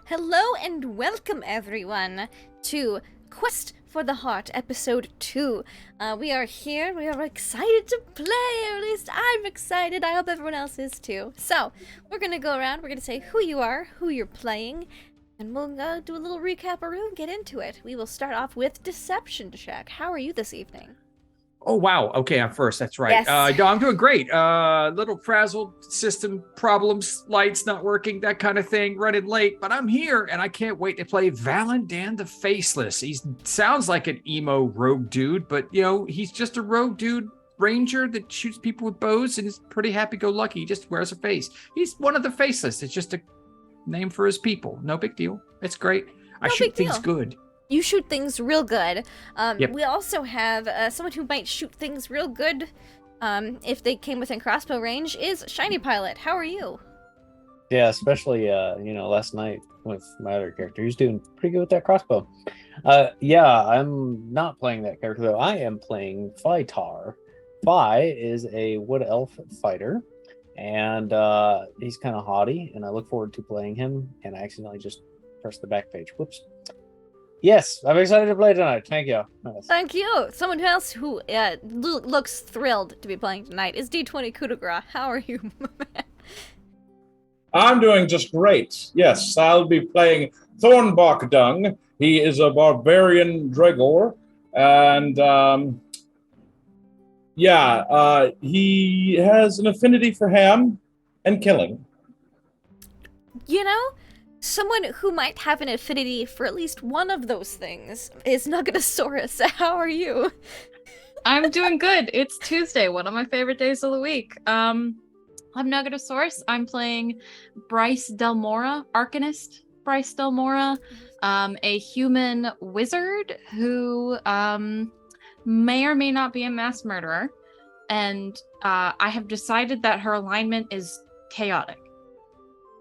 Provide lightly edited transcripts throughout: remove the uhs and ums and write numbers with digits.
Hello and welcome everyone to Quest for the Heart, episode 2. We are here, we are excited to play, or at least I'm excited, I hope everyone else is too. So, we're gonna go around, we're gonna say who you are, who you're playing, and we'll do a little recap-a-roo and get into it. We will start off with Deception Check. How are you this evening? Oh, wow. Okay, I'm first. That's right. Yes. No, I'm doing great. Little frazzled system problems, lights not working, that kind of thing, running late. But I'm here, and I can't wait to play Valendan the Faceless. He sounds like an emo rogue dude, but, he's just a rogue dude ranger that shoots people with bows and is pretty happy-go-lucky. He just wears a face. He's one of the Faceless. It's just a name for his people. No big deal. It's great. I shoot things good. You shoot things real good. Yep. We also have someone who might shoot things real good if they came within crossbow range is Shiny Pilot. How are you? Yeah, especially, last night with my other character. He's doing pretty good with that crossbow. I'm not playing that character, though. I am playing Phytar. Phy is a wood elf fighter, and he's kind of haughty, and I look forward to playing him, and I accidentally just pressed the back page. Whoops. Yes, I'm excited to play tonight. Thank you. Yes. Thank you. Someone else who looks thrilled to be playing tonight is D20 Coup de Grace. How are you, man? I'm doing just great. Yes, I'll be playing Thornbach Dung. He is a barbarian Dregor, and he has an affinity for ham and killing. Someone who might have an affinity for at least one of those things is Nugatosaurus. How are you? I'm doing good. It's Tuesday, one of my favorite days of the week. I'm Nugatosaurus. I'm playing Bryce Delmora, Arcanist Bryce Delmora, a human wizard who may or may not be a mass murderer. And I have decided that her alignment is chaotic.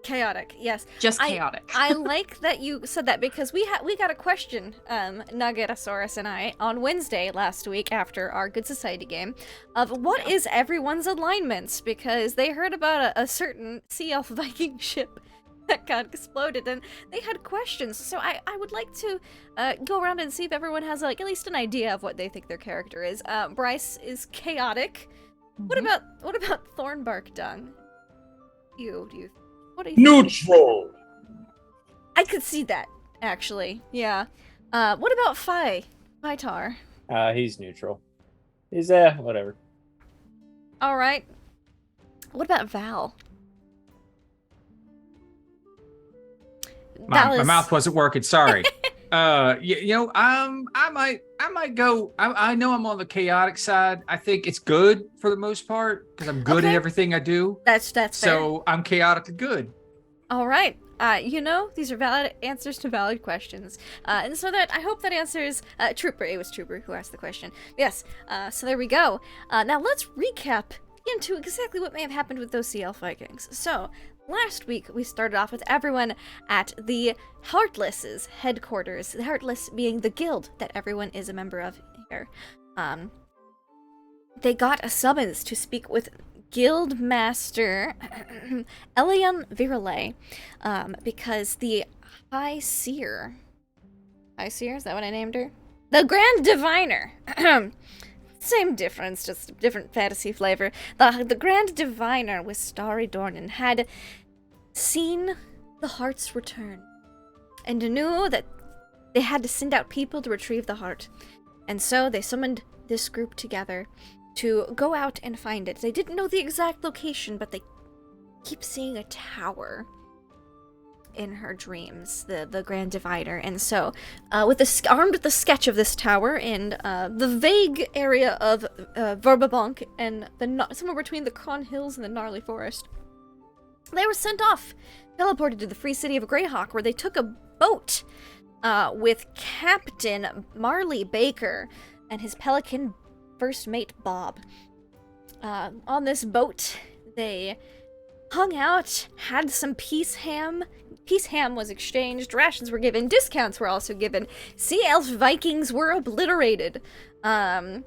Chaotic, yes. Just chaotic. I like that you said that because we got a question, Nugatosaurus and I, on Wednesday last week after our Good Society game, of what is everyone's alignments, because they heard about a certain Sea Elf Viking ship that got exploded, and they had questions. So I would like to go around and see if everyone has at least an idea of what they think their character is. Bryce is chaotic. Mm-hmm. What about Thornbark Dung? Do you Neutral. I could see that, actually. Yeah. What about Phytar? He's neutral. He's whatever. All right. What about Val? My mouth wasn't working. Sorry. I might go. I know I'm on the chaotic side. I think it's good for the most part because I'm good at everything I do. That's fair. So I'm chaotically good. All right. These are valid answers to valid questions. And so that I hope that answers Trooper. It was Trooper who asked the question. Yes. So there we go. Now let's recap into exactly what may have happened with those CL Vikings. So last week we started off with everyone at the Heartless's headquarters. The Heartless being the guild that everyone is a member of here. They got a summons to speak with Guild Master Elion Virale, because the High Seer, is that what I named her? The Grand Diviner, same difference, just different fantasy flavor. The Grand Diviner with Starry Dornan had seen the heart's return and knew that they had to send out people to retrieve the heart, and so they summoned this group together to go out and find it. They didn't know the exact location, but they keep seeing a tower in her dreams, the Grand Diviner. And so, armed with the sketch of this tower in the vague area of Verbabank and somewhere between the Cron Hills and the Gnarly Forest, they were sent off, teleported to the free city of Greyhawk, where they took a boat with Captain Marley Baker and his pelican first mate Bob. On this boat, they hung out, had some peace ham. Peace ham was exchanged, rations were given, discounts were also given. Sea Elf Vikings were obliterated. That's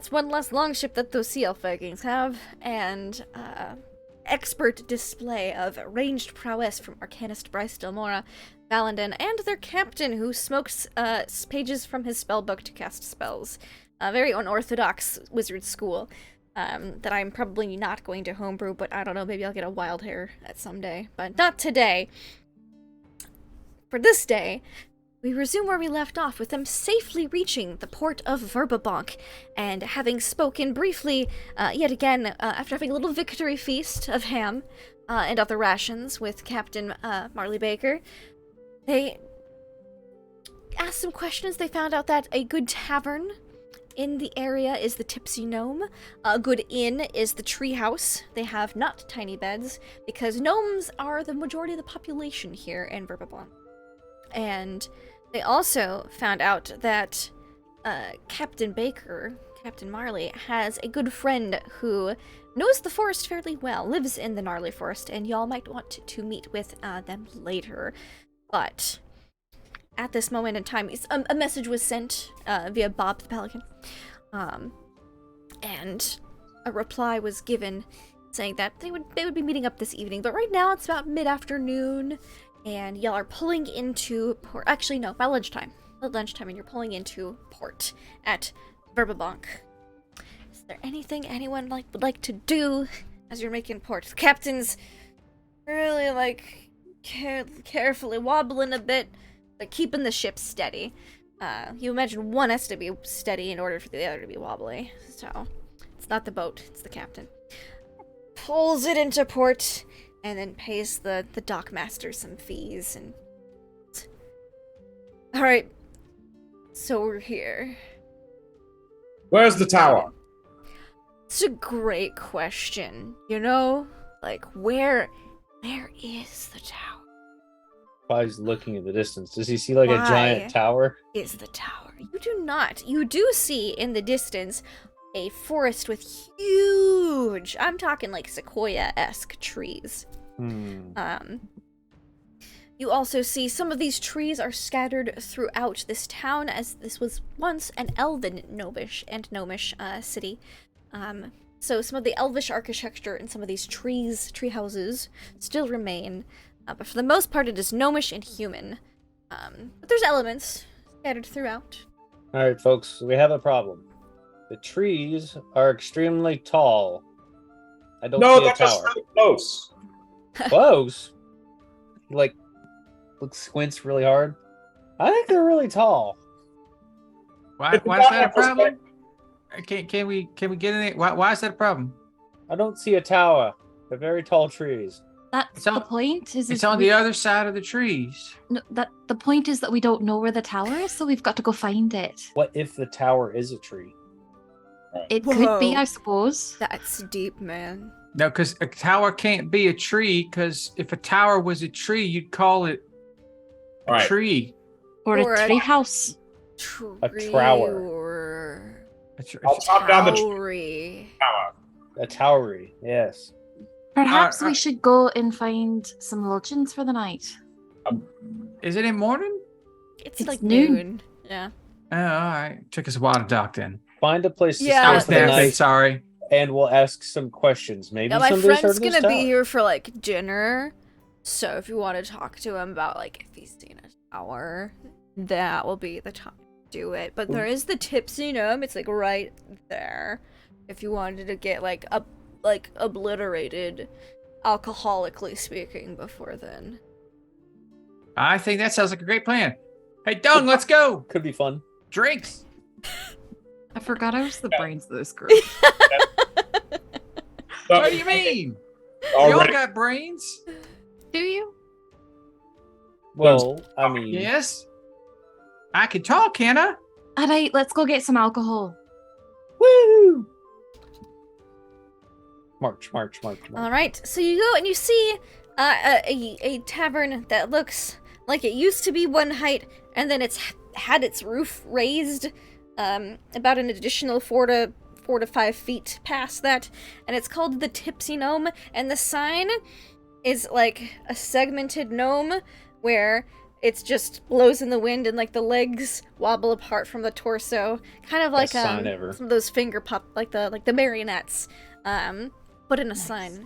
one less longship that those Sea Elf Vikings have, and expert display of ranged prowess from Arcanist Bryce Delmora, Valandin, and their captain, who smokes pages from his spellbook to cast spells. A very unorthodox wizard school that I'm probably not going to homebrew, but I don't know, maybe I'll get a wild hair at some day, but not today. For this day, we resume where we left off, with them safely reaching the port of Verbabonk, and having spoken briefly, yet again, after having a little victory feast of ham and other rations with Captain Marley Baker, they asked some questions. They found out that a good tavern in the area is the Tipsy Gnome. A good inn is the Treehouse. They have not tiny beds, because gnomes are the majority of the population here in Verbabonk. And they also found out that Captain Baker, Captain Marley, has a good friend who knows the forest fairly well, lives in the gnarly forest, and y'all might want to meet with them later. But at this moment in time, a message was sent via Bob the Pelican, and a reply was given saying that they would be meeting up this evening. But right now it's about mid-afternoon, and y'all are pulling into port. Actually, no, by lunchtime. At lunchtime, and you're pulling into port at Verbabonk. Is there anything anyone would like to do as you're making port? The captain's really carefully wobbling a bit, but keeping the ship steady. You imagine one has to be steady in order for the other to be wobbly. So it's not the boat, it's the captain. Pulls it into port, and then pays the dockmaster some fees. And all right, so we're here. Where's the tower? It's a great question. You know, like where is the tower? While he's looking at the distance, does he see like a Why giant tower? Is the tower? You do not. You do see in the distance a forest with huge, I'm talking like sequoia-esque trees. You also see some of these trees are scattered throughout this town, as this was once an elven gnomish city. So some of the elvish architecture in some of these tree houses still remain, but for the most part it is gnomish and human. But there's elements scattered throughout. All right, folks, we have a problem. The trees are extremely tall. I don't see a they're just tower. really close. Close? He, squints really hard. I think they're really tall. Why is that a problem? Can we get in it? Why is that a problem? I don't see a tower. They're very tall trees. That's the point. It's on the other side of the trees. No, the point is that we don't know where the tower is, so we've got to go find it. What if the tower is a tree? It Whoa. could be, I suppose. That's deep, man. No, because a tower can't be a tree, because if a tower was a tree, you'd call it a Right. tree. Or a tree house. A trower. I'll chop down the Towery. tower. A towery, yes. Perhaps we should go and find some lodgings for the night. Is it in morning? It's It's like noon. noon. Yeah. Oh, all right. Took us a while to dock then. Find a place to Yeah. I stay was for the napping, night, sorry. and we'll ask some questions. Maybe Yeah, my somebody's heard friend's of this gonna be tower. here for like dinner, so if you want to talk to him about like if he's seen a tower, that will be the time to do it. But there is the Tipsy Gnome. It's like right there. If you wanted to get like obliterated, alcoholically speaking, before then. I think that sounds like a great plan. Hey, Dung, let's go. Could be fun. Drinks. I forgot I was the brains of this group. What do you mean? You all Already. got brains? Do you? Well, I mean, Yes. I can talk, can I? Alright, let's go get some alcohol. woo! March. All right, so you go and you see a tavern that looks like it used to be one height, and then it's had its roof raised about an additional 4 to 5 feet past that, and it's called the Tipsy Gnome, and the sign is like a segmented gnome where it's just blows in the wind and like the legs wobble apart from the torso, kind of like Best sign ever. some of those finger like the marionettes, put in a sign.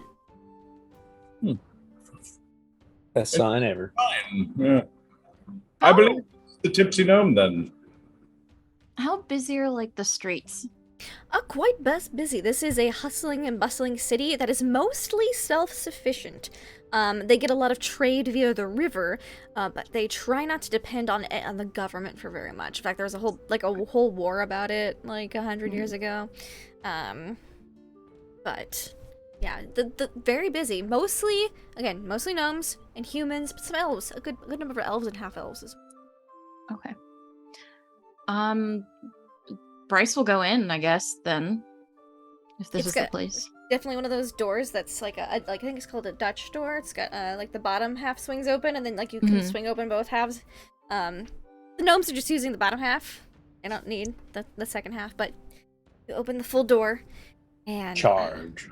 Best sign ever. Fine. Yeah. I believe it's the Tipsy Gnome then. How busy are like the streets? Quite busy. This is a hustling and bustling city that is mostly self-sufficient. They get a lot of trade via the river, but they try not to depend on the government for very much. In fact, there was a whole war about it 100 years ago. But yeah, the very busy. Mostly gnomes and humans, but some elves. A good number of elves and half elves as well. Okay. Bryce will go in, I guess, then. If this is the place. Definitely one of those doors that's like I think it's called a Dutch door. It's got like the bottom half swings open and then you can swing open both halves. The gnomes are just using the bottom half. I don't need the second half, but you open the full door and Charge.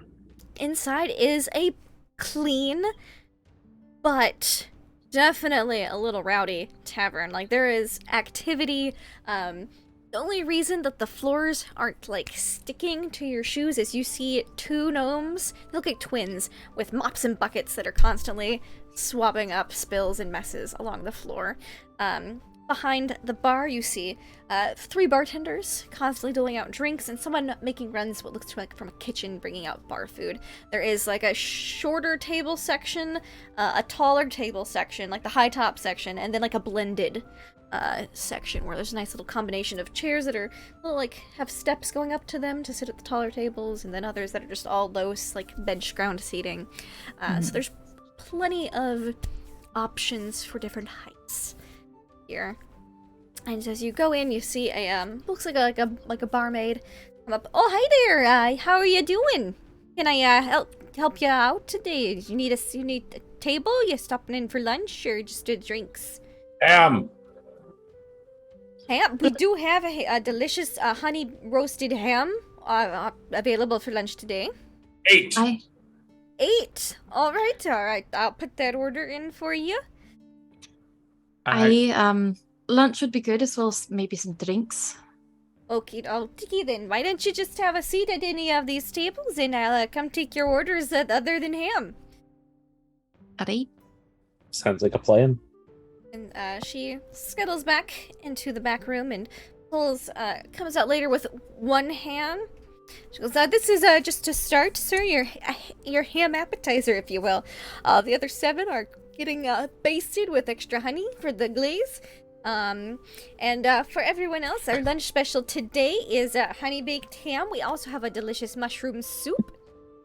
Inside is a clean but definitely a little rowdy tavern. Like there is activity. The only reason that the floors aren't sticking to your shoes is you see two gnomes, they look like twins, with mops and buckets that are constantly swabbing up spills and messes along the floor. Behind the bar you see 3 bartenders constantly doling out drinks and someone making runs what looks like from a kitchen bringing out bar food. There is a shorter table section, a taller table section, the high top section, and then a blended section where there's a nice little combination of chairs that are little have steps going up to them to sit at the taller tables, and then others that are just all low bench ground seating. So there's plenty of options for different heights here. And as you go in, you see a looks like a barmaid come up. Oh, hi there. How are you doing? Can I help you out today? You need a table? You stopping in for lunch or just drinks? Ham. We do have a delicious honey roasted ham available for lunch today. 8. 8. All right. I'll put that order in for you. Lunch would be good as well as maybe some drinks. Okay, then. Why don't you just have a seat at any of these tables and I'll come take your orders other than ham. Alright. Sounds like a plan. And she scuttles back into the back room and comes out later with one ham. She goes, this is just to start, sir, your ham appetizer, if you will. The other 7 are getting basted with extra honey for the glaze. And for everyone else, our lunch special today is honey baked ham. We also have a delicious mushroom soup.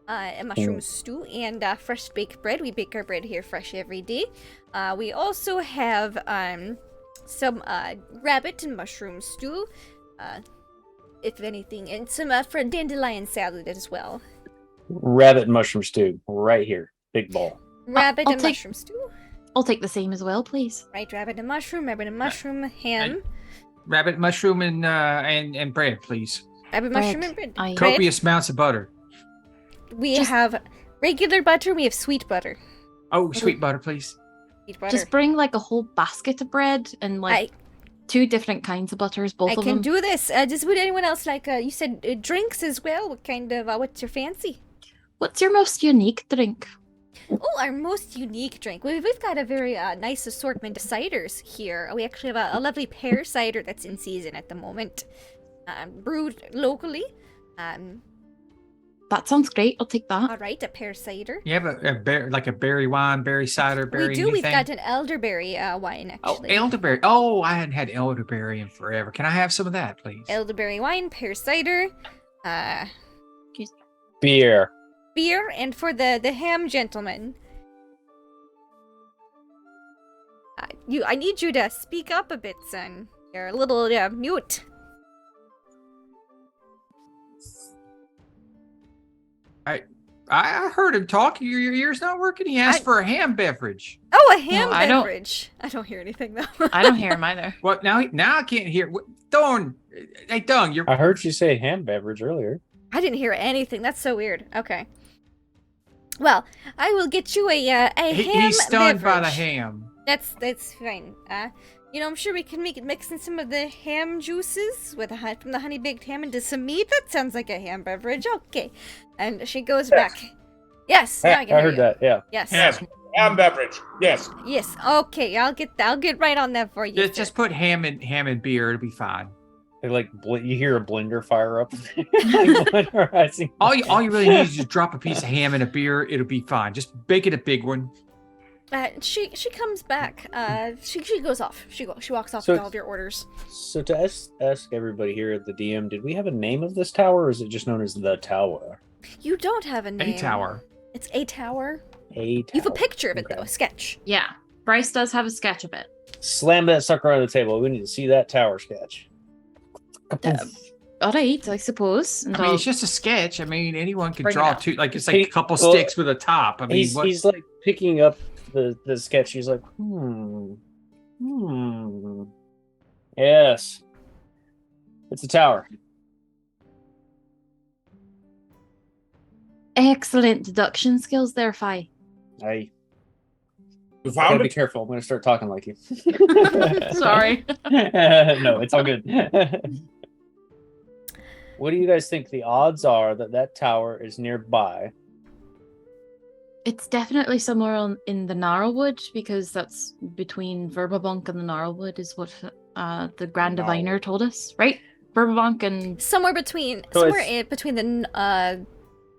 A mushroom stew and fresh baked bread. We bake our bread here fresh every day. We also have some rabbit and mushroom stew, if anything, and some for dandelion salad as well. Rabbit and mushroom stew, right here, big bowl. Rabbit and mushroom stew. I'll take the same as well, please. Right, rabbit and mushroom, ham. Rabbit, mushroom, and bread, please. Rabbit, mushroom, and bread. Copious amounts of butter. We have regular butter, we have sweet butter. Oh, sweet butter, please. Sweet butter. Just bring a whole basket of bread and 2 different kinds of butters, both of them. I can do this. Just would anyone else you said drinks as well? What kind of, what's your fancy? What's your most unique drink? Oh, our most unique drink. We've got a very nice assortment of ciders here. We actually have a lovely pear cider that's in season at the moment. Brewed locally. That sounds great. I'll take that. All right, a pear cider. You have a berry wine, berry cider, berry We do. anything? We've got an elderberry wine, actually. Oh, elderberry. Oh, I hadn't had elderberry in forever. Can I have some of that, please? Elderberry wine, pear cider, Beer. beer, and for the ham gentleman. I need you to speak up a bit, son. You're a little mute. I heard him talk. Your ear's not working. He asked for a ham beverage. Oh, a ham No, beverage. I don't hear anything, though. I don't hear him either. What now? Now I can't hear. Darn! Hey, Dung, you're. I heard you say ham beverage earlier. I didn't hear anything. That's so weird. Okay. Well, I will get you a ham He's stunned by the beverage. ham. That's fine. I'm sure we can mix in some of the ham juices from the honey baked ham into some meat. That sounds like a ham beverage. Okay. And she goes back. Yes, now I can I hear heard you. that, yeah. Yes. Yes, Ham beverage. Yes. Yes. Okay, I'll get right on that for you. Just put ham and beer. It'll be fine. They you hear a blender fire up. Blenderizing. All you really need is just drop a piece of ham and a beer. It'll be fine. Just bake it a big one. She comes back. She goes off. She walks off So with all of your orders. So to ask everybody here at the DM, did we have a name of this tower, or is it just known as the tower? You don't have a name. A tower. It's a tower. A tower. You have a picture of it Okay. though, a sketch. Yeah. Bryce does have a sketch of it. Slam that sucker on the table. We need to see that tower sketch. All right, I suppose. And I mean, I'll- it's just a sketch. I mean, anyone can Bring it draw out. two. Like it's like a couple Well, sticks with a top. I mean, he's like picking up the sketch. He's like, Yes. It's a tower. Excellent deduction skills there, Fi. I You gotta found be it? careful. I'm gonna start talking like you. Sorry. No, it's all good. What do you guys think the odds are that tower is nearby? It's definitely somewhere in the Gnarlwood, because that's between Verbabunk and the Gnarlwood is what the Grand Diviner told us, right? Verbabunk and Somewhere between the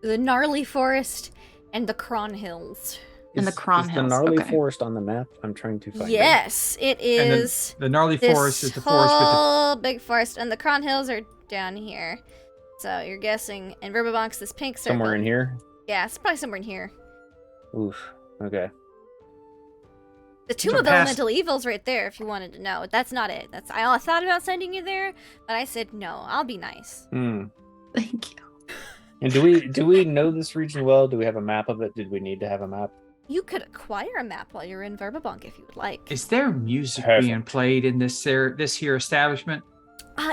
gnarly forest and the Cron Hills. And the Cron Is Hills, the gnarly okay. forest on the map? I'm trying to find it. Yes, it and is. the gnarly This forest is the forest with the. whole big forest, and the Cron Hills are down here. So you're guessing, and Verbabonk's this pink circle. Somewhere in here. Yeah, it's probably somewhere in here. Oof. Okay. The Tomb So of past- Elemental Evil's right there, if you wanted to know. That's not it. I thought about sending you there, but I said no. I'll be nice. thank you. And do we know this region well? Do we have a map of it? Did we need to have a map? You could acquire a map while you're in Verbabonk if you would like. Is there music Perfect. being played in this here establishment,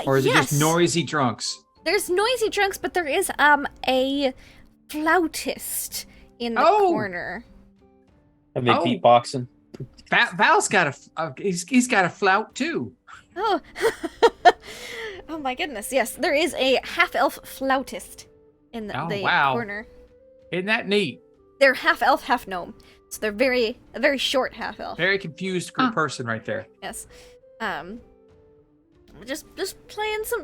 or is it yes. just noisy drunks? There's noisy drunks, but there is a flautist in the Oh! corner. Are they Oh. beatboxing? Val's got he's got a flout too. Oh, oh my goodness! Yes, there is a half-elf flautist in the, Oh, the wow. corner. Isn't that neat? They're half-elf, half-gnome, so they're a very short half-elf. Very confused Huh. person right there. Yes, just playing some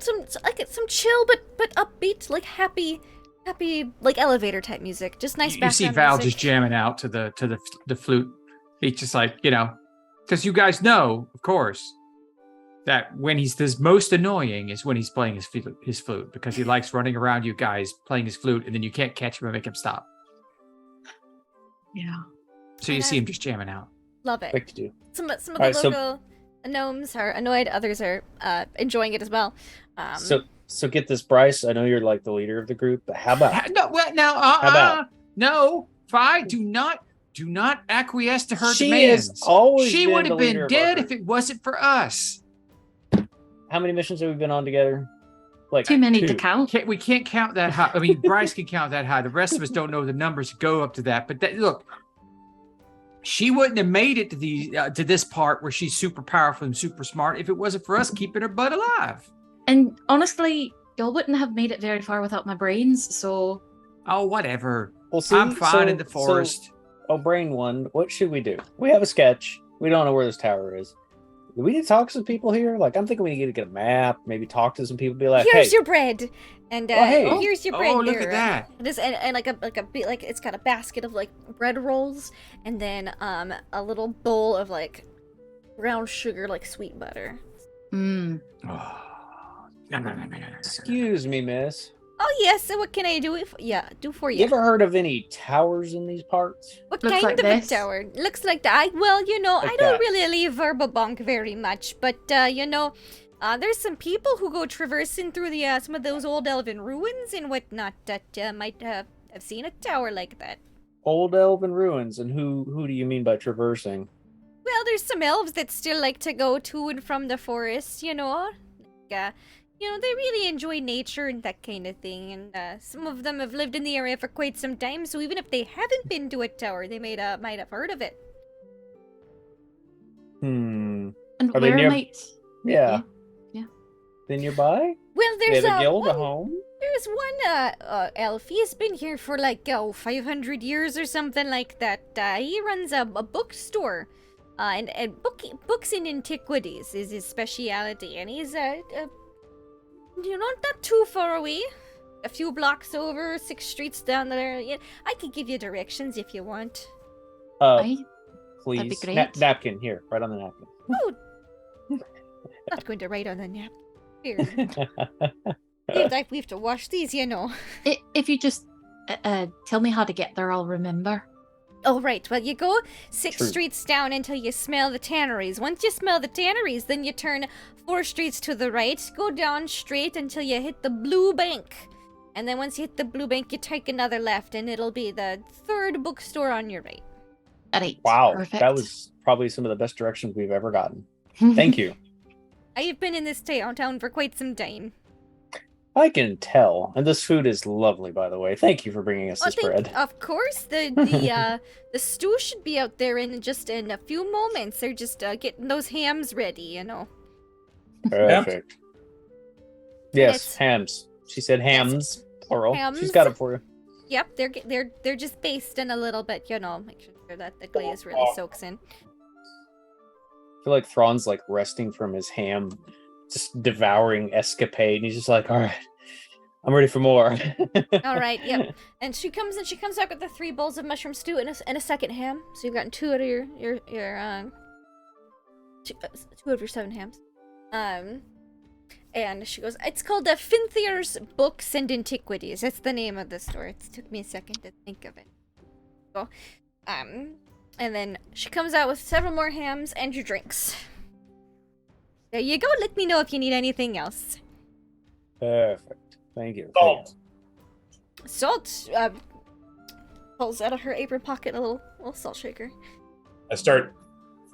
chill but upbeat, like happy like elevator type music. Just nice You background see Val music. just jamming out to the flute. He's just like, because you guys know, of course, that when he's the most annoying is when he's playing his flute, because he likes running around you guys playing his flute, and then you can't catch him and make him stop. Yeah. So you see him just jamming out. Love it. Like to do. Some of the Alright, so- local gnomes are annoyed. Others are enjoying it as well. So get this, Bryce. I know you're like the leader of the group, but how about No, well, now, How about? no, Fi, do not acquiesce to her She demands. has always She been would the have leader been of our dead group. if it wasn't for us. How many missions have we been on together? Like Too many to two. count. We can't count that high. I mean, Bryce can count that high. The rest of us don't know the numbers to go up to that. But look, she wouldn't have made it to this part where she's super powerful and super smart if it wasn't for us keeping her butt alive. And honestly, y'all wouldn't have made it very far without my brains, so Oh, whatever. Well, see, I'm fine in the so- forest. Oh, brain one. What should we do? We have a sketch. We don't know where this tower is. Do we need to talk to some people here? Like, I'm thinking we need to get a map. Maybe talk to some people. Be like, Here's hey, your bread, and hey. here's your bread. Oh, look there. at that. It is, and like it's got a basket of like bread rolls, and then a little bowl of like brown sugar, like sweet butter. mm. Oh. excuse me, miss. Oh yes, so what can I do for You you? ever heard of any towers in these parts? What Looks kind like of this. a tower? Looks like that. Well, I Like don't that. really leave Verbabonk very much, but there's some people who go traversing through the some of those old elven ruins and whatnot that might have seen a tower like that. Old elven ruins, and who do you mean by traversing? Well, there's some elves that still like to go to and from the forest, they really enjoy nature and that kind of thing, and some of them have lived in the area for quite some time, so even if they haven't been to a tower, they might have heard of it. Hmm. And Are they where near- might Yeah. Yeah. They nearby? Well, They there's have a guild, a one, home? there was one elf. He's been here for like 500 years or something like that. He runs a bookstore, and books and antiquities is his speciality. And he's not too far away. A few blocks over, 6 streets down there. Yeah, I could give you directions if you want. Please, That'd be great. napkin here, right on the napkin. Oh, not going to write on the nap. Here. We have to wash these, you know. If you just tell me how to get there, I'll remember. Oh, right. Well, you go 6 True. streets down until you smell the tanneries. Once you smell the tanneries, then you turn 4 streets to the right, go down straight until you hit the blue bank. And then once you hit the blue bank, you take another left, and it'll be the 3rd bookstore on your right. Right. Wow, Perfect. that was probably some of the best directions we've ever gotten. Thank you. I have been in this town for quite some time. I can tell, and this food is lovely, by the way. Thank you for bringing us this bread. Of course, the stew should be out there in a few moments. They're just getting those hams ready, you know. Perfect. Yes, It's- hams. She said hams, plural. Hams. She's got it for you. Yep, they're just basting a little bit, you know, make sure that the glaze really soaks in. I feel like Thrawn's like resting from his ham, just devouring escapade, and he's just like, all right, I'm ready for more. All right, yep. And she comes out with the 3 bowls of mushroom stew and a second ham. So you've gotten 2 out of your 2 of your 7 hams. And she goes, it's called Finthier's Books and Antiquities. That's the name of the store. It took me a second to think of it. So, and then she comes out with several more hams and your drinks. There you go. Let me know if you need anything else. Perfect. Thank you. Salt. Salt pulls out of her apron pocket a little salt shaker. I start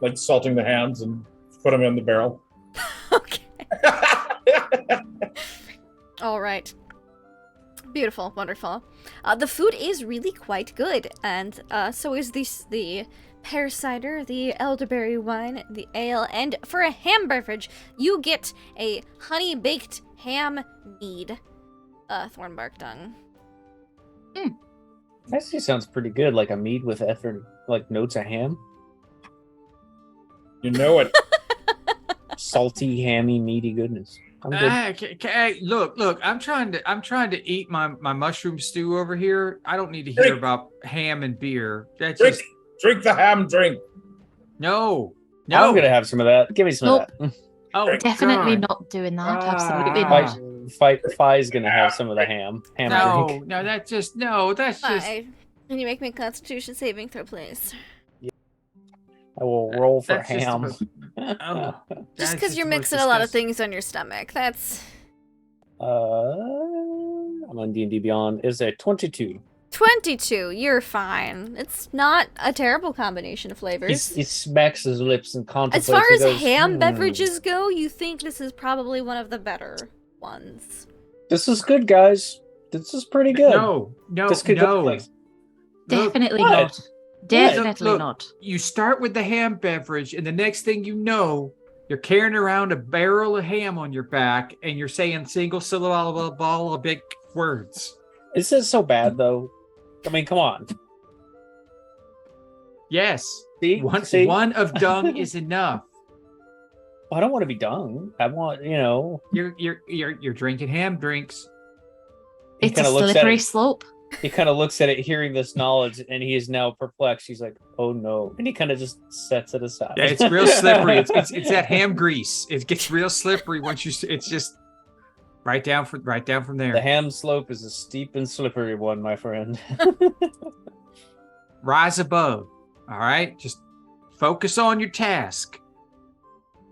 like salting the hands and put them in the barrel. Okay. All right. Beautiful, wonderful. The food is really quite good, and so is the pear cider, the elderberry wine, the ale, and for a ham beverage, you get a honey baked ham mead. Thornbark dung. Actually sounds pretty good, like a mead with effort, like notes of ham. You know it. Salty, hammy, meaty goodness. I'm good. Look, I'm trying to eat my mushroom stew over here. I don't need to hear about ham and beer. That's just Drink the ham drink. no. I'm gonna have some of that. Give me some of that. Oh, Definitely God. not doing that. Absolutely Ah. not. Fi's gonna have some of the ham drink. No, that's just. Can you make me a Constitution saving throw, please? I will roll for That's just ham. Oh, Just that's because you're the most mixing a lot of disgusting- things on your stomach. That's I'm on D&D Beyond. Is a 22. 22. You're fine. It's not a terrible combination of flavors. He smacks his lips and contemplates. As far He as goes, ham "Hmm, beverages go, you think this is probably one of the better ones. This is good, guys. This is pretty good. No. This could go place. Look, Definitely What? not. Definitely Look, not. you start with the ham beverage, and the next thing you know, you're carrying around a barrel of ham on your back, and you're saying single syllable big words. Is this so bad though? I mean, come on. Yes, See? one of dung is enough. I don't want to be dung. I want, You're drinking ham drinks. He It's a kinda looks at slippery it. slope. He kind of looks at it, hearing this knowledge, and he is now perplexed. He's like, "Oh no!" And he kind of just sets it aside. Yeah, it's real slippery. It's that ham grease. It gets real slippery once you. It's just right down from there. The ham slope is a steep and slippery one, my friend. Rise above. All right, just focus on your task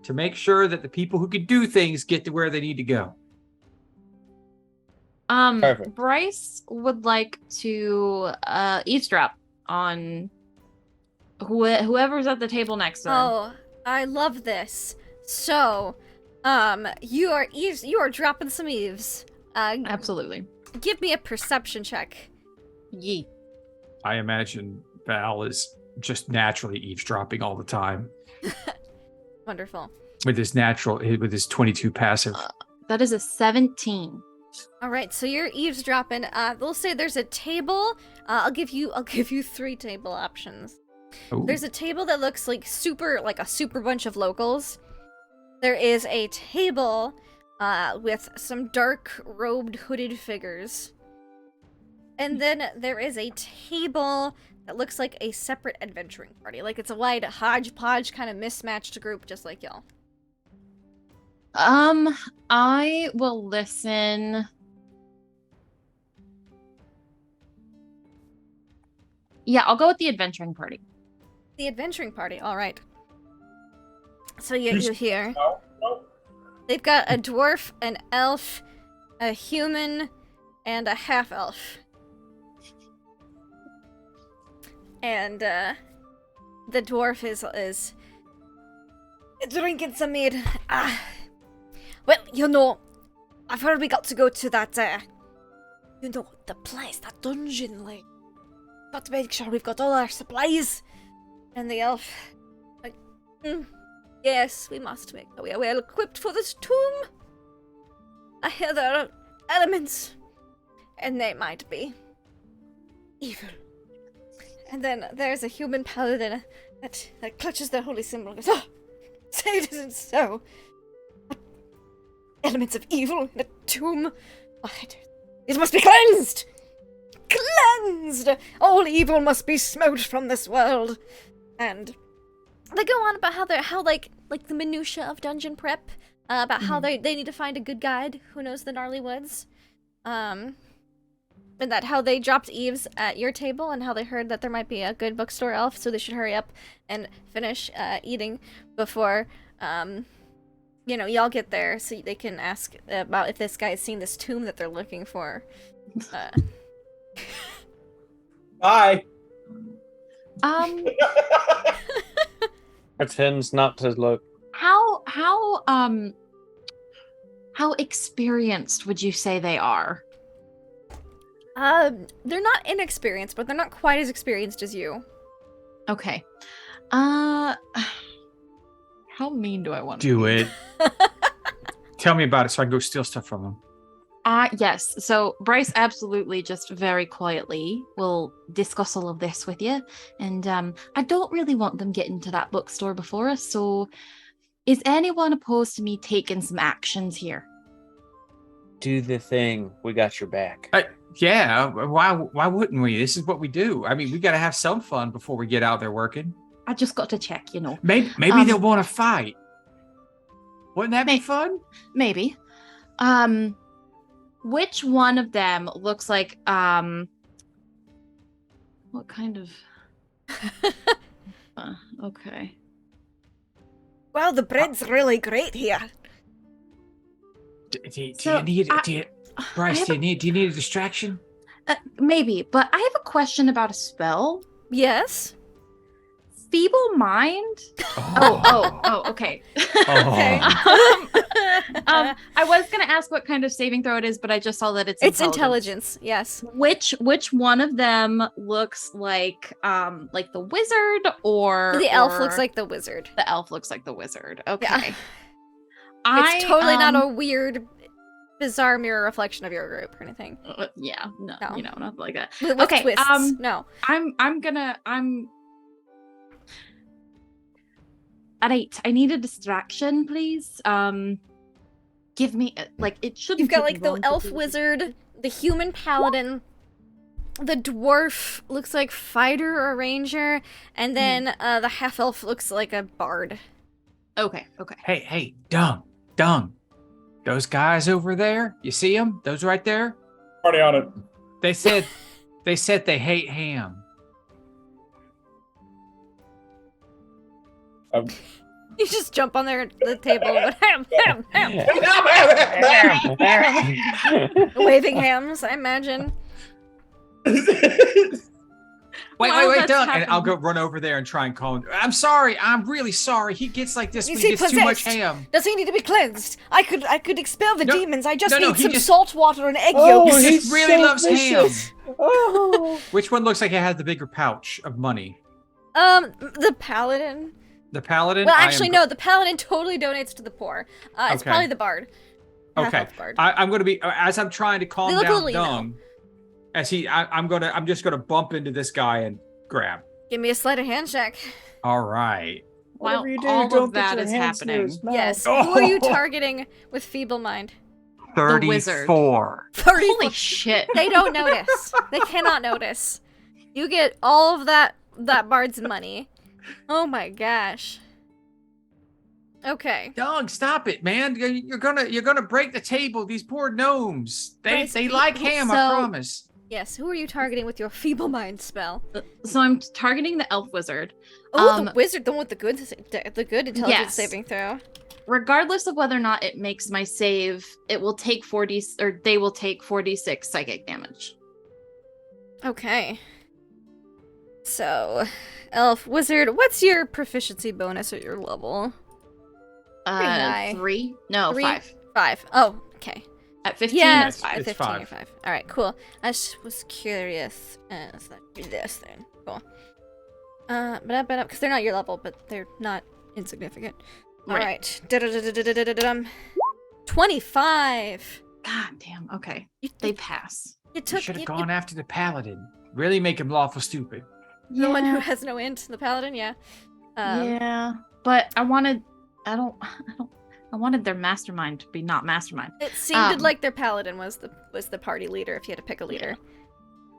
to make sure that the people who can do things get to where they need to go. Perfect. Bryce would like to eavesdrop on whoever's at the table next to him. Oh, I love this. So, you are dropping some eaves. Absolutely. Give me a perception check. Yee. I imagine Val is just naturally eavesdropping all the time Wonderful. with his 22 passive. That is a 17. All right, so you're eavesdropping. We'll say there's a table. I'll give you 3 table options. Ooh. There's a table that looks like a super bunch of locals. There is a table with some dark robed hooded figures. And then there is a table that looks like a separate adventuring party. Like it's a wide hodgepodge kind of mismatched group just like y'all. I will listen. Yeah, I'll go with the adventuring party. The adventuring party, all right. So you hear. No. They've got a dwarf, an elf, a human, and a half-elf. And the dwarf is drinking some mead. Well, I've heard we got to go to that, the place, that dungeon, like. Got to make sure we've got all our supplies. And the elf, like, yes, we must make sure we are well equipped for this tomb. I hear there are elements, and they might be evil. And then there's a human paladin that clutches their holy symbol and goes, oh, say it isn't so. Elements of evil in a tomb. Oh, it must be cleansed! Cleansed! All evil must be smote from this world. And they go on about how the minutia of dungeon prep, about how they need to find a good guide who knows the gnarly woods. And that how they dropped Eves at your table and how they heard that there might be a good bookstore elf, so they should hurry up and finish eating before y'all get there so they can ask about if this guy has seen this tomb that they're looking for. Bye. Pretends not to look. How experienced would you say they are? They're not inexperienced, but they're not quite as experienced as you. Okay. How mean do I want to Do be? it. Tell me about it so I can go steal stuff from them. Yes. So Bryce absolutely just very quietly will discuss all of this with you. And I don't really want them getting to that bookstore before us. So is anyone opposed to me taking some actions here? Do the thing. We got your back. Yeah, why wouldn't we? This is what we do. I mean, we got to have some fun before we get out there working. I just got to check, Maybe they'll want to fight. Wouldn't that be fun? Maybe. Which one of them looks like what kind of okay. Wow, the bread's really great here. Bryce, do you need a distraction? Maybe, but I have a question about a spell. Yes? Feeble mind? Okay. Okay. I was gonna ask what kind of saving throw it is, but I just saw that it's intelligence. Yes. Which one of them looks like the wizard or the elf looks like the wizard. The elf looks like the wizard. Okay. Yeah. It's totally not a weird, bizarre mirror reflection of your group or anything. Yeah, no. Nothing like that. With okay, twists. No. I'm at 8. I need a distraction, please. Give me it shouldn't. You've got the elf wizard, the human paladin, the dwarf looks like fighter or ranger, and then the half elf looks like a bard. Okay. Hey, Dung. Those guys over there, you see them? Those right there? Party on it. They said they hate ham. You just jump on the table and ham. Waving hams, I imagine. Wait, Dung. And I'll go run over there and try and call him. I'm sorry. I'm really sorry. He gets like this when he gets too much ham. Does he need to be cleansed? I could expel the demons. I just need some just... salt water and egg yolks. He just really loves vicious. ham. Oh. Which one looks like it has the bigger pouch of money? The paladin. The paladin? Well, actually, no. The paladin totally donates to the poor. It's probably the bard. half Okay. elf bard. I'm going to be as I'm trying to calm They look a down little Dung. I'm just gonna bump into this guy and grab. Give me a sleight of hand check. All right. While Whatever you do, all don't of get that your is hands near happening, his mouth. Yes. Who are you Oh. targeting with feeble mind? The wizard. 34. 30. holy shit. They don't notice. They cannot notice. You get all of that bard's money. Oh my gosh. Okay. Dung, stop it, man! You're gonna break the table. These poor gnomes. They Bryce, like ham. I so- promise. Yes. Who are you targeting with your feeble mind spell? So I'm targeting the elf wizard. Oh, the wizard, the one with the good intelligence Yes. saving throw. Regardless of whether or not it makes my save, it will take 40 or they will take 46 psychic damage. Okay. So, elf wizard, what's your proficiency bonus at your level? high. 3? No, Three? 5. 5. Oh, okay. At 15, Yeah, it's 5. at It's 15 5. you're 5. All right, cool. I just was curious. So that'd be this then. Cool. Because they're not your level, but they're not insignificant. All right. 25. God damn. Okay. You, They pass. you You took should have you- gone after the paladin. Really make him lawful stupid. the one who has no int, the paladin. Yeah. Yeah. But I wanted their mastermind to be not mastermind. It seemed Um, like their paladin was the party leader. If you had to pick a leader.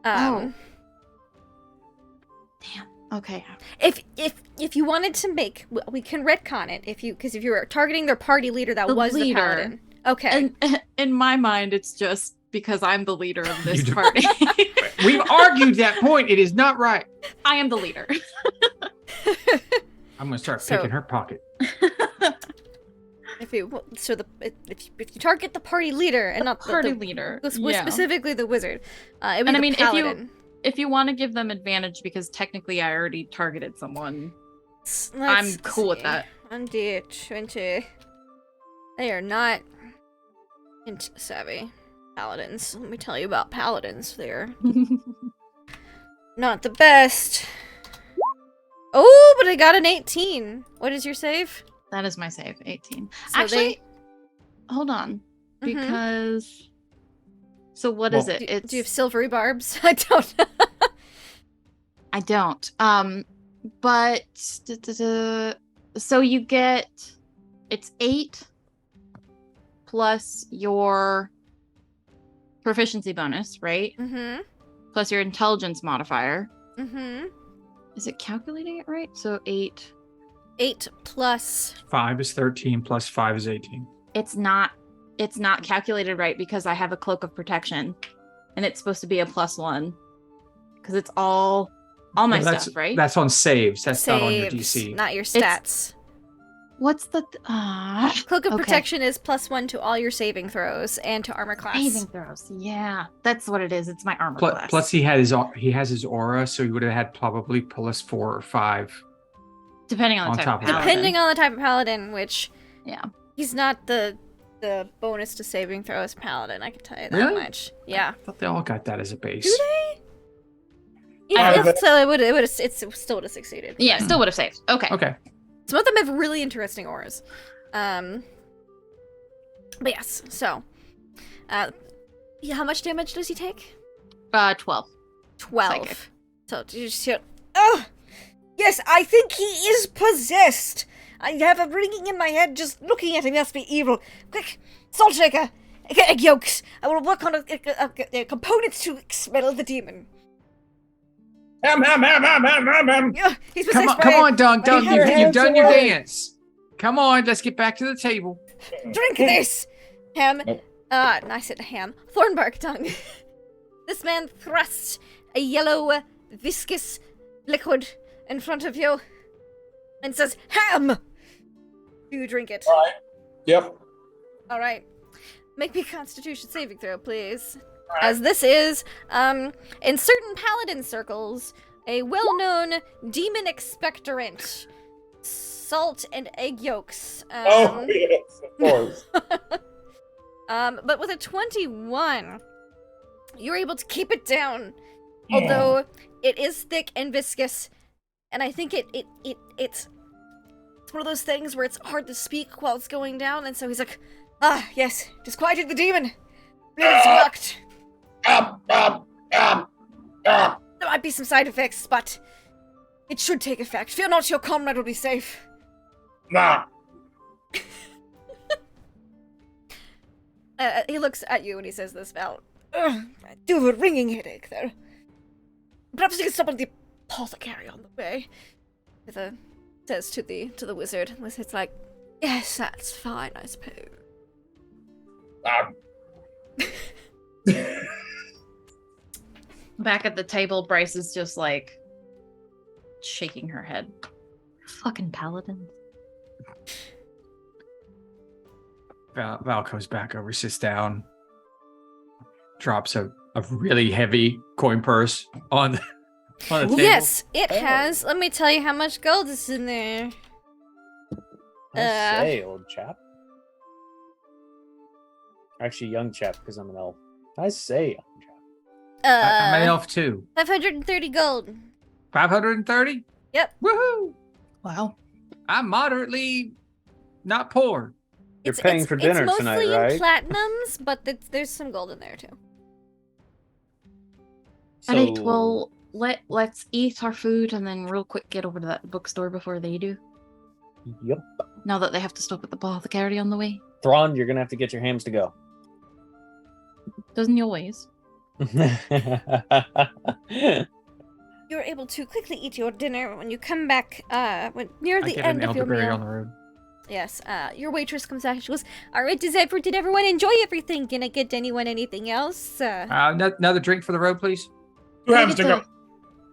Oh. Damn. Okay. If you wanted to make, we can retcon it. If you were targeting their party leader, that The was the leader. paladin. Okay. And in my mind, it's just because I'm the leader of this You do- party. We've argued that point. It is not right. I am the leader. I'm gonna start So- picking her pocket. if you target the party leader and not Party the leader. yeah. Specifically the wizard, it would And be I the mean, if you- paladin. If you want to give them advantage, because technically I already targeted someone. Let's I'm cool with see. that. 1d20. They are not int savvy paladins. Let me tell you about paladins. They're not the best. Oh, but I got an 18. What is your save? That is my save, 18. So Actually, hold on. Mhm. Because... So what is Well- it? Do you have silvery barbs? I don't know. I don't. But... So you get... It's 8 plus your proficiency bonus, right? Mm-hmm. Plus your intelligence modifier. Mm-hmm. Is it calculating it right? So 8... 8 plus... 5 is 13 plus 5 is 18. It's not calculated right because I have a cloak of protection and it's supposed to be a +1 because it's all my No, that's, stuff, right? That's on saves. That's not on your saves, DC. not your stats. What's the Cloak of okay. Protection is +1 to all your saving throws and to armor class. saving throws? Yeah, that's what it is. It's my armor Plus, class. plus he has his aura, so he would have had probably +4 or 5. depending on the on type top of of that. paladin. Depending on the type of paladin, which Yeah. he's not the bonus to saving throws paladin. I can tell you that Really? much. Yeah. I thought they all got that as a base. Do they? I If so, it still would have succeeded. Yeah, still would have saved. Okay. Okay. Some of them have really interesting auras. But yes, so yeah, how much damage does he take? 12. 12. Psychic. So you just hear, oh, yes, I think he is possessed. I have a ringing in my head just looking at him. He must be evil. Quick, salt shaker, egg yolks. I will work on components to expel the demon. Ham. Yeah, he's possessed Come on, by Dung. by You've Ham. done your dance. Come on, let's get back to the table. Drink this, Ham. I said ham. Thornbark tongue. This man thrusts a yellow, viscous liquid in front of you and says, "Ham." Do you drink it? All right. Yep. All right. Make me a Constitution saving throw, please. As this is, in certain paladin circles, a well-known demon expectorant. Salt and egg yolks. Oh, yes, of course. But with a 21, you're able to keep it down. Although it is thick and viscous, and I think it's one of those things where it's hard to speak while it's going down, and so he's like, Ah, yes. Disquieted the demon. It's blocked. There might be some side effects, but it should take effect. Fear not, your comrade will be safe. Nah. He looks at you when he says this, Val. I do have a ringing headache, though. Perhaps you can stop at the apothecary on the way. Says to the wizard. The wizard's like, yes, that's fine, I suppose. Back at the table, Bryce is just like shaking her head. Fucking paladins. Val comes back over, sits down, drops a really heavy coin purse on the table. Yes, it has. Let me tell you how much gold is in there. I say, old chap. Actually, young chap, because I'm an elf. I say, young chap. I'm an elf too. 530 gold. 530? Yep. Woohoo! Wow. I'm moderately not poor. You're paying for dinner it's tonight, mostly right? in platinums, but there's some gold in there too. Alright, well, let's eat our food and then real quick get over to that bookstore before they do. Yep. Now that they have to stop at the apothecary on the way. Thrawn, you're gonna have to get your hams to go. Doesn't he always? You're able to quickly eat your dinner when you come back near I the get end an of your elderberry meal. on the road. Yes, your waitress comes back. She goes, "All right, did everyone enjoy everything? Can I get anyone anything else?" Another drink for the road, please. 2 hams to go.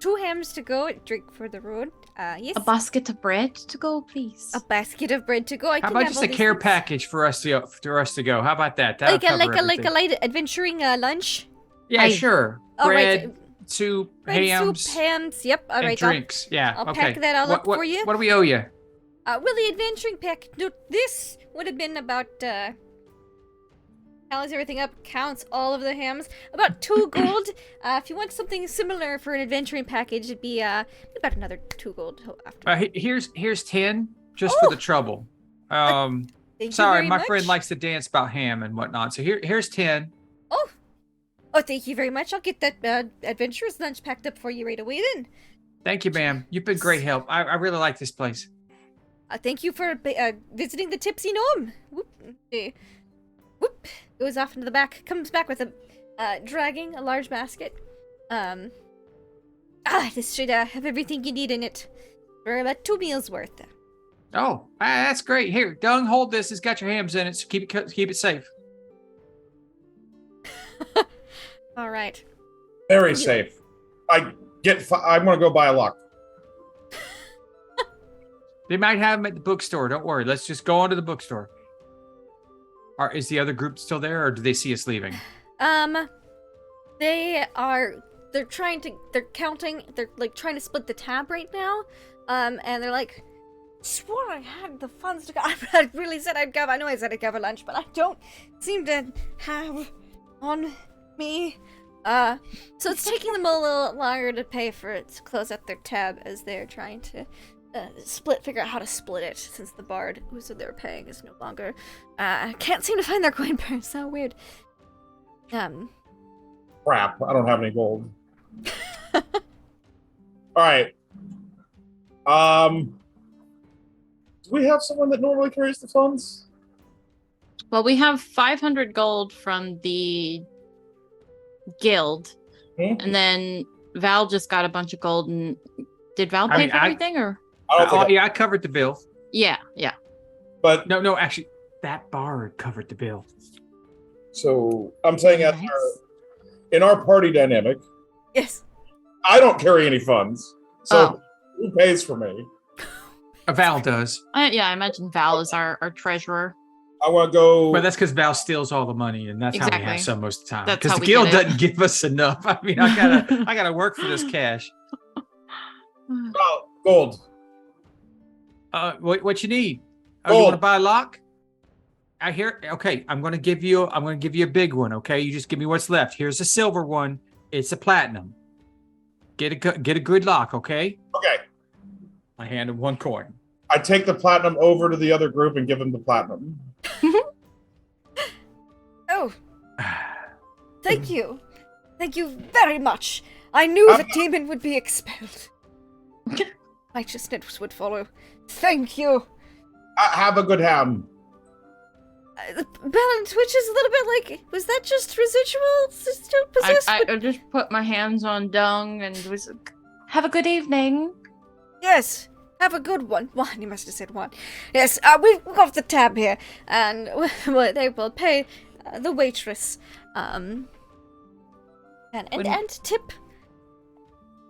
2 hams to go. Drink for the road. Yes. A basket of bread to go, please. A basket of bread to go. I How can about have just all a these care things. package for us to go? How about that? That'll Like cover a everything. light adventuring lunch. Yeah, Aye. sure. All Bread, right. soup, Bread, hams, soup, hams. Yep. All and right. drinks. Yeah, I'll okay. pack that all up for you. What do we owe you? Well, the adventuring pack. No, this would have been about. Tallies everything up, counts all of the hams. About 2 gold. If you want something similar for an adventuring package, it'd be about another 2 gold after. Here's 10 just for the trouble. Thank you Sorry, very my much. friend likes to dance about ham and whatnot. So here's 10. Oh, thank you very much. I'll get that adventurous lunch packed up for you right away then. Thank you, ma'am. You've been great help. I really like this place. Thank you for visiting the Tipsy Gnome. Whoop. Whoop. Goes off into the back. Comes back with dragging a large basket. This should have everything you need in it for about 2 meals worth. Oh, that's great. Here, Dung, hold this. It's got your hams in it, so keep it safe. All right. Very safe. I'm gonna go buy a lock. They might have them at the bookstore. Don't worry. Let's just go on to the bookstore. Is the other group still there, or do they see us leaving? They're counting, they're like trying to split the tab right now. And they're like, swore I had the funds to go. I really said I'd cover, I know I said I'd cover lunch, but I don't seem to have on me. So it's taking them a little longer to pay for it to close up their tab as they're trying to figure out how to split it, since the bard who said they were paying is no longer. Can't seem to find their coin purse. So weird. Crap, I don't have any gold. All right. Do we have someone that normally carries the funds? Well, we have 500 gold from the guild, and then Val just got a bunch of gold. And did Val pay for everything, or? I covered the bill. Yeah. But No, actually, that bard covered the bill. so I'm saying Nice. in our party dynamic, Yes. I don't carry any funds. So who pays for me? Val does. I imagine Val is our treasurer. I want to go. But that's because Val steals all the money, and that's how we Exactly. have some most of the time. That's Because how the we guild get it. doesn't give us enough. I mean, I gotta work for this cash. Gold. What you need? Oh, you Gold. want to buy a lock? I hear. Okay, I'm gonna give you a big one. Okay, you just give me what's left. Here's a silver one. It's a platinum. Get a good lock. Okay. Okay. I hand him 1 coin. I take the platinum over to the other group and give them the platinum. Thank you. Thank you very much. I knew the demon would be expelled. Righteousness would follow. Thank you. Have a good ham. The balance, which is a little bit like, was that just residual? Still possessed? I just put my hands on dung and was have a good evening. Yes. Have a good one. One, you must have said one. Yes, we've got the tab here, and they will pay the waitress, and tip.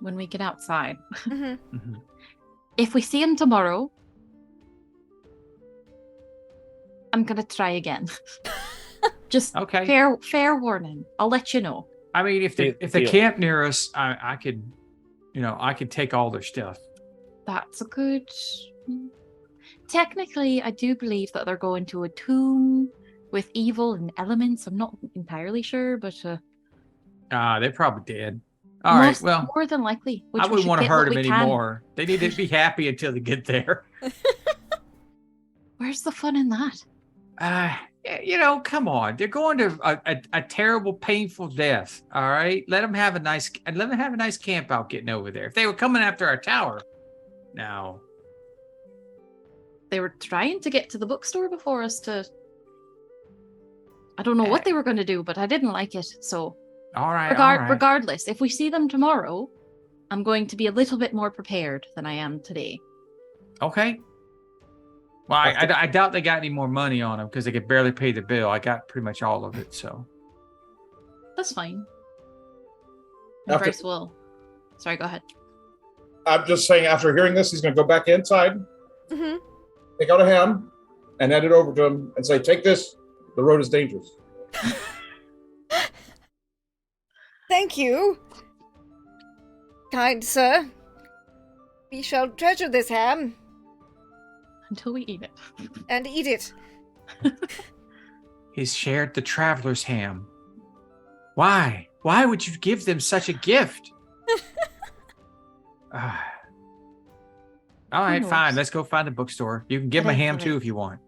When we get outside. Mm-hmm. If we see him tomorrow, I'm gonna try again. Just Okay. fair warning. I'll let you know. I mean, if they camp near us, I could, I could take all their stuff. That's a good. Technically, I do believe that they're going to a tomb with evil and elements. I'm not entirely sure, but They're probably dead. All right, well, more than likely. I wouldn't want to hurt them anymore. They need to be happy until they get there. Where's the fun in that? Come on. They're going to a terrible, painful death. All right, let them have a nice camp out getting over there. If they were coming after our tower, now they were trying to get to the bookstore before us to. I don't know what they were going to do, but I didn't like it. So, all right. Regardless, if we see them tomorrow, I'm going to be a little bit more prepared than I am today. Okay. Well, I doubt they got any more money on them because they could barely pay the bill. I got pretty much all of it, so. That's fine. And Bryce will. Sorry, go ahead. I'm just saying, after hearing this, he's going to go back inside, take out a ham, and hand it over to him and say, take this. The road is dangerous. Thank you, kind sir. We shall treasure this ham. Until we eat it. And eat it. He's shared the traveler's ham. Why? Why would you give them such a gift? All right, fine. Let's go find the bookstore. You can give him a ham too if you want.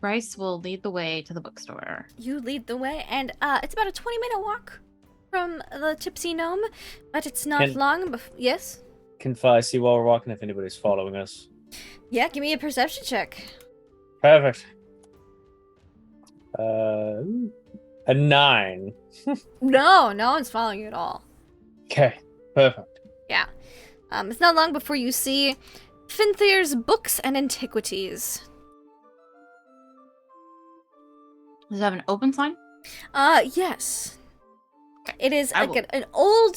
Bryce will lead the way to the bookstore. You lead the way, and it's about a 20-minute walk from the Tipsy Gnome, but it's not long. Yes? Can Fi see while we're walking if anybody's following us? Yeah, give me a perception check. Perfect. A 9. No one's following you at all. Okay, perfect. Yeah. It's not long before you see Finthir's Books and Antiquities. Does it have an open sign? Yes. It is like an old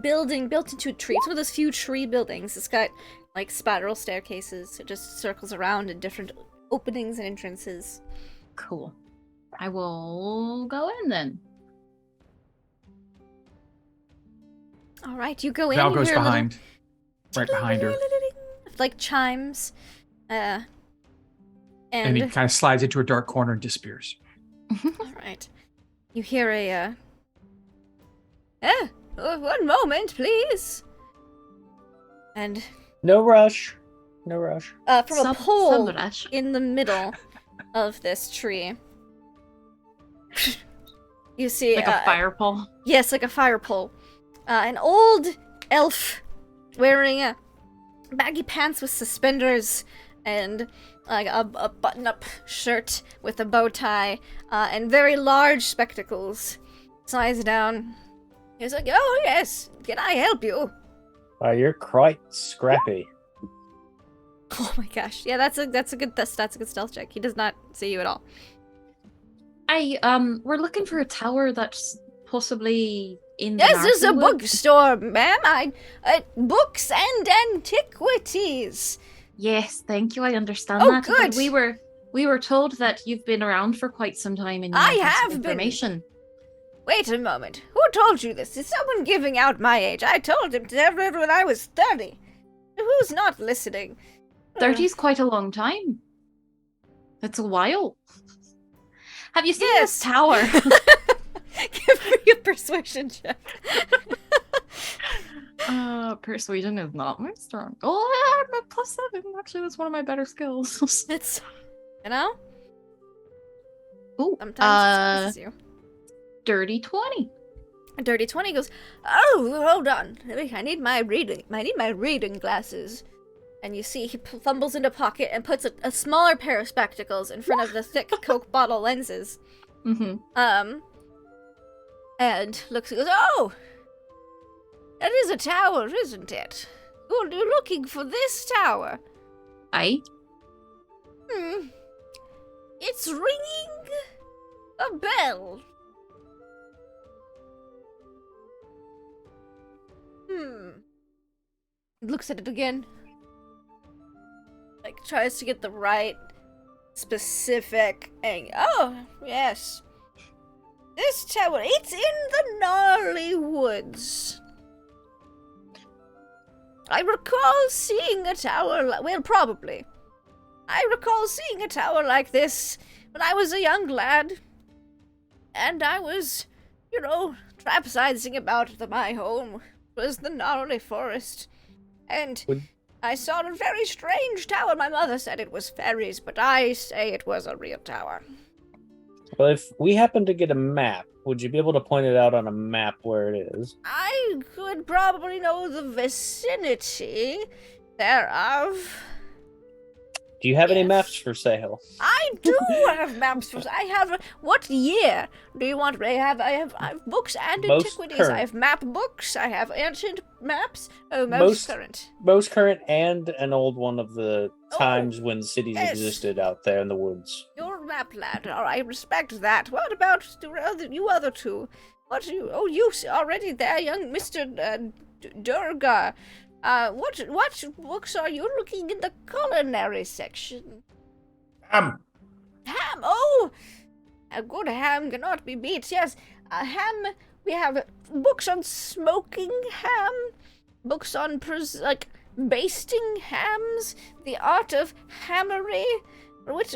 building built into a tree. It's one of those few tree buildings. It's got like spiral staircases. It just circles around in different openings and entrances. Cool. I will go in then. All right, you go in. Val goes behind. Right behind her. Like chimes. And he kind of slides into a dark corner and disappears. All right. You hear one moment, please. And no rush. From a pole in the middle of this tree, you see like a fire pole. Yes, like a fire pole. An old elf wearing baggy pants with suspenders and like a button-up shirt with a bow tie and very large spectacles. Slides down. He's like, "Oh yes, can I help you?" You're quite scrappy. Oh my gosh! Yeah, that's a good stealth check. He does not see you at all. We're looking for a tower that's possibly in. Yes, there's a bookstore, ma'am. Books and antiquities. Yes, thank you. I understand that. Oh, good. But we were told that you've been around for quite some time and you have some information. Wait a moment. Who told you this? Is someone giving out my age? I told him to everyone when I was 30. Who's not listening? 30's quite a long time. That's a while. Have you seen this tower? Give me a persuasion check. Persuasion is not my strong. Oh, I have a +7. Actually, that's one of my better skills. It's, you know? Ooh, sometimes it surprises you. dirty 20. A dirty 20 goes, oh, hold on. I need my reading glasses. And you see he fumbles into a pocket and puts a smaller pair of spectacles in front of the thick Coke bottle lenses. Mm-hmm. And looks and goes, oh! That is a tower, isn't it? You're looking for this tower. Aye. It's ringing a bell. Looks at it again. Like, tries to get the right specific angle. Oh, yes. This tower, it's in the gnarly woods. I recall seeing a tower, well, probably. I recall seeing a tower like this when I was a young lad. And I was, trapsizing about my home was the gnarly forest. And I saw a very strange tower. My mother said it was fairies, but I say it was a real tower. Well, if we happen to get a map, would you be able to point it out on a map where it is? I could probably know the vicinity thereof. Do you have any Yes. maps for sale? I do have maps for. I have. What year do you want? I have books and Most antiquities. current. I have map books. I have ancient maps. Oh, most current. Most current and an old one of the Oh, times when cities yes. existed out there in the woods. You're a map lad. All right, I respect that. What about you other two? What are you? Oh, you already there, young Mister Durga. What books are you looking in the culinary section? Ham. Ham! Oh! A good ham cannot be beat. Yes, ham. We have books on smoking ham, books on basting hams, the art of hammery. Which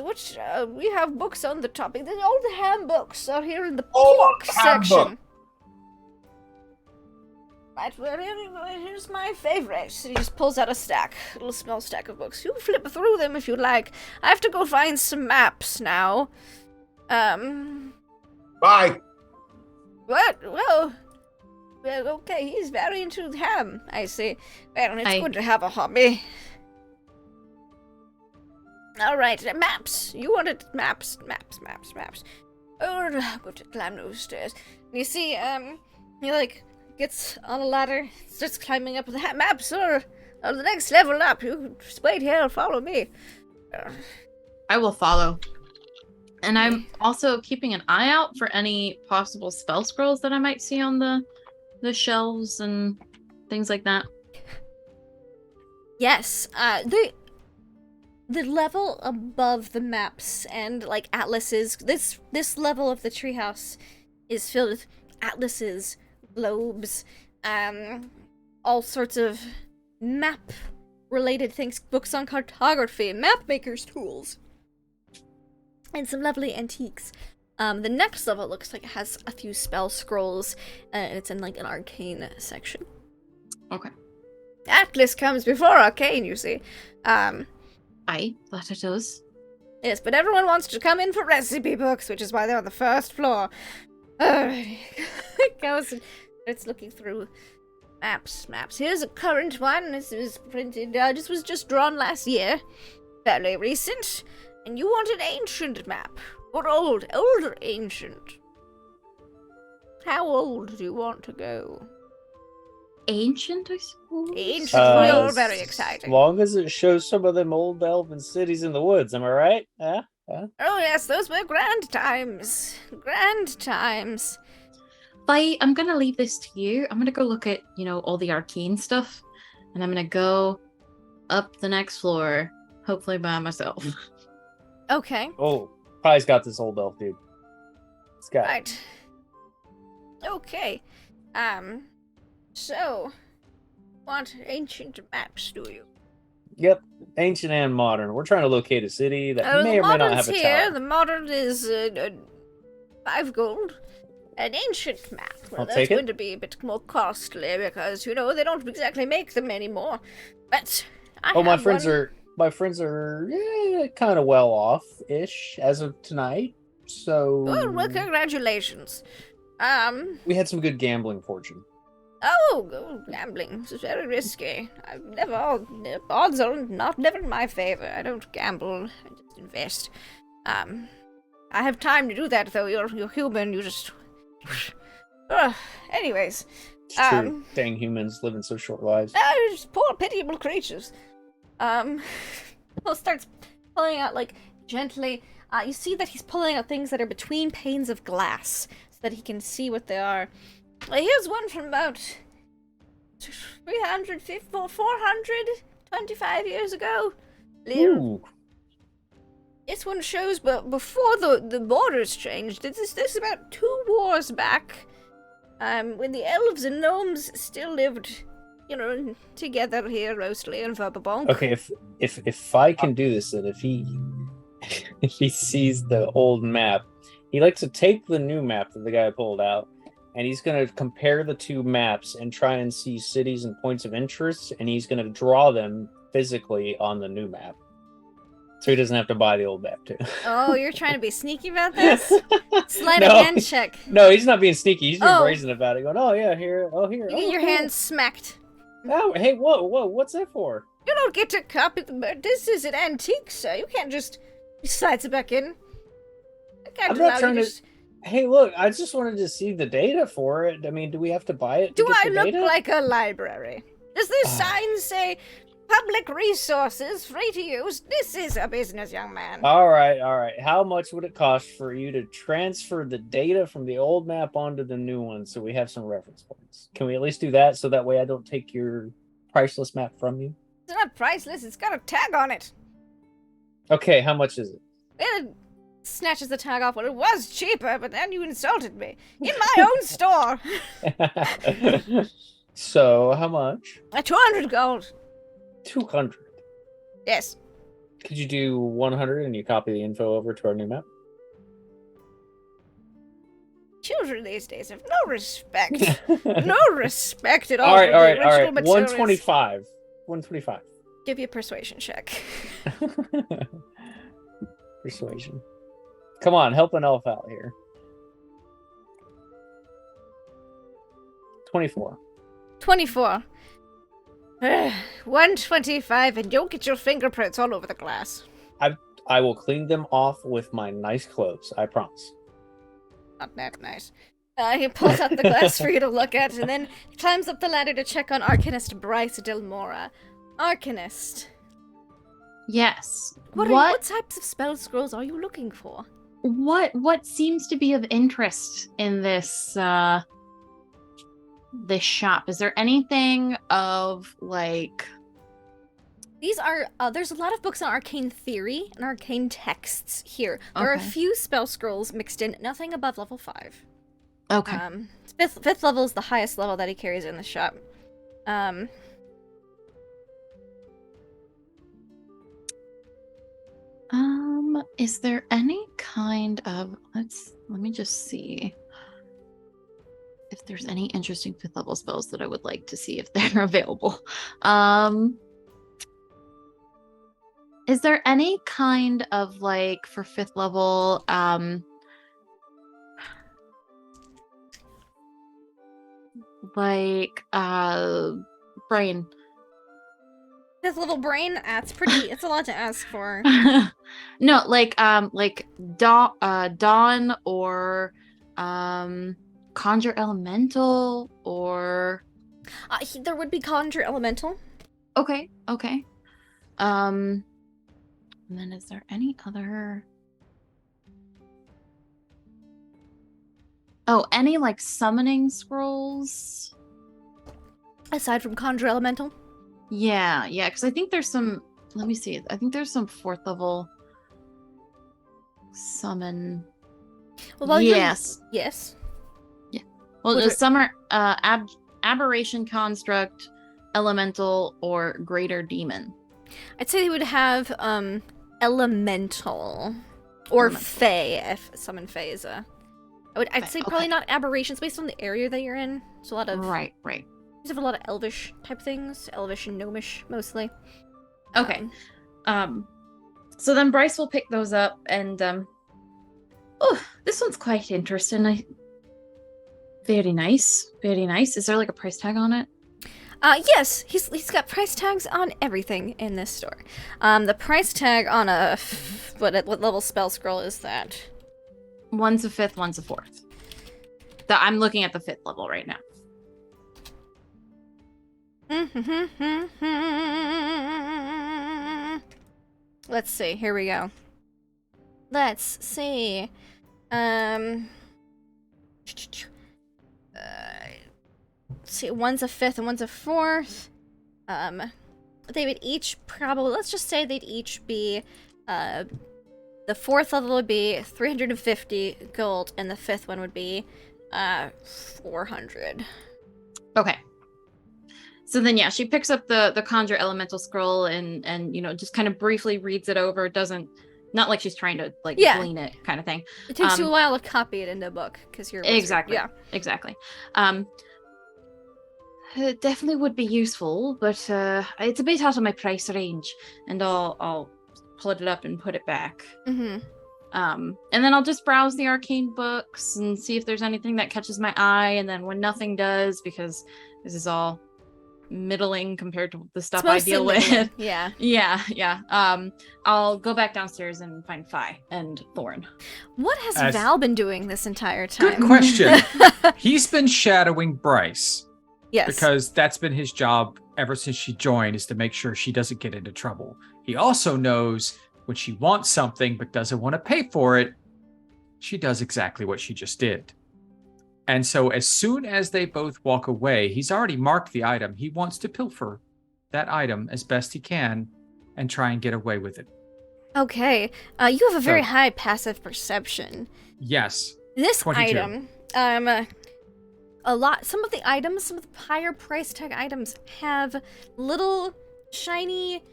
we have books on the topic. All the ham books are here in the pork ham section. book. Right, well, here's my favorite. He just pulls out a little small stack of books. You flip through them if you like. I have to go find some maps now. Bye. What? Well, okay, he's very into ham, I see. Well, it's good to have a hobby. Alright, maps. You wanted maps. Oh, go to climb those stairs. You see, he, gets on a ladder, starts climbing up the maps are the next level up. You just wait here and follow me. I will follow. And I'm also keeping an eye out for any possible spell scrolls that I might see on the shelves and things like that. Yes, the level above the maps and atlases, this level of the treehouse is filled with atlases, globes, all sorts of map related things, books on cartography, map makers tools, and some lovely antiques. The next level looks like it has a few spell scrolls, and it's in an arcane section. Okay. Atlas comes before arcane, you see. Aye, that it does. Yes, but everyone wants to come in for recipe books, which is why they're on the first floor. Alrighty. It goes and it's looking through maps. Here's a current one. This was printed, this was just drawn last year. Fairly recent. And you want an ancient map. Or old or ancient. How old do you want to go? Ancient, I suppose? Ancient, you're very As exciting. long as it shows some of them old elven cities in the woods, am I right? Huh? Oh yes, those were grand times. Grand times. I'm gonna leave this to you. I'm gonna go look at, all the arcane stuff. And I'm gonna go up the next floor, hopefully by myself. Okay. Oh, probably's got this old elf dude. It's got Right. Okay. So, what ancient maps do you? Yep, ancient and modern. We're trying to locate a city that may The or may not modern's have a here. tower. The modern is 5 gold. An ancient map. Well, I'll that's take it. going to be a bit more costly because, they don't exactly make them anymore. But I Oh, my have friends one. are kind of well off ish as of tonight. So Well, congratulations. We had some good gambling fortune. Gambling is very risky. Odds are never in my favor. I don't gamble. I just invest. I have time to do that though. You're human. You just. Anyways. It's true. Dang humans living so short lives. Just poor pitiable creatures. He starts pulling out like gently. You see that he's pulling out things that are between panes of glass so that he can see what they are. Here's one from about 425 years ago. Ooh. This one shows, but before the borders changed. This is about 2 wars back, when the elves and gnomes still lived, together here mostly in Verbabonk. Okay, if I can do this, then if he sees the old map, he likes to take the new map that the guy pulled out. And he's going to compare the 2 maps and try and see cities and points of interest, and he's going to draw them physically on the new map. So he doesn't have to buy the old map, too. Oh, you're trying to be sneaky about this? Sleight of hand check. No, he's not being sneaky. He's being brazen about it. Going, oh, yeah, here. You get your hands smacked. Oh, hey, whoa, what's that for? You don't get to copy this is an antique, sir. You can't just... He slides it back in. I'm not trying to... Hey, look, I just wanted to see the data for it. I mean, do we have to buy it to get the data? Do I look like a library? Does this sign say public resources free to use? This is a business, young man. All right. How much would it cost for you to transfer the data from the old map onto the new one so we have some reference points? Can we at least do that so that way I don't take your priceless map from you? It's not priceless. It's got a tag on it. Okay, how much is it? It snatches the tag off. Well, it was cheaper, but then you insulted me. In my own store. So, how much? 200 gold. 200? Yes. Could you do 100 and you copy the info over to our new map? Children these days have no respect. No respect at all. All right. Materials. 125. 125. Give you a persuasion check. Persuasion. Come on, help an elf out here. 24. 24. 125, and don't get your fingerprints all over the glass. I will clean them off with my nice clothes, I promise. Not that nice. He pulls out the glass for you to look at, and then climbs up the ladder to check on Arcanist Bryce Delmora. Arcanist. Yes. What types of spell scrolls are you looking for? What seems to be of interest in this this shop? Is there anything of like... These are, there's a lot of books on arcane theory and arcane texts here. There are a few spell scrolls mixed in, nothing above level 5. Okay. Fifth level is the highest level that he carries in the shop. Is there any kind of, let me just see if there's any interesting 5th level spells that I would like to see if they're available. Is there any kind of like for 5th level brain? 5th level brain? That's pretty. It's a lot to ask for. No, like Dawn or Conjure Elemental or there would be Conjure Elemental. Okay. And then is there any other? Oh, any like summoning scrolls? Aside from Conjure Elemental? Yeah, because I think there's some, let me see, I think there's some 4th level summon. Well, yes. Yes. Yeah. Well, the summer aberration construct, elemental, or greater demon. I'd say they would have elemental or fey if summon fey is a. I'd say probably not aberrations based on the area that you're in. It's a lot of right. These have a lot of elvish type things, elvish and gnomish mostly. Okay. So then Bryce will pick those up and oh, this one's quite interesting. Very nice. Very nice. Is there like a price tag on it? Yes, he's got price tags on everything in this store. The price tag on what level spell scroll is that? One's a 5th, one's a 4th. I'm looking at the 5th level right now. Let's see. Here we go. Let's see. See, one's a 5th and one's a 4th. They would each probably, let's just say they'd each be, the 4th level would be 350 gold, and the 5th one would be, 400. Okay. So then, yeah, she picks up the conjure elemental scroll and just kind of briefly reads it over. Not like she's trying to glean it kind of thing. It takes you a while to copy it into a book because you're a wizard. Exactly. Yeah, exactly. It definitely would be useful, but it's a bit out of my price range, and I'll pull it up and put it back. Mm-hmm. And then I'll just browse the arcane books and see if there's anything that catches my eye, and then when nothing does, because this is all middling compared to the stuff I deal with. Yeah. I'll go back downstairs and find Fi and Thorn. What has Val been doing this entire time? Good question. He's been shadowing Bryce. Yes. Because that's been his job ever since she joined, is to make sure she doesn't get into trouble. He also knows when she wants something but doesn't want to pay for it, she does exactly what she just did. And so as soon as they both walk away, he's already marked the item. He wants to pilfer that item as best he can and try and get away with it. Okay. You have a very high passive perception. Yes. This 22. item, some of the higher price tag items have little shiny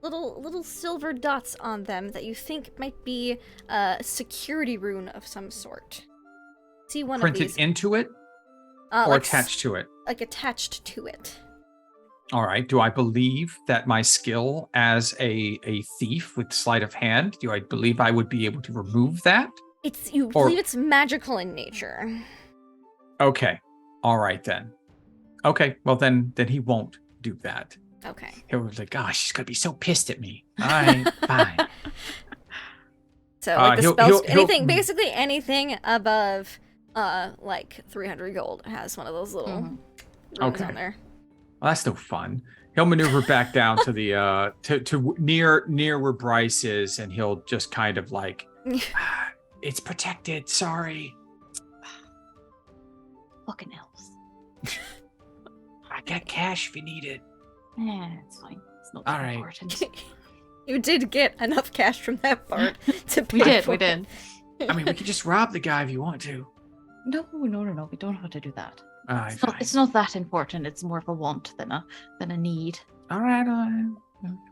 little silver dots on them that you think might be a security rune of some sort. See one Printed of these. into it or attached to it? Like attached to it. All right. Do I believe that my skill as a thief with sleight of hand, do I believe I would be able to remove that? Believe it's magical in nature. Okay. All right then. Okay. Well then he won't do that. Okay. He'll be like, gosh, she's gonna be so pissed at me. All right, fine. So the spells, basically anything above 300 gold has one of those little runes on there. Well, that's no fun. He'll maneuver back down to the to near where Bryce is, and he'll just kind of it's protected. Sorry. Fucking elves. I got cash if you need it. Yeah, it's fine. It's not that important. You did get enough cash from that part to pay We did. I mean, we could just rob the guy if you want to. No. We don't have to do that. It's not that important. It's more of a want than a need. All right.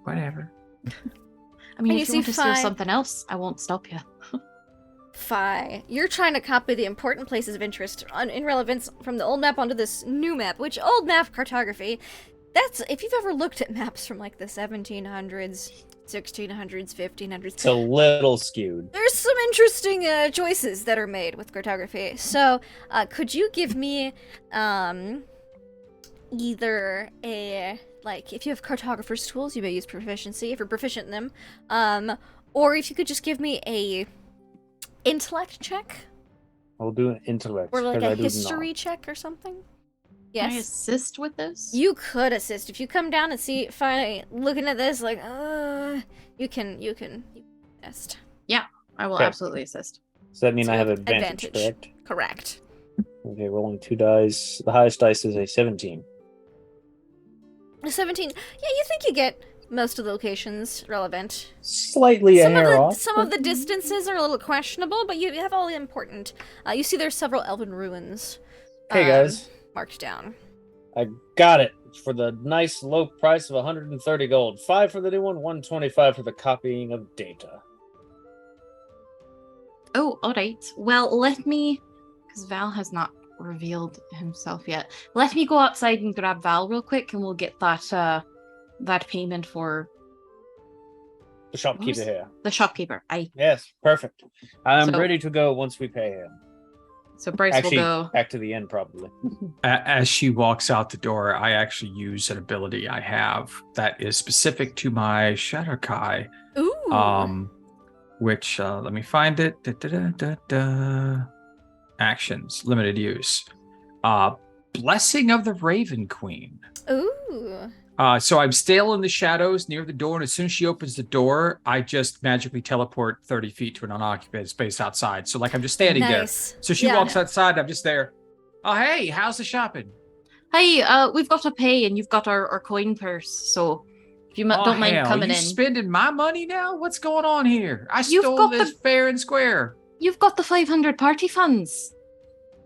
Whatever. I mean, if you want to steal something else, I won't stop you. Fi, you're trying to copy the important places of interest in relevance from the old map onto this new map, which old map cartography, that's, if you've ever looked at maps from the 1700s, 1600s, 1500s. It's a little skewed. There's some interesting choices that are made with cartography. So, could you give me either if you have cartographer's tools, you may use proficiency if you're proficient in them, or if you could just give me a intellect check? I'll do an intellect. Or a history check or something? Yes. Can I assist with this? You could assist. If you come down and see Fi looking at this you can assist. Yeah, I will absolutely assist. Does that mean I have advantage, correct? Correct. Okay, rolling 2 dice. The highest dice is a 17. A 17. Yeah, you think you get most of the locations relevant. Slightly a hair off. Some of the distances are a little questionable, but you have all the important. You see there's several elven ruins. Hey guys. Marked down. I got it for the nice low price of 130 gold. 5 for the new one, 125 for the copying of data. Oh, all right. Well, let me, because Val has not revealed himself yet. Let me go outside and grab Val real quick, and we'll get that payment for the shopkeeper here. The shopkeeper. Yes, perfect. I'm ready to go once we pay him. So Bryce Actually, will go. back to the end, probably. As she walks out the door, I actually use an ability I have that is specific to my Shadowkai. Ooh. Which let me find it. Actions, limited use. Blessing of the Raven Queen. Ooh. So I'm still in the shadows near the door, and as soon as she opens the door, I just magically teleport 30 feet to an unoccupied space outside. So like I'm just standing Nice. there. So she walks outside, I'm just there. Oh, hey, how's the shopping? Hey, we've got to pay, and you've got our coin purse. So if you don't mind coming you in, spending my money now? What's going on here? I You've stole got this fair and square. you've got the 500 party funds.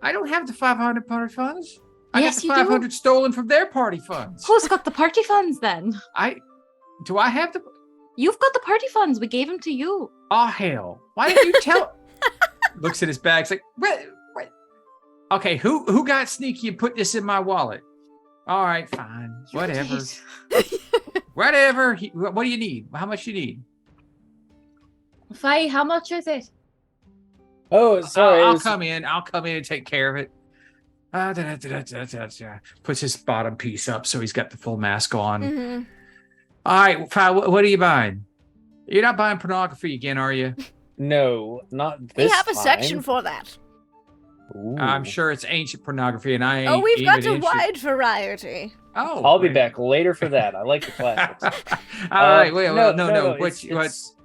I don't have the 500 party funds. Yes, I got the you 500 do. stolen from their party funds. Who's got the party funds then? Do I have the? You've got the party funds. We gave them to you. Oh hell! Why didn't you tell? Looks at his bags like, what? Okay, who got sneaky and put this in my wallet? All right, fine, whatever. Whatever. What do you need? How much you need? Faye, how much is it? Oh, sorry. I'll come in. I'll come in and take care of it. Puts his bottom piece up so he's got the full mask on. Mm-hmm. All right, fine. What are you buying? You're not buying pornography again, are you? No, not this We have a time. section for that. Ooh. I'm sure it's ancient pornography, and I ain't. Oh, we've got a even wide variety. Oh, I'll be back later for that. I like the classics. All right, wait, no.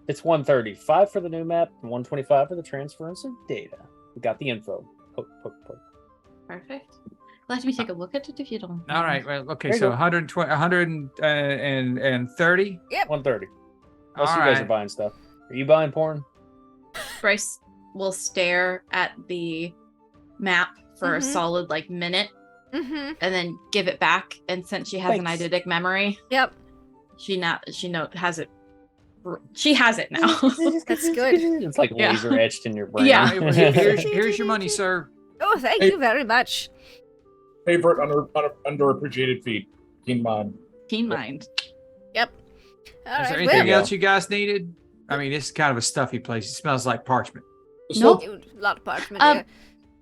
It's 130. 5 for the new map, 125 for the transference of data. We got the info. Poke. Perfect. Let me take a look at it if you don't. All right, well, okay, There you so go. 120, 130. 130. Most All of you guys right. are buying stuff. Are you buying porn? Bryce will stare at the map for a Mhm. solid minute, Mm-hmm. and then give it back. And since she has an Thanks. eidetic memory, Yep. she has it. She has it now. That's good. It's like Yeah. laser etched in your brain. Yeah. All right, well, here's your money, sir. Oh, thank you very much. Favorite underappreciated feat. Keen mind. Keen mind. All Is there right, anything well- else you guys needed? I mean, this is kind of a stuffy place. It smells like parchment. This Nope. whole- a lot of parchment Um, here.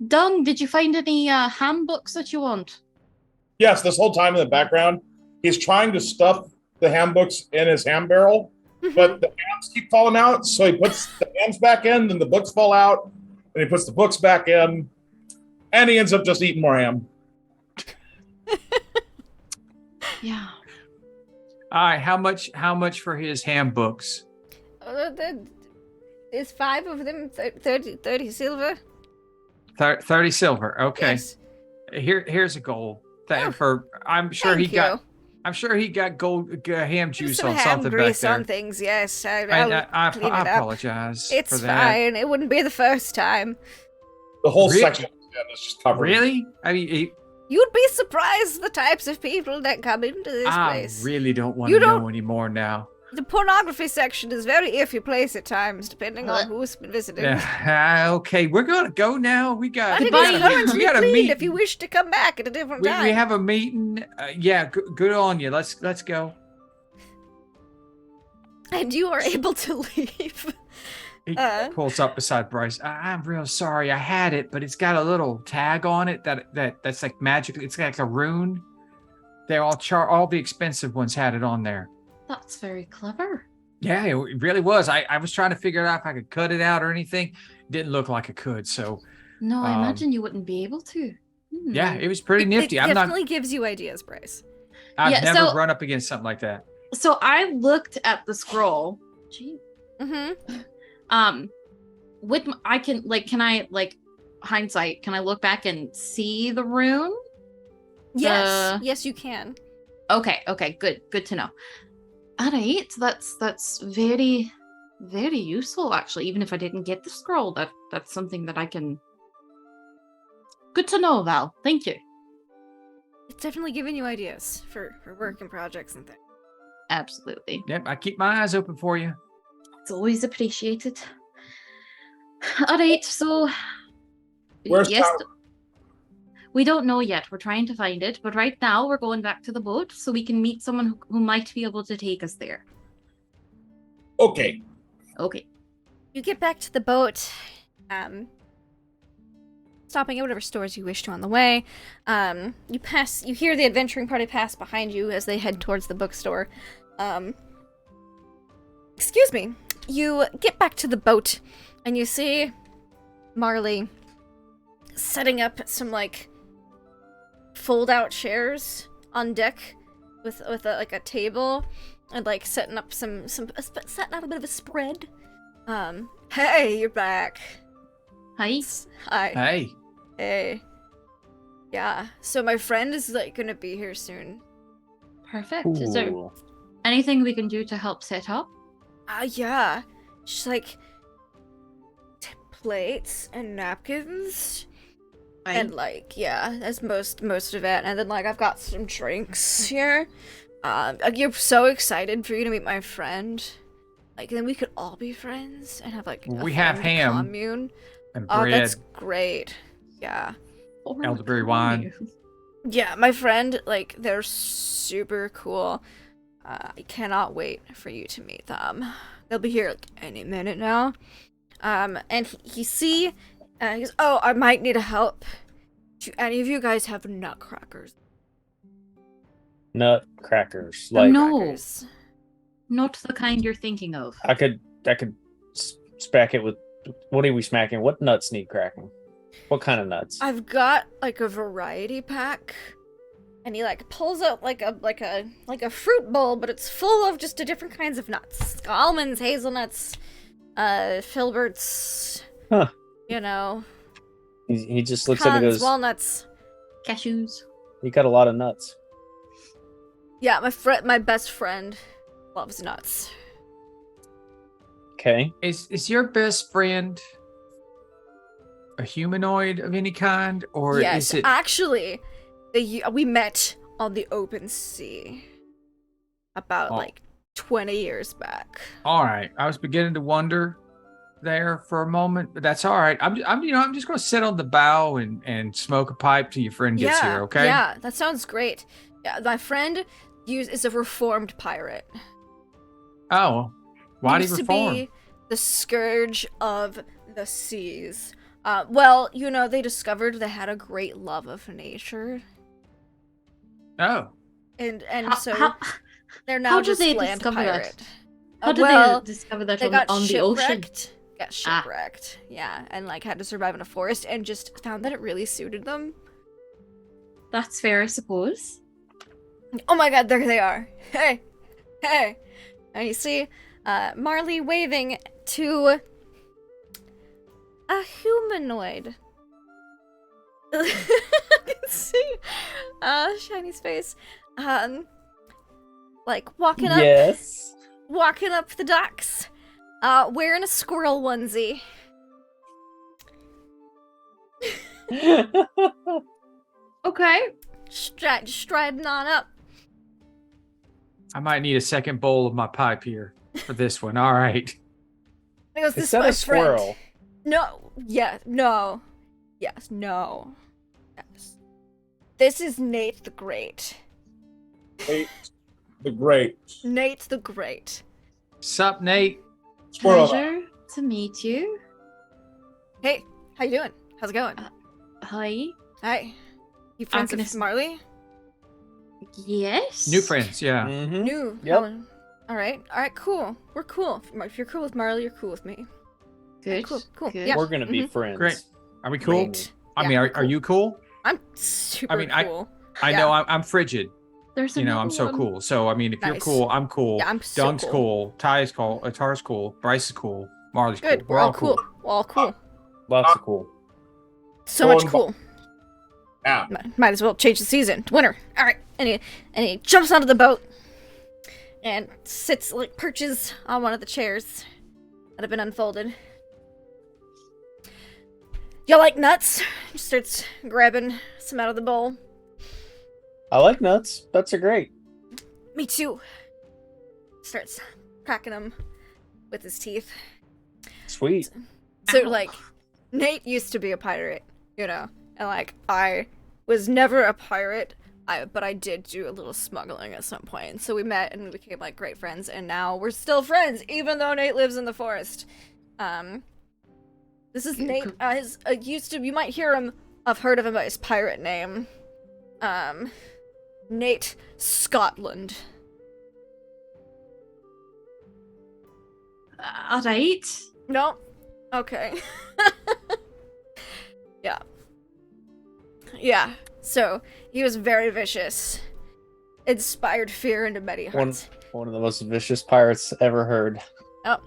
Dung, did you find any handbooks that you want? Yes, this whole time in the background, he's trying to stuff the ham books in his ham barrel, but the hams keep falling out. So he puts the hams back in, then the books fall out, and he puts the books back in, and he ends up just eating more ham. Yeah. All right, how much for his handbooks? There's 5 of them, 30 silver. 30 silver. Okay. Yes. Here's a gold. Oh, I'm sure Thank he you. got. I'm sure he got gold ham There's juice some on ham something back grease there. on things, yes. I I'll clean it up. apologize It's for that. fine. It wouldn't be the first time. The whole Really? section is just covered. Really? I mean, You'd be surprised the types of people that come into this I place. really don't want You to don't- know anymore now. The pornography section is very iffy place at times, depending on who's been visiting. Okay, we're gonna go now. We got. I think Goodbye. it's currently We got a cleaned meeting. if you wish to come back at a different We time. have a meeting. Yeah, good on you. Let's go. And you are able to leave. He Uh. pulls up beside Bryce. I'm real sorry. I had it, but it's got a little tag on it that's like magic. It's like a rune. They're all the expensive ones had it on there. That's very clever. Yeah, it really was. I was trying to figure out if I could cut it out or anything. Didn't look like I could. So No, I Um, imagine you wouldn't be able to. yeah, it was pretty nifty. It I've definitely gives you ideas, Bryce. Yeah, never so- run up against something like that. So I looked at the scroll. Gee. Mm-hmm. I can hindsight, can I look back and see the rune? Yes. Yes, you can. Okay, good to know. All right, that's very, very useful actually. Even if I didn't get the scroll, that's something that I can. Good to know, Val. Thank you. It's definitely giving you ideas for work and projects and things. Absolutely, Yep, I keep my eyes open for you. it's always appreciated. All right, so Where's yes, Tyler? we don't know yet. We're trying to find it, but right now we're going back to the boat so we can meet someone who might be able to take us there. Okay. Okay. You get back to the boat. stopping at whatever stores you wish to on the way. You hear the adventuring party pass behind you as they head towards the bookstore. Excuse me. You get back to the boat, and you see Marley setting up some, like, fold-out chairs on deck with a table, and, like, setting up setting out a bit of a spread. Hey, you're back. Hi. Hi. Hey. Hey. Yeah, so my friend is, like, gonna be here soon. Perfect. Is there Cool. anything we can do to help set up? Yeah. Just, like, plates and napkins. And, like, yeah, that's most of it. And then, like, I've got some drinks here. You're so excited for you to meet my friend. Like, then we could all be friends and have, like, We have friend ham commune. and Oh, bread. that's great. Yeah. Elderberry wine. Yeah, my friend, like, they're super cool. I cannot wait for you to meet them. They'll be here, like, any minute now. And he goes, oh, I might need a help. Do any of you guys have nutcrackers? Nutcrackers. Like No. Crackers. Not the kind you're thinking of. I could smack it with. What are we smacking? What nuts need cracking? What kind of nuts? I've got, like, a variety pack. And he, like, pulls out like a fruit bowl, but it's full of just different kinds of nuts. Almonds, hazelnuts, filberts. Huh. You know. He just looks at it and Pecans, goes, walnuts. Cashews. "You got a lot of nuts." Yeah, my best friend loves nuts. Okay. Is your best friend a humanoid of any kind, or Yes, is it? actually, we met on the open sea about Oh. like 20 years back. All right, I was beginning to wonder there for a moment, but that's all right. I'm just going to sit on the bow and smoke a pipe till your friend gets here. Okay. Yeah, that sounds great. Yeah, my friend is a reformed pirate. Oh, why did he Used reform? to be the scourge of the seas. Well, you know, they discovered they had a great love of nature, Oh, and so How they're now how did just they land discover that? pirate. did Well, they discover that they got on the ocean? shipwrecked. Got shipwrecked, yeah, and like had to survive in a forest, and just found that it really suited them. That's fair, I suppose. Oh my God, there they are! Hey, hey! And you see, Marley waving to a humanoid. You can see Shiny's face. Like walking up the docks, wearing a squirrel onesie. Okay. Striding on up. I might need a second bowl of my pipe here for this one. All right. He goes, Is "This that my a squirrel?" friend." No. Yeah. No. Yes. No. Yes. This is Nate the Great. Nate the Great. Nate the Great. Sup, Nate? Squirrel. Pleasure to meet you. Hey, how you doing? How's it going? Hi. Hi. You friends with Agnes. Marley? Yes. New friends, yeah. Mm-hmm. New. Yep. All right. Cool. We're cool. If you're cool with Marley, you're cool with me. Good. Cool. Good. Yeah. We're gonna be Mhm. friends. Great. Are we cool? Great. I Yeah, mean, we're are cool. you cool? I'm super mean, cool. I know I'm frigid. There's You know, I'm another so one. cool. So, I mean, if you're Nice. cool, I'm cool. Yeah, I'm so Dunk's cool. cool. Ty is cool. Tara's cool. Bryce is cool. Marley's Good. cool. We're all cool. We're all cool. Lots of cool. So much Going cool. Yeah. Might as well change the season to winter. All right. And he jumps onto the boat and sits, like, perches on one of the chairs that have been unfolded. Y'all like nuts? He starts grabbing some out of the bowl. I like nuts. Nuts are great. Me too. Starts cracking them with his teeth. Sweet. So, Ow. like, Nate used to be a pirate, you know, and, like, I was never a pirate, but I did do a little smuggling at some point. So we met and we became, like, great friends, and now we're still friends, even though Nate lives in the forest. This is Nate. You might hear him I've heard of him by his pirate name. Nate Scotland. Alright. No? Okay. Yeah. Yeah. So, he was very vicious. Inspired fear into many hearts. One of the most vicious pirates ever heard. Oh.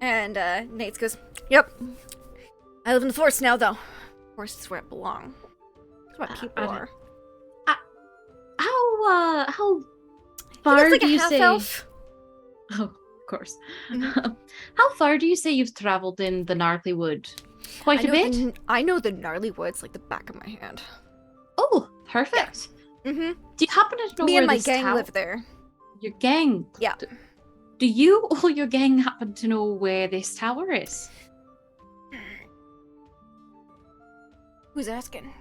And, Nate goes, yep. I live in the forest now, though. Forest is where I belong. That's what people are. How He far looks like do a you say? half-elf. Oh, of course. Mhm. How far do you say you've traveled in the Gnarly Wood? Quite a bit. I know the gnarly woods like the back of my hand. Oh, perfect. Mm-hmm. Do you happen to know Me where and my this gang tower- live there. Your gang. Yeah. Do you or your gang happen to know where this tower is? Who's asking?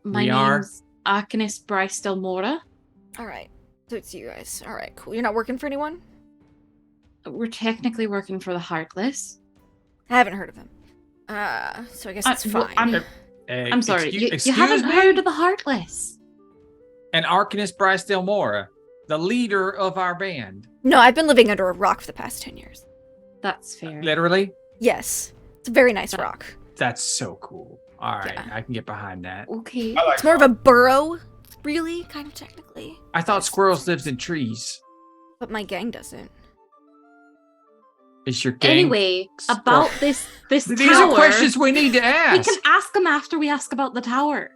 My We are. name's Arcanist Bryce Delmora. All right. So it's you guys. All right, cool. You're not working for anyone? We're technically working for the Heartless. I haven't heard of them. So I guess it's well, fine. I'm sorry, Excuse you haven't me? heard of the Heartless. And Arcanist Bryce Delmora, the leader of our band. No, I've been living under a rock for the past 10 years. That's fair. Literally? Yes. It's a very nice rock. That's so cool. All right, Yeah. I can get behind that. Okay. I like It's more of a burrow, really, kind of technically. I thought squirrels lived in trees. But my gang doesn't. Is your gang? Anyway, about this These tower. are questions we need to We ask. can ask them after we ask about the tower.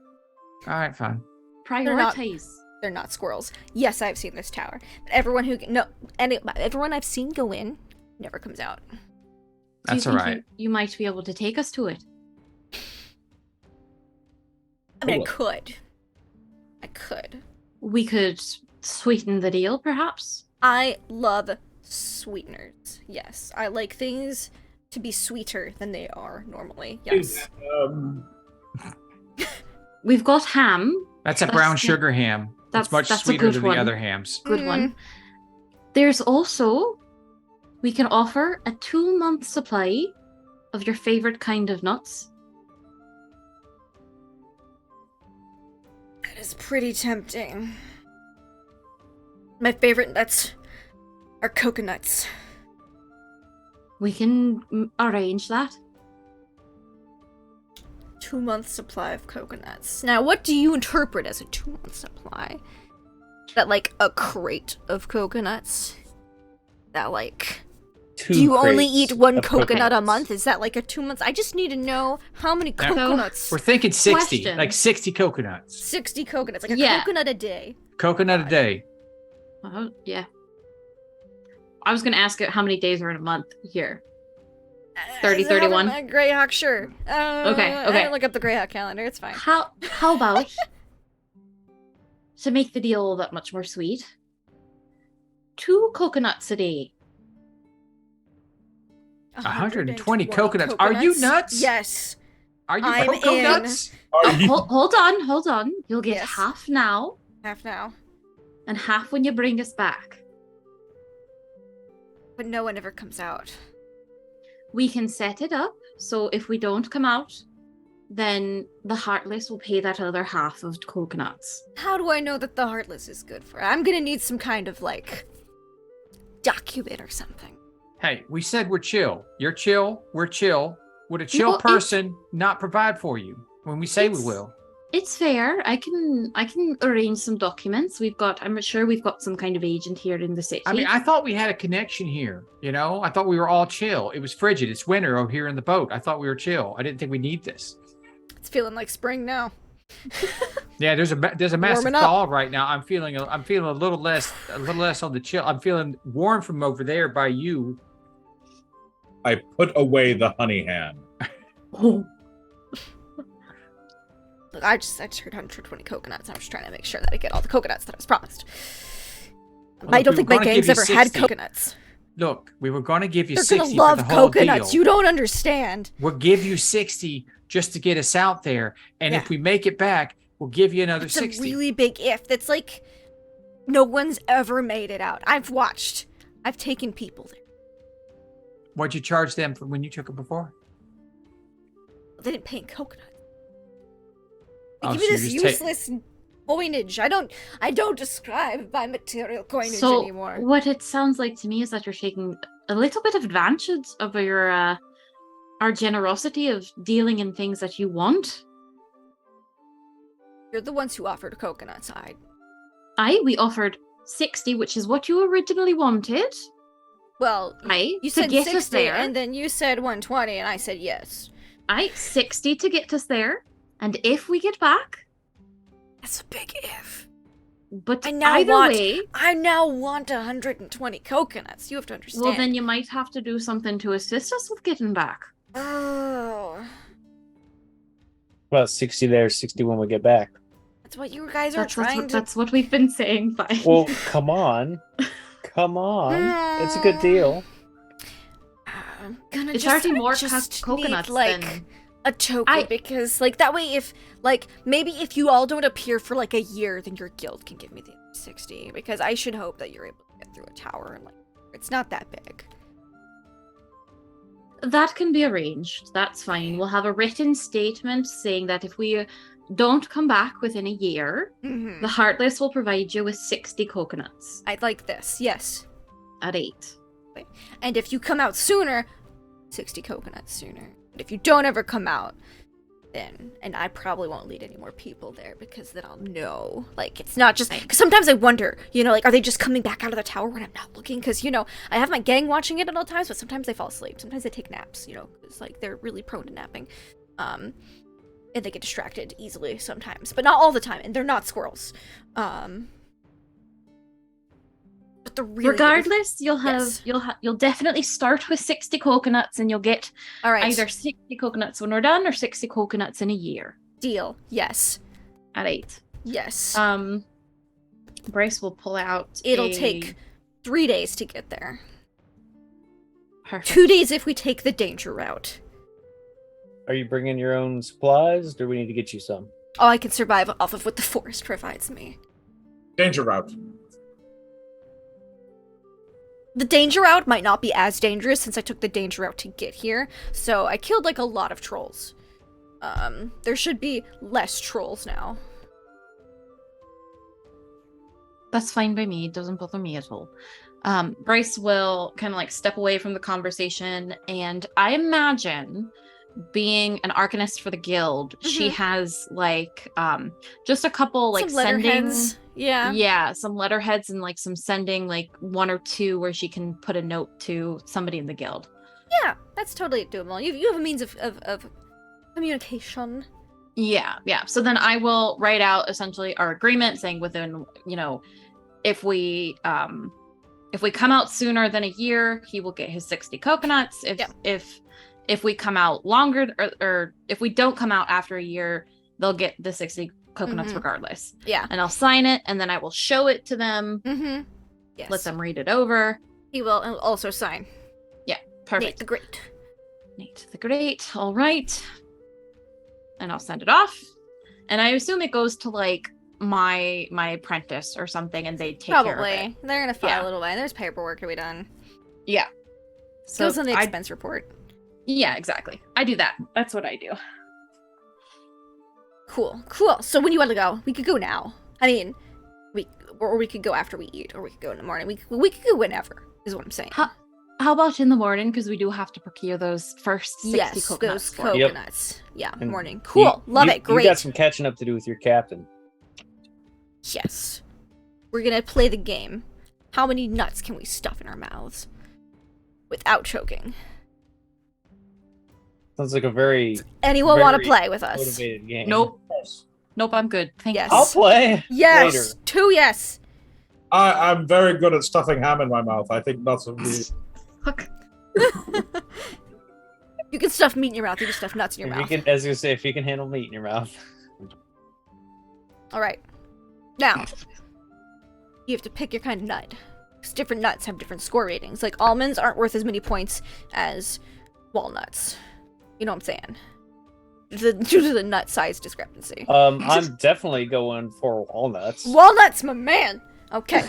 All right, fine. not- Prioritize. They're not squirrels. Yes, I've seen this tower. But everyone everyone I've seen go in never comes out. That's Do all you think right. you might be able to take us to it? I mean, Cool. I could. We could sweeten the deal, perhaps. I love sweeteners. Yes, I like things to be sweeter than they are normally. Yes. We've got ham. That's a That's- brown sugar ham. that's- It's much that's a sweeter good than one. the other hams. Good one. There's also, we can offer a 2-month supply of your favorite kind of nuts. That is pretty tempting. My favorite nuts are coconuts. We can arrange that. 2-month supply of coconuts. Now, what do you interpret as a 2-month supply? That, like, a crate of coconuts? That, like, do you only eat one coconut a month? Is that, like, a 2 months? I just need to know how many Yeah. coconuts. We're thinking 60, Question. like 60 coconuts. 60 coconuts. Like, a Yeah. coconut a day. Coconut a day. Yeah. I was going to ask it how many days are in a month here. 30, 31? Greyhawk, sure. Okay. I didn't look up the Greyhawk calendar. It's fine. How about, to make the deal that much more sweet, 2 coconuts a day. 120 coconuts. Are you nuts? Yes. Are you I'm coconuts? Are you- Hold on. You'll get Yes. half now Half now. and half when you bring us back. But no one ever comes out. We can set it up so if we don't come out, then the Heartless will pay that other half of coconuts. How do I know that the Heartless is good for it? I'm gonna need some kind of, like, document or something. Hey, we said we're chill. You're chill. We're chill. Would a chill Well, it's- person not provide for you when we say we It's- will? It's fair. I can arrange some documents. I'm sure we've got some kind of agent here in the city. I mean, I thought we had a connection here. You know, I thought we were all chill. It was frigid. It's winter over here in the boat. I thought we were chill. I didn't think we need this. It's feeling like spring now. Yeah, there's a massive Warming up. thaw right now. I'm feeling a little less on the chill. I'm feeling warm from over there by you. I put away the honey hand. Oh, Look, I just heard 120 coconuts. I'm just trying to make sure that I get all the coconuts that I was promised. Well, I look, don't we think were my gonna gang's give you ever had 60. coconuts. Look, we were going to give you They're 60 gonna love for the whole coconuts. deal. You don't understand. We'll give you 60 just to get us out there, and Yeah. if we make it back, we'll give you another It's 60. a really big if. That's like no one's ever made it out. I've watched. I've taken people there. What'd you charge them for when you took it before? They didn't pay in coconut. Oh, Give me so this you just useless coinage. I don't describe by material coinage So anymore. what it sounds like to me is that you're taking a little bit of advantage of our generosity of dealing in things that you want. You're the ones who offered coconuts. We offered 60, which is what you originally wanted. Well, Aye, you to said get 60, us there. and then you said 120, and I said yes. 60 to get us there. And if we get back, That's a big if. but I now either want. way, I now want 120 coconuts. You have to understand. well, then you might have to do something to assist us with getting back. Oh, Well, 60 there, 60 when we get back. that's what you guys are trying to. That's what we've been saying. Fine. Well, come on. Come on. It's a good deal. I'm gonna It's just, already more just coconuts need, like, than a token, because, like, that way if, like, maybe if you all don't appear for, like, a year, then your guild can give me the 60, because I should hope that you're able to get through a tower, and, like, it's not that big. that can be arranged. That's fine. We'll have a written statement saying that if we don't come back within a year, Mm-hmm. the Heartless will provide you with 60 coconuts I'd like this, yes. at 8. And if you come out sooner, 60 coconuts sooner. But if you don't ever come out, then, and I probably won't lead any more people there, because then I'll know. Like, it's not just, because sometimes I wonder, you know, like, are they just coming back out of the tower when I'm not looking? Because, you know, I have my gang watching it at all times, but sometimes they fall asleep. Sometimes they take naps, you know, because, like, they're really prone to napping. And they get distracted easily sometimes, but not all the time, and they're not squirrels. But the really Regardless, you'll have Yes. you'll definitely start with 60 coconuts, and you'll get all right, either 60 coconuts when we're done or 60 coconuts in a year deal. Yes, at 8. yes. Bryce will pull out. It'll take 3 days to get there. Perfect. 2 days if we take the danger route. Are you bringing your own supplies? Do we need to get you some? Oh, I can survive off of what the forest provides me. Danger route. The danger route might not be as dangerous since I took the danger route to get here, so I killed, like, a lot of trolls. There should be less trolls now. That's fine by me. It doesn't bother me at all. Bryce will kind of like step away from the conversation, and I imagine, being an arcanist for the guild, she has like just a couple like Some sending letterheads. Yeah. some letterheads and like some sending, like 1 or 2 where she can put a note to somebody in the guild. Yeah, that's totally doable. You have a means of communication. Yeah. So then I will write out essentially our agreement saying within, you know, if we come out sooner than a year, he will get his 60 coconuts. If we come out longer, or if we don't come out after a year, they'll get the 60 coconuts regardless. Yeah. And I'll sign it, and then I will show it to them, Mm-hmm. Yes. let them read it over. He will also sign. Perfect. Nate the Great. Nate the Great. All right. And I'll send it off. And I assume it goes to like my apprentice or something, and they take care of it. Probably. They're gonna file Yeah. it away. There's paperwork to be done. Yeah. So Goes on the expense report. yeah, exactly. I do that. That's what I do. Cool. So when you want to go, we could go now. I mean, we could go after we eat, or we could go in the morning. We could go whenever, is what I'm saying. How about in the morning? Because we do have to procure those first 60 Yes, coconuts. those for you. coconuts. Yeah, And morning. Cool. Love it. Great. You got some catching up to do with your captain. Yes. We're gonna play the game. How many nuts can we stuff in our mouths without choking? Sounds like a very Anyone want to very play with us? motivated game. Nope. Nope, I'm good. Thank Yes. I'll play. Yes. Later. 2 yes. I'm very good at stuffing ham in my mouth. I think nuts would be. Fuck. You can stuff meat in your mouth. You can stuff nuts in your If mouth. you can, as you say, if you can handle meat in your mouth. All right. Now, you have to pick your kind of nut. 'Cause different nuts have different score ratings. Like, almonds aren't worth as many points as walnuts. You know what I'm saying? Due to the nut size discrepancy. I'm definitely going for walnuts. Walnuts, my man! Okay.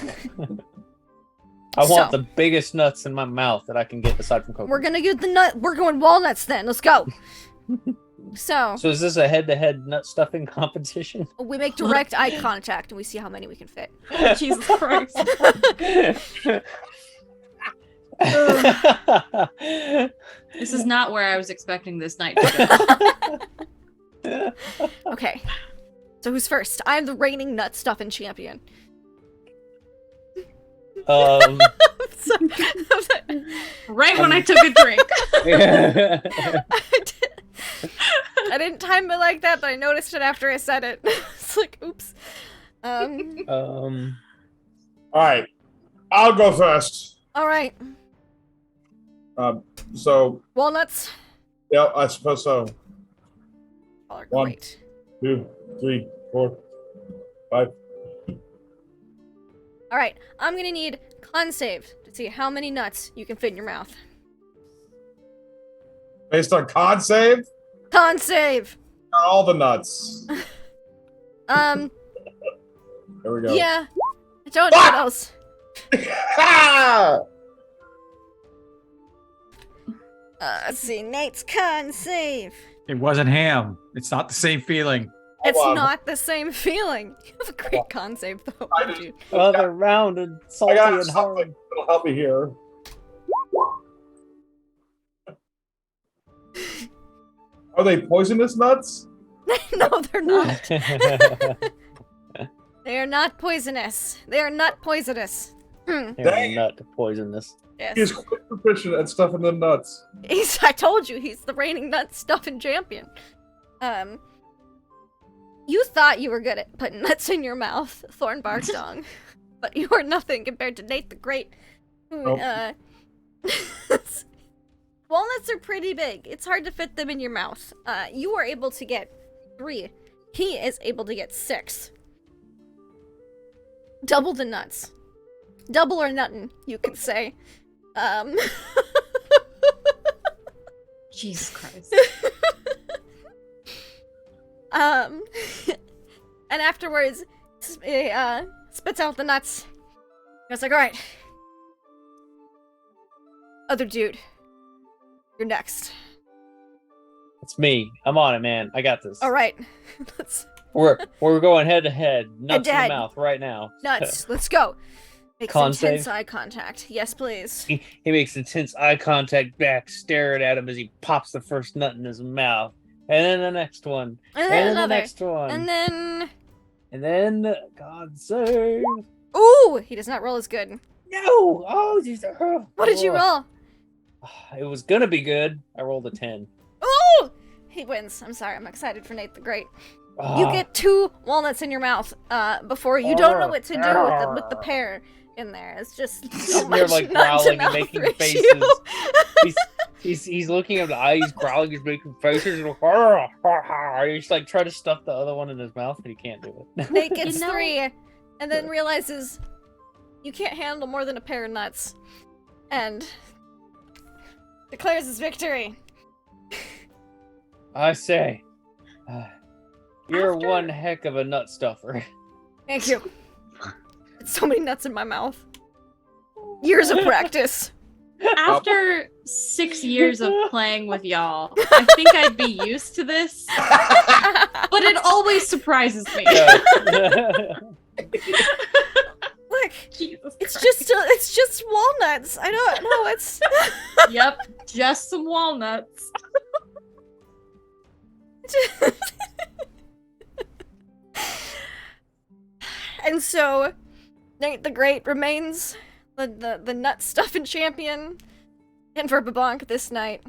I want So- the biggest nuts in my mouth that I can get aside from coconut. We're gonna get the nut. We're going walnuts then. Let's go. So So is this a head-to-head nut stuffing competition? we make direct eye contact and we see how many we can fit. Jesus Christ. This is not where I was expecting this night to go. Okay. So who's first? I'm the reigning nut stuffing champion. So- Right when I took a drink. I didn't time it like that, but I noticed it after I said it. It's like, oops. All right, I'll go first. All right. So Walnuts. yeah, I suppose so. Oh, are One. great. 2, 3, 4, 5. All right. I'm gonna need con save to see how many nuts you can fit in your mouth. Based on con save, Con save. all the nuts. There There we go. Yeah. I don't know what else. Let's see. Nate's con save. It wasn't ham. It's not the same feeling. It's on. not the same feeling. You have a great con save, though. I don't do. you? Oh, they're round and salty I got and hard. something that'll help me here. Are they poisonous nuts? No, they're not. They are not poisonous. They are not poisonous. They're Dang. nut poisonous. Yes. He's quite proficient at stuffing the nuts. I told you, he's the reigning nut stuffing champion. You thought you were good at putting nuts in your mouth, Thornbark Dong, but you are nothing compared to Nate the Great. Who, Nope. Walnuts are pretty big. It's hard to fit them in your mouth. You are able to get 3. He is able to get 6. Double the nuts. Double or nuttin', you could say. Jesus Christ. And afterwards, spits out the nuts. I was like, all right. Other dude. You're next. It's me. I'm on it, man. I got this. All right. Let's We're going head to head. Nuts in Head-to-head. the mouth right now. nuts. Let's go. Make Con some tense save? eye contact. Yes, please. He makes intense eye contact back, staring at him as he pops the first nut in his mouth. And then the next one. And And then then the another. next one. And then God save. ooh, he does not roll as good. No! Oh, geez. What did you roll? It was gonna be good. I rolled a 10. Ooh! He wins. I'm sorry. I'm excited for Nate the Great. You Ah, get 2 walnuts in your mouth before you don't know what to do with the pear in there. It's just so Sitting there, much like, nut to growling and mouth making ratio. faces. he's looking at the eye, he's growling, he's making faces, and he's like trying to stuff the other one in his mouth, but he can't do it. Nate gets You know- 3 and then realizes you can't handle more than a pair of nuts and declares his victory. I say, you're After- one heck of a nut stuffer. Thank you. It's so many nuts in my mouth. Years of practice. After 6 years of playing with y'all, I think I'd be used to this, but it always surprises me. Look, Jesus it's Christ. just walnuts. I don't know. It's Yep, just some walnuts. And so, Nate the Great remains the nut stuffing champion in Verbabonk this night.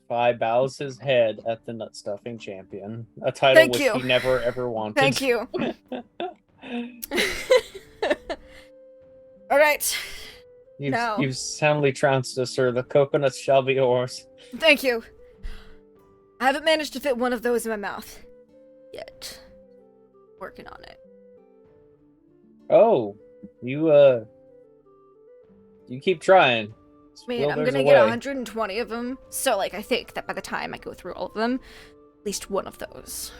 Fi bows his head at the nut stuffing champion, a title Thank which you. he never ever wanted. Thank you. All right. No. You've soundly trounced us, sir. The coconuts shall be yours. Thank you. I haven't managed to fit one of those in my mouth yet. Working on it. Oh, you keep trying. I mean, I'm There's gonna a get way. 120 of them, so like I think that by the time I go through all of them, at least one of those.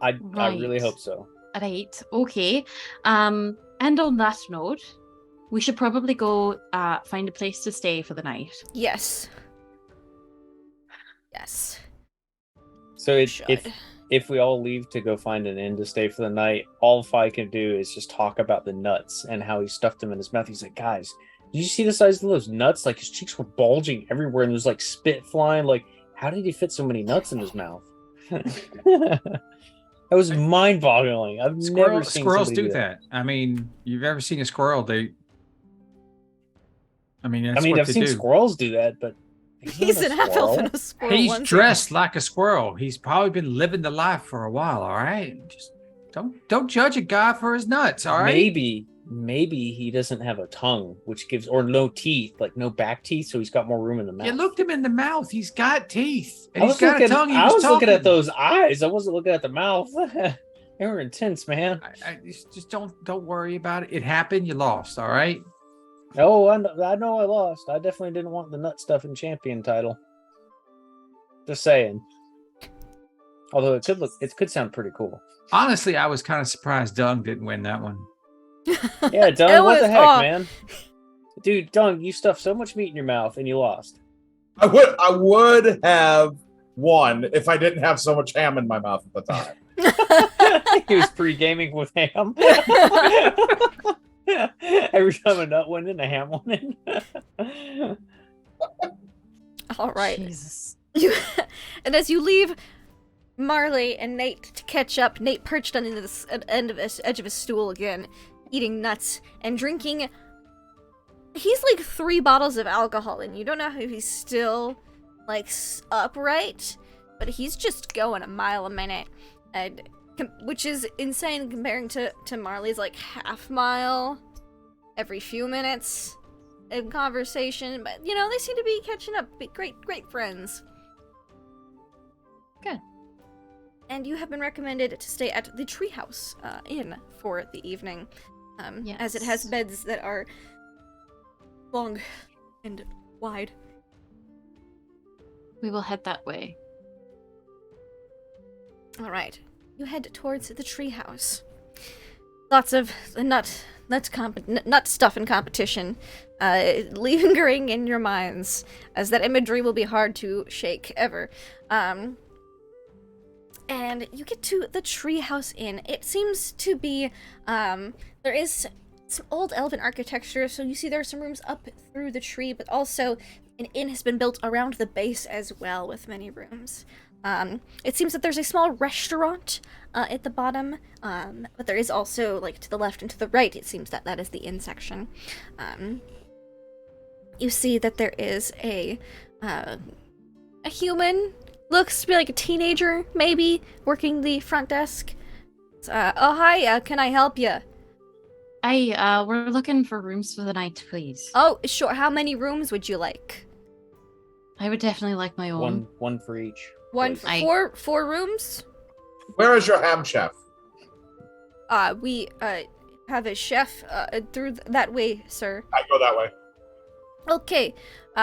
I really Right. hope so. Right, okay. And on that note, we should probably go find a place to stay for the night. Yes. Yes. So Should. if we all leave to go find an inn to stay for the night, all Fi can do is just talk about the nuts and how he stuffed them in his mouth. He's like, guys, did you see the size of those nuts? Like his cheeks were bulging everywhere, and there's like spit flying. Like, how did he fit so many nuts in his mouth? That was mind-boggling. I've never seen squirrels somebody do that. I mean, you've ever seen a squirrel? That's what I've they seen do. squirrels do that, but He's an half elf and a squirrel. He's onesie. dressed like a squirrel. He's probably been living the life for a while. All right, just don't judge a guy for his nuts. All right. Maybe he doesn't have a tongue, which gives, or no teeth, like no back teeth, so he's got more room in the mouth. You looked him in the mouth. He's got teeth. And I he's was got looking, a tongue. He I was looking talking. at those eyes. I wasn't looking at the mouth. They were intense, man. I just don't worry about it. It happened. You lost. All right. Oh, I know I lost. I definitely didn't want the nut stuffing champion title. Just saying. Although it could sound pretty cool. Honestly, I was kind of surprised Dung didn't win that one. Yeah, Dung, what the heck, aw. man? Dude, Dung, you stuffed so much meat in your mouth and you lost. I would have won if I didn't have so much ham in my mouth at the time. He was pre-gaming with ham. Every time a nut went in, a ham went in. All right. Jesus. And as you leave Marley and Nate to catch up, Nate perched on the edge of his stool again, eating nuts and drinking. He's like 3 bottles of alcohol, and you don't know if he's still like upright, but he's just going a mile a minute, and which is insane comparing to Marley's like half mile every few minutes in conversation. But you know, they seem to be catching up. Be great friends. Good. And you have been recommended to stay at the Treehouse Inn for the evening, as it has Yes. beds that are long and wide. We will head that way. All right, you head towards the Treehouse. Lots of nut stuff in competition, lingering in your minds, as that imagery will be hard to shake ever. And you get to the Treehouse Inn. It seems to be, there is some old elven architecture, so you see there are some rooms up through the tree, but also an inn has been built around the base as well, with many rooms. It seems that there's a small restaurant at the bottom, but there is also, like, to the left and to the right, it seems that is the inn section. You see that there is a human, looks to be like a teenager, maybe, working the front desk. Oh, hi, can I help you? We're looking for rooms for the night, please. Oh, sure, how many rooms would you like? I would definitely like my own. One for each. One, please. four rooms? Where is your ham chef? We have a chef, through that way, sir. I go that way. Okay,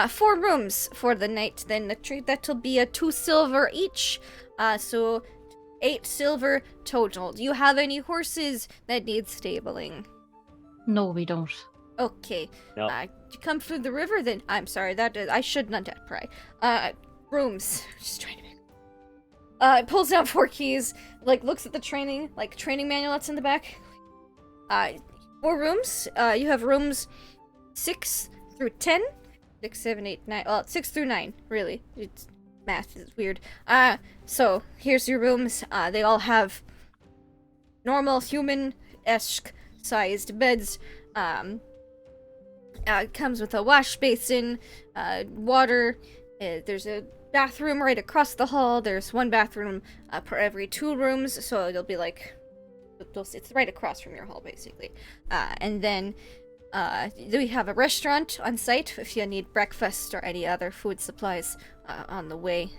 4 rooms for the night, then. That'll be 2 silver each, so 8 silver total. Do you have any horses that need stabling? No, we don't. Okay, No. you come through the river then? I'm sorry, I should not pry. Rooms, just trying to make... pulls down 4 keys, like, looks at the training manual that's in the back. 4 rooms, you have rooms 6 through 10, 6, 7, 8, 9, well, 6 through 9, really. It's, math is weird. So, here's your rooms. They all have normal human-esque sized beds. It comes with a wash basin, water. There's a bathroom right across the hall. There's 1 bathroom per every 2 rooms, so it'll be like, it's right across from your hall, basically. And then we have a restaurant on site if you need breakfast or any other food supplies on the way.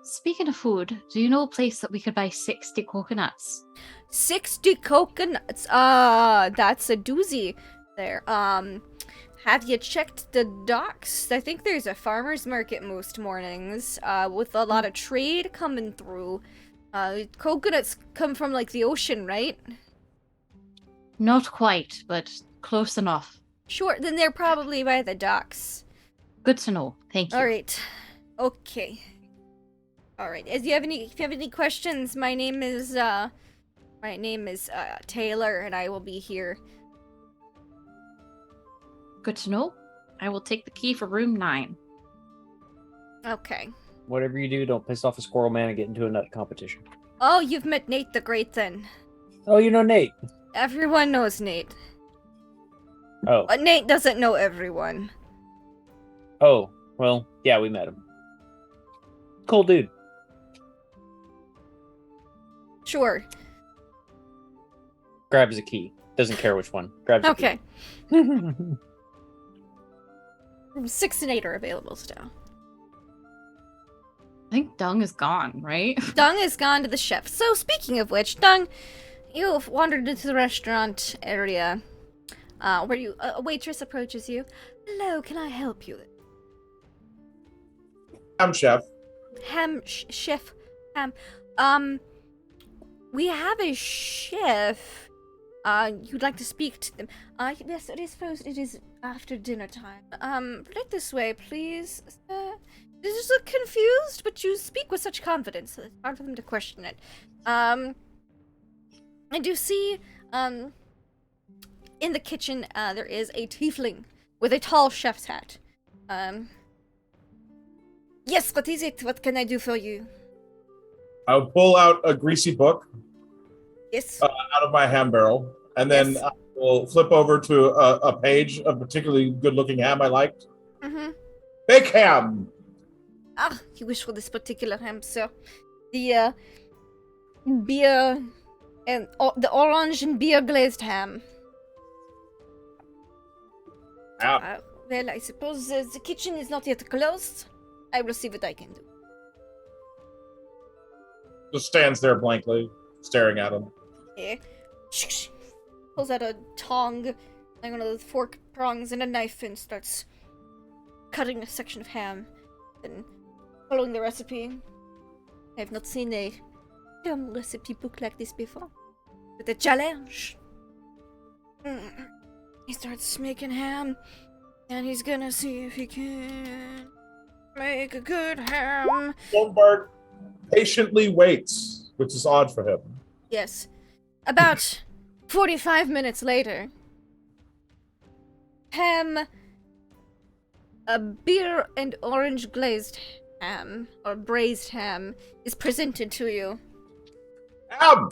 Speaking of food, do you know a place that we could buy 60 coconuts? 60 coconuts. That's a doozy there. Have you checked the docks? I think there's a farmer's market most mornings, with a lot of trade coming through. Coconuts come from, like, the ocean, right? Not quite, but close enough. Sure, then they're probably by the docks. Good to know. Thank you. Alright. Okay. All right. If you have any questions, my name is Taylor, and I will be here. Good to know. I will take the key for room 9. Okay. Whatever you do, don't piss off a squirrel man and get into a nut competition. Oh, you've met Nate the Great then. Oh, you know Nate. Everyone knows Nate. Oh. But Nate doesn't know everyone. Oh, well, yeah, we met him. Cool dude. Sure. Grabs a key. Doesn't care which one. Grabs a key. Okay. 6 and 8 are available still. I think Dung is gone, right? Dung is gone to the chef. So, speaking of which, Dung, you've wandered into the restaurant area, where a waitress approaches you. Hello, can I help you? I'm chef. Chef. We have a chef. You'd like to speak to them. Yes, I suppose it is after dinner time. Right this way, please. They just look confused, but you speak with such confidence that it's hard for them to question it. I do see, in the kitchen, there is a tiefling with a tall chef's hat. Yes, what is it? What can I do for you? I'll pull out a greasy book Yes. out of my ham barrel, and then Yes. I will flip over to a page of particularly good-looking ham I liked. Mm-hmm. Bake ham. Ah, you wish for this particular ham, sir. The, beer and the orange and beer glazed ham. Ham. Well, I suppose the kitchen is not yet closed. I will see what I can do. Just stands there blankly, staring at him. Yeah. Pulls out a tong, like one of those fork prongs, and a knife, and starts cutting a section of ham. Then following the recipe. I have not seen a ham recipe book like this before. But a challenge. He starts making ham, and he's gonna see if he can make a good ham. Thornbark patiently waits, which is odd for him. Yes. About 45 minutes later, a beer and orange glazed ham, or braised ham, is presented to you. Ham!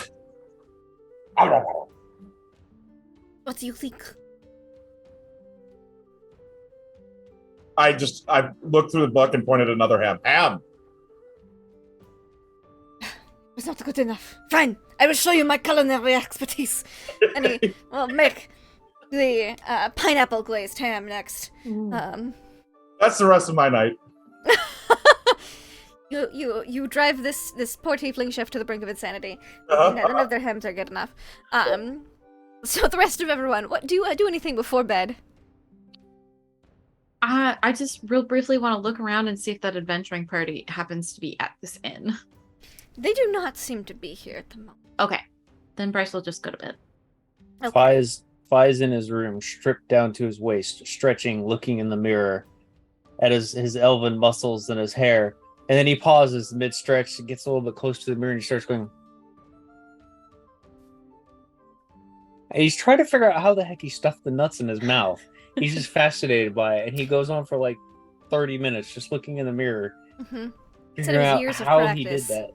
What do you think? I looked through the book and pointed at another ham. Ham! It's not good enough. Fine, I will show you my culinary expertise. And he will make the pineapple glazed ham next. That's the rest of my night. You drive this poor tiefling chef to the brink of insanity. Uh-huh. None of their hams are good enough. So the rest of everyone, what do you do anything before bed? I just real briefly want to look around and see if that adventuring party happens to be at this inn. They do not seem to be here at the moment. Okay, then Bryce will just go to bed. Okay. Fi's in his room, stripped down to his waist, stretching, looking in the mirror at his elven muscles and his hair. And then he pauses mid-stretch, gets a little bit close to the mirror, and he starts going. And he's trying to figure out how the heck he stuffed the nuts in his mouth. He's just fascinated by it, and he goes on for like 30 minutes just looking in the mirror, figuring out years of how practice. he did that.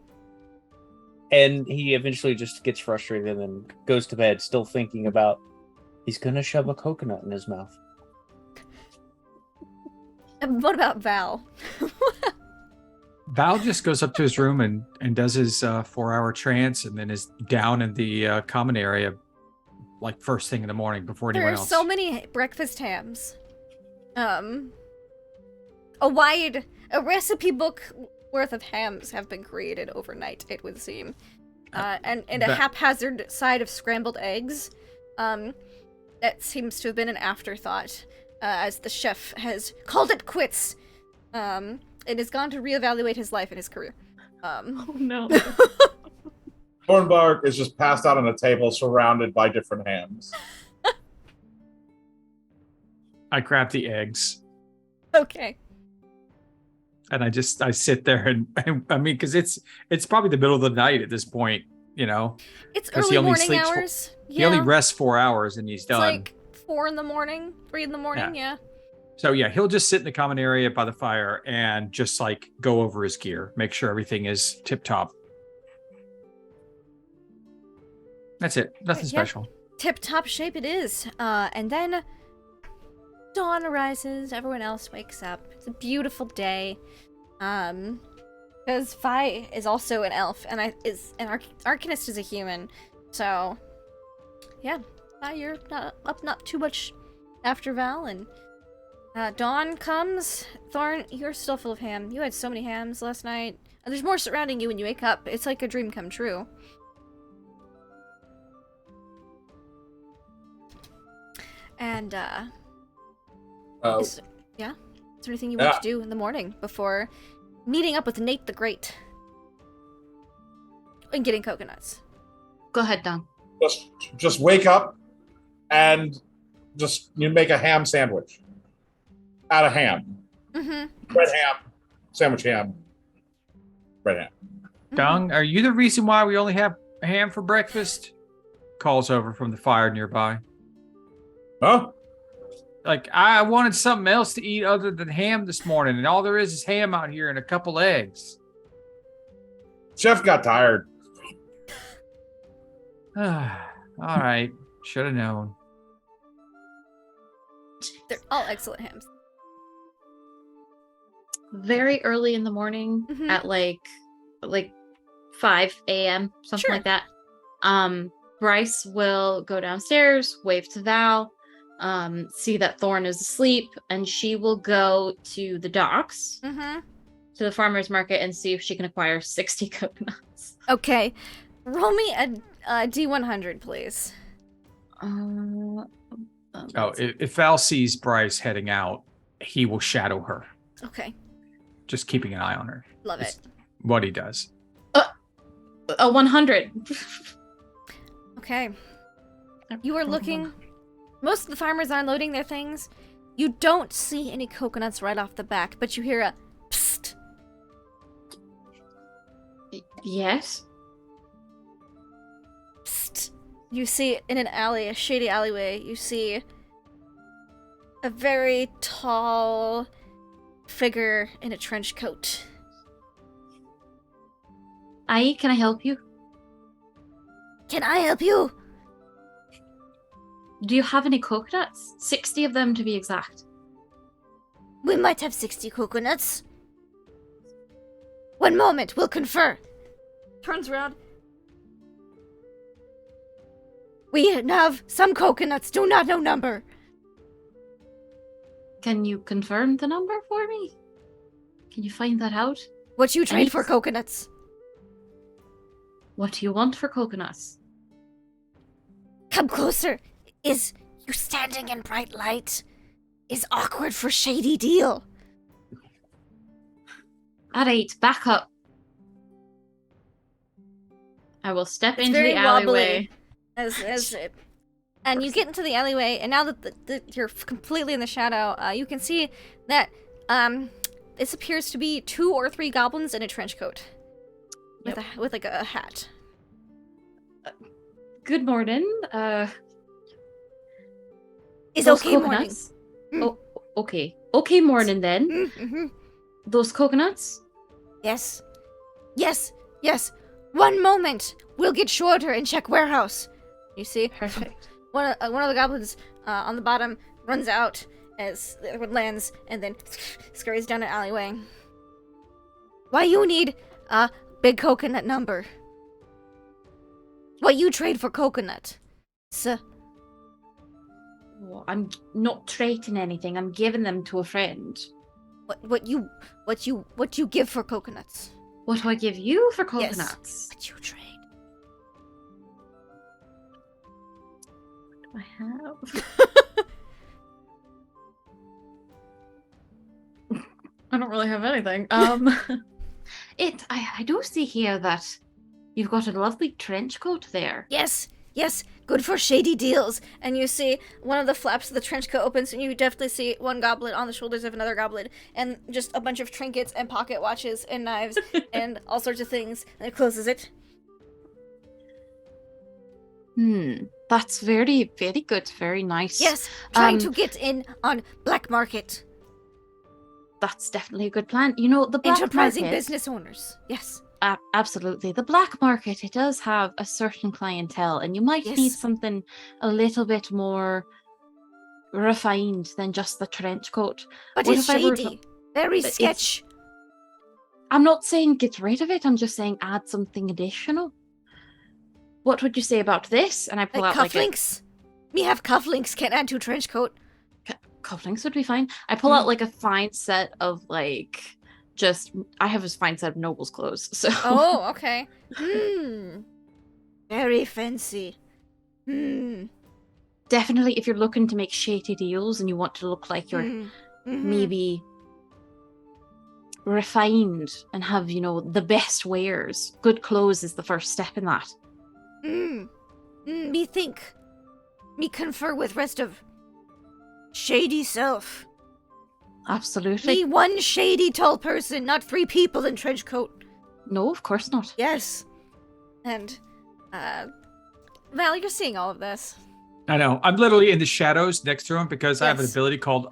And he eventually just gets frustrated and then goes to bed, still thinking about he's gonna shove a coconut in his mouth. And what about Val? Val just goes up to his room and does his 4-hour trance, and then is down in the common area like first thing in the morning before There anyone are else. so many breakfast hams. A recipe book worth of hams have been created overnight, it would seem. And a haphazard side of scrambled eggs. That seems to have been an afterthought, as the chef has called it quits. And has gone to reevaluate his life and his career. Oh no. Thornbark is just passed out on a table surrounded by different hams. I grab the eggs. Okay. And I sit there and I mean, because it's probably the middle of the night at this point, It's 'cause early morning hours. he only rests 4 hours and he's It's done. like 4 in the morning, 3 in the morning. Yeah. So yeah, he'll just sit in the common area by the fire and just like go over his gear, make sure everything is tip top. That's it. Nothing special. Tip top shape it is. And then dawn arises. Everyone else wakes up. It's a beautiful day. Because Fi is also an elf, and Arcanist is a human. So, yeah, Fi, you're not too much after Val, and dawn comes. Thorn, you're still full of ham. You had so many hams last night. And there's more surrounding you when you wake up. It's like a dream come true. And is there anything you want to do in the morning before meeting up with Nate the Great and getting coconuts? Go ahead, Don. Just wake up and you make a ham sandwich out of ham. Mm-hmm. Red ham, sandwich ham, red ham. Dung, are you the reason why we only have ham for breakfast? Calls over from the fire nearby. Huh? Like, I wanted something else to eat other than ham this morning, and all there is ham out here and a couple eggs. Chef got tired. All right. Should have known. They're all excellent hams. Very early in the morning at like 5 a.m., something like that. Bryce will go downstairs, wave to Val, see that Thorn is asleep, and she will go to the docks, to the farmer's market, and see if she can acquire 60 coconuts. Okay. Roll me a D100, please. If Val sees Bryce heading out, he will shadow her. Okay. Just keeping an eye on her. Love it. What he does. A 100. Okay. You are looking. Most of the farmers are unloading their things. You don't see any coconuts right off the back, but you hear a psst. Yes. Psst. You see in an alley, a shady alleyway, you see a very tall figure in a trench coat. Ai, can I help you? Can I help you? Do you have any coconuts? 60 of them to be exact. We might have 60 coconuts. One moment, we'll confer. Turns around. We have some coconuts, do not know number. Can you confirm the number for me? Can you find that out? What you trade for coconuts? What do you want for coconuts? Come closer. Is you standing in bright light? Is awkward for shady deal. Alright, back up. I will step It's into very the alleyway. wobbly. And you get into the alleyway, and now that you're completely in the shadow, you can see that this appears to be 2 or 3 goblins in a trench coat. With like a hat. Good morning. It's those okay coconuts. morning. Oh, okay. Okay morning then. Mm-hmm. Those coconuts? Yes. Yes. Yes. One moment. We'll get shorter and check warehouse. You see? Perfect. One of the goblins on the bottom runs out as the other one lands and then scurries down an alleyway. Why you need a big coconut number? What you trade for coconut? Sir. Well, I'm not trading anything. I'm giving them to a friend. What you give for coconuts? What do I give you for Yes. coconuts? What you trade? What do I have? I don't really have anything. I do see here that you've got a lovely trench coat there. Yes. Yes, good for shady deals. And you see one of the flaps of the trench coat opens, and you definitely see one goblin on the shoulders of another goblin, and just a bunch of trinkets and pocket watches and knives and all sorts of things. And it closes it. That's very, very good. Very nice. Yes, trying to get in on black market. That's definitely a good plan. You know, the black Enterprising market, business owners. Yes. Absolutely. The black market, it does have a certain clientele, and you might Yes. need something a little bit more refined than just the trench coat. But What it's if I were shady. Very But sketch. I'm not saying get rid of it, I'm just saying add something additional. What would you say about this? And I pull Like out like cufflinks. Me have cufflinks, can't add to trench coat. cufflinks would be fine. I pull out like a fine set of like I have a fine set of nobles clothes. So Oh, okay. Very fancy. definitely if you're looking to make shady deals and you want to look like you're maybe refined and have, you know, the best wares, good clothes is the first step in that. Me think. Me confer with rest of shady self. Absolutely. Me one shady tall person, not 3 people in trench coat. No, of course not. Yes. And, Val, you're seeing all of this. I know. I'm literally in the shadows next to him because I have an Yes. ability called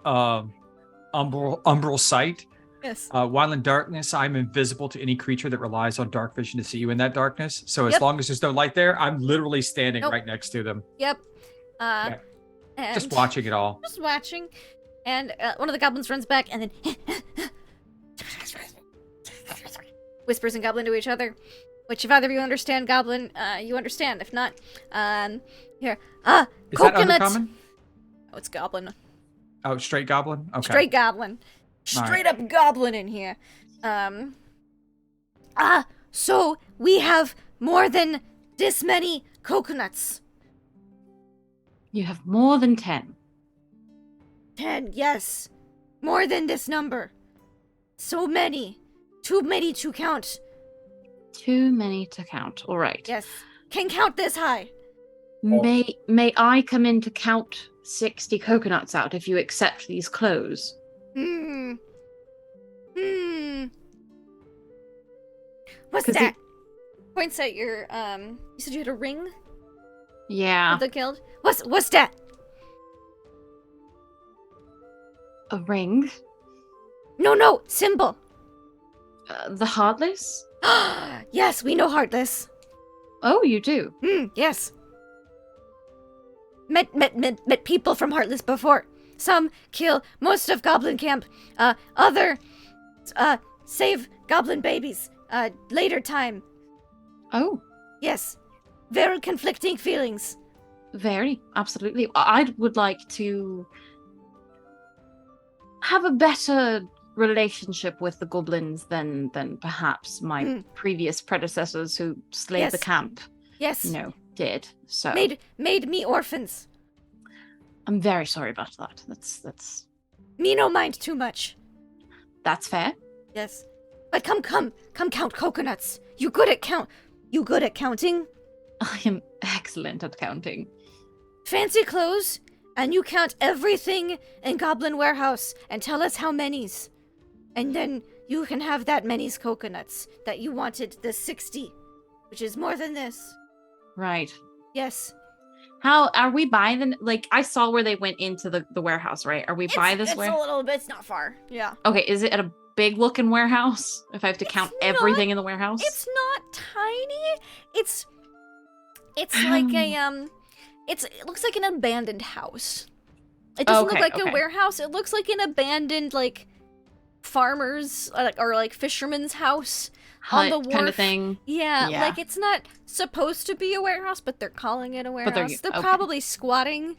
umbral sight. Yes. While in darkness, I'm invisible to any creature that relies on dark vision to see you in that darkness. So as Yep. long as there's no light there, I'm literally standing Nope. right next to them, Yep. Yeah. And just watching it all. Just watching. And one of the goblins runs back and then whispers in goblin to each other. Which, if either of you understand goblin, you understand. If not, here. Is that Coconuts. uncommon? Oh, it's goblin. Oh, straight goblin? Okay. Straight goblin. Straight up goblin in here. So we have more than this many coconuts. You have more than 10. 10, yes. More than this number. So many. Too many to count. Too many to count. All right. Yes. Can count this high. May I come in to count 60 coconuts out if you accept these clothes? What's 'Cause that? Points at your, you said you had a ring Yeah. with the guild? What's that? A ring? No, symbol. The Heartless? Yes, we know Heartless. Oh, you do? Yes. Met people from Heartless before. Some kill most of Goblin Camp. Other, save Goblin babies. Later time. Oh, Yes. Very conflicting feelings. very. Absolutely. I would like to have a better relationship with the goblins than perhaps my previous predecessors who slayed the Yes. camp, Yes. did. So Made me orphans. I'm very sorry about that. That's Me no mind too much. fair. Yes. But come count coconuts. You good at counting? I am excellent at counting. Fancy clothes, and you count everything in Goblin Warehouse and tell us how many's. And then you can have that many's coconuts that you wanted, the 60, which is more than this. Right. Yes. How are we by the like? I saw where they went into the warehouse, right? Are we by this It's where? a little bit, it's not far. Yeah. Okay, is it at a big looking warehouse? If I have to count not- everything in the warehouse? It's not tiny. It's like a it looks like an abandoned house. It doesn't Okay, look like okay. a warehouse. It looks like an abandoned like farmer's or like fisherman's house on the hut wharf. kind of thing. Yeah, Yeah. like it's not supposed to be a warehouse, but they're calling it a But they're- warehouse. They're okay. probably squatting.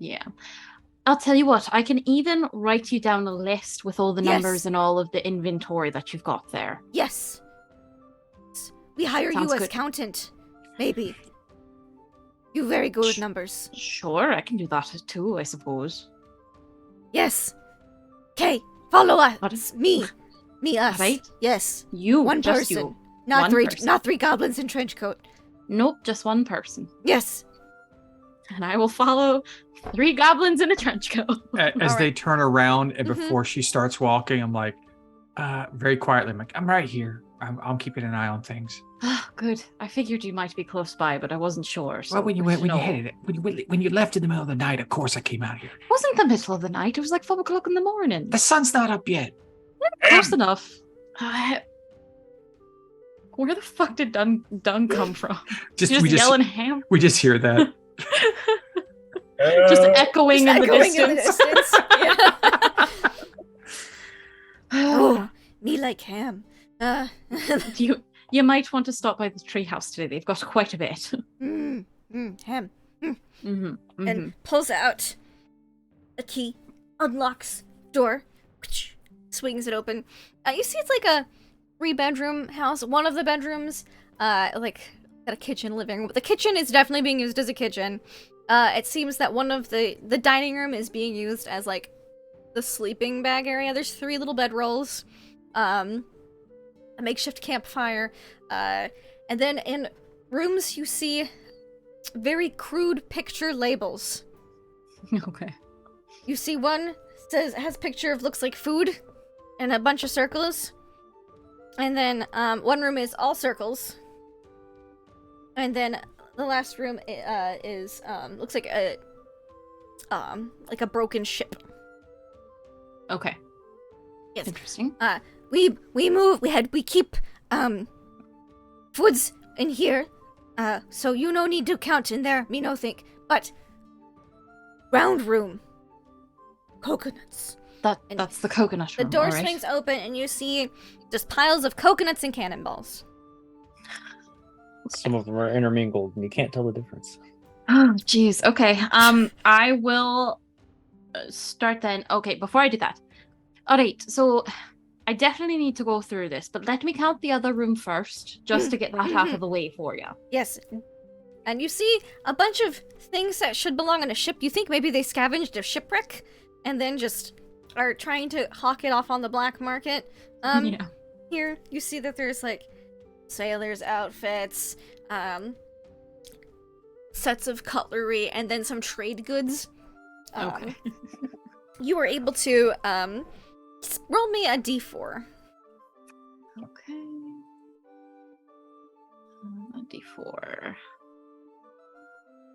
Yeah. I'll tell you what, I can even write you down a list with all the Yes. numbers and all of the inventory that you've got there. Yes. We hire Sounds you as good. accountant. Maybe. You very good with Sh- numbers. Sure, I can do that too, I suppose. Yes. Okay, follow us. What? Me, us. Right? Yes. You, One just person. you. Not One three. person. Not 3 goblins in trench coat. Nope, just one person. Yes. And I will follow 3 goblins in a trench coat. As they turn around and Mhm. before she starts walking, I'm like, very quietly, I'm like, I'm right here. I'm keeping an eye on things. Oh, good. I figured you might be close by, but I wasn't sure. So Well, when you good to know. when you left in the middle of the night, of course I came out here. It wasn't the middle of the night. It was like 4 o'clock in the morning. The sun's not up yet. Close enough. Where the fuck did Dun come from? Just yelling ham. We just hear that. Just echoing in the distance. Yeah. Oh, me like ham. You might want to stop by the treehouse today. They've got quite a bit. Ham. Mm-hmm. And pulls out a key, unlocks door, swings it open. You see it's like a 3-bedroom house. One of the bedrooms, like, got a kitchen, living room. But the kitchen is definitely being used as a kitchen. It seems that one of the dining room is being used as, like, the sleeping bag area. There's 3 little bedrolls, a makeshift campfire, and then in rooms you see very crude picture labels. Okay. You see one has picture of looks like food and a bunch of circles. And then one room is all circles. And then the last room is looks like a broken ship. Okay. Yes. Interesting. We keep foods in here. So you no need to count in there, me no think. But round room. Coconuts. That's the coconut room. The door all right. swings open and you see just piles of coconuts and cannonballs. Some of them are intermingled, and you can't tell the difference. Oh, jeez. Okay. I will start then. Okay, before I do that. All right. So I definitely need to go through this, but let me count the other room first, just to get that out of the way for you. Yes. And you see a bunch of things that should belong on a ship. You think maybe they scavenged a shipwreck and then just are trying to hawk it off on the black market. Yeah. Here you see that there's like sailors' outfits, sets of cutlery, and then some trade goods. Okay. You were able to roll me a d4. Okay. A D4.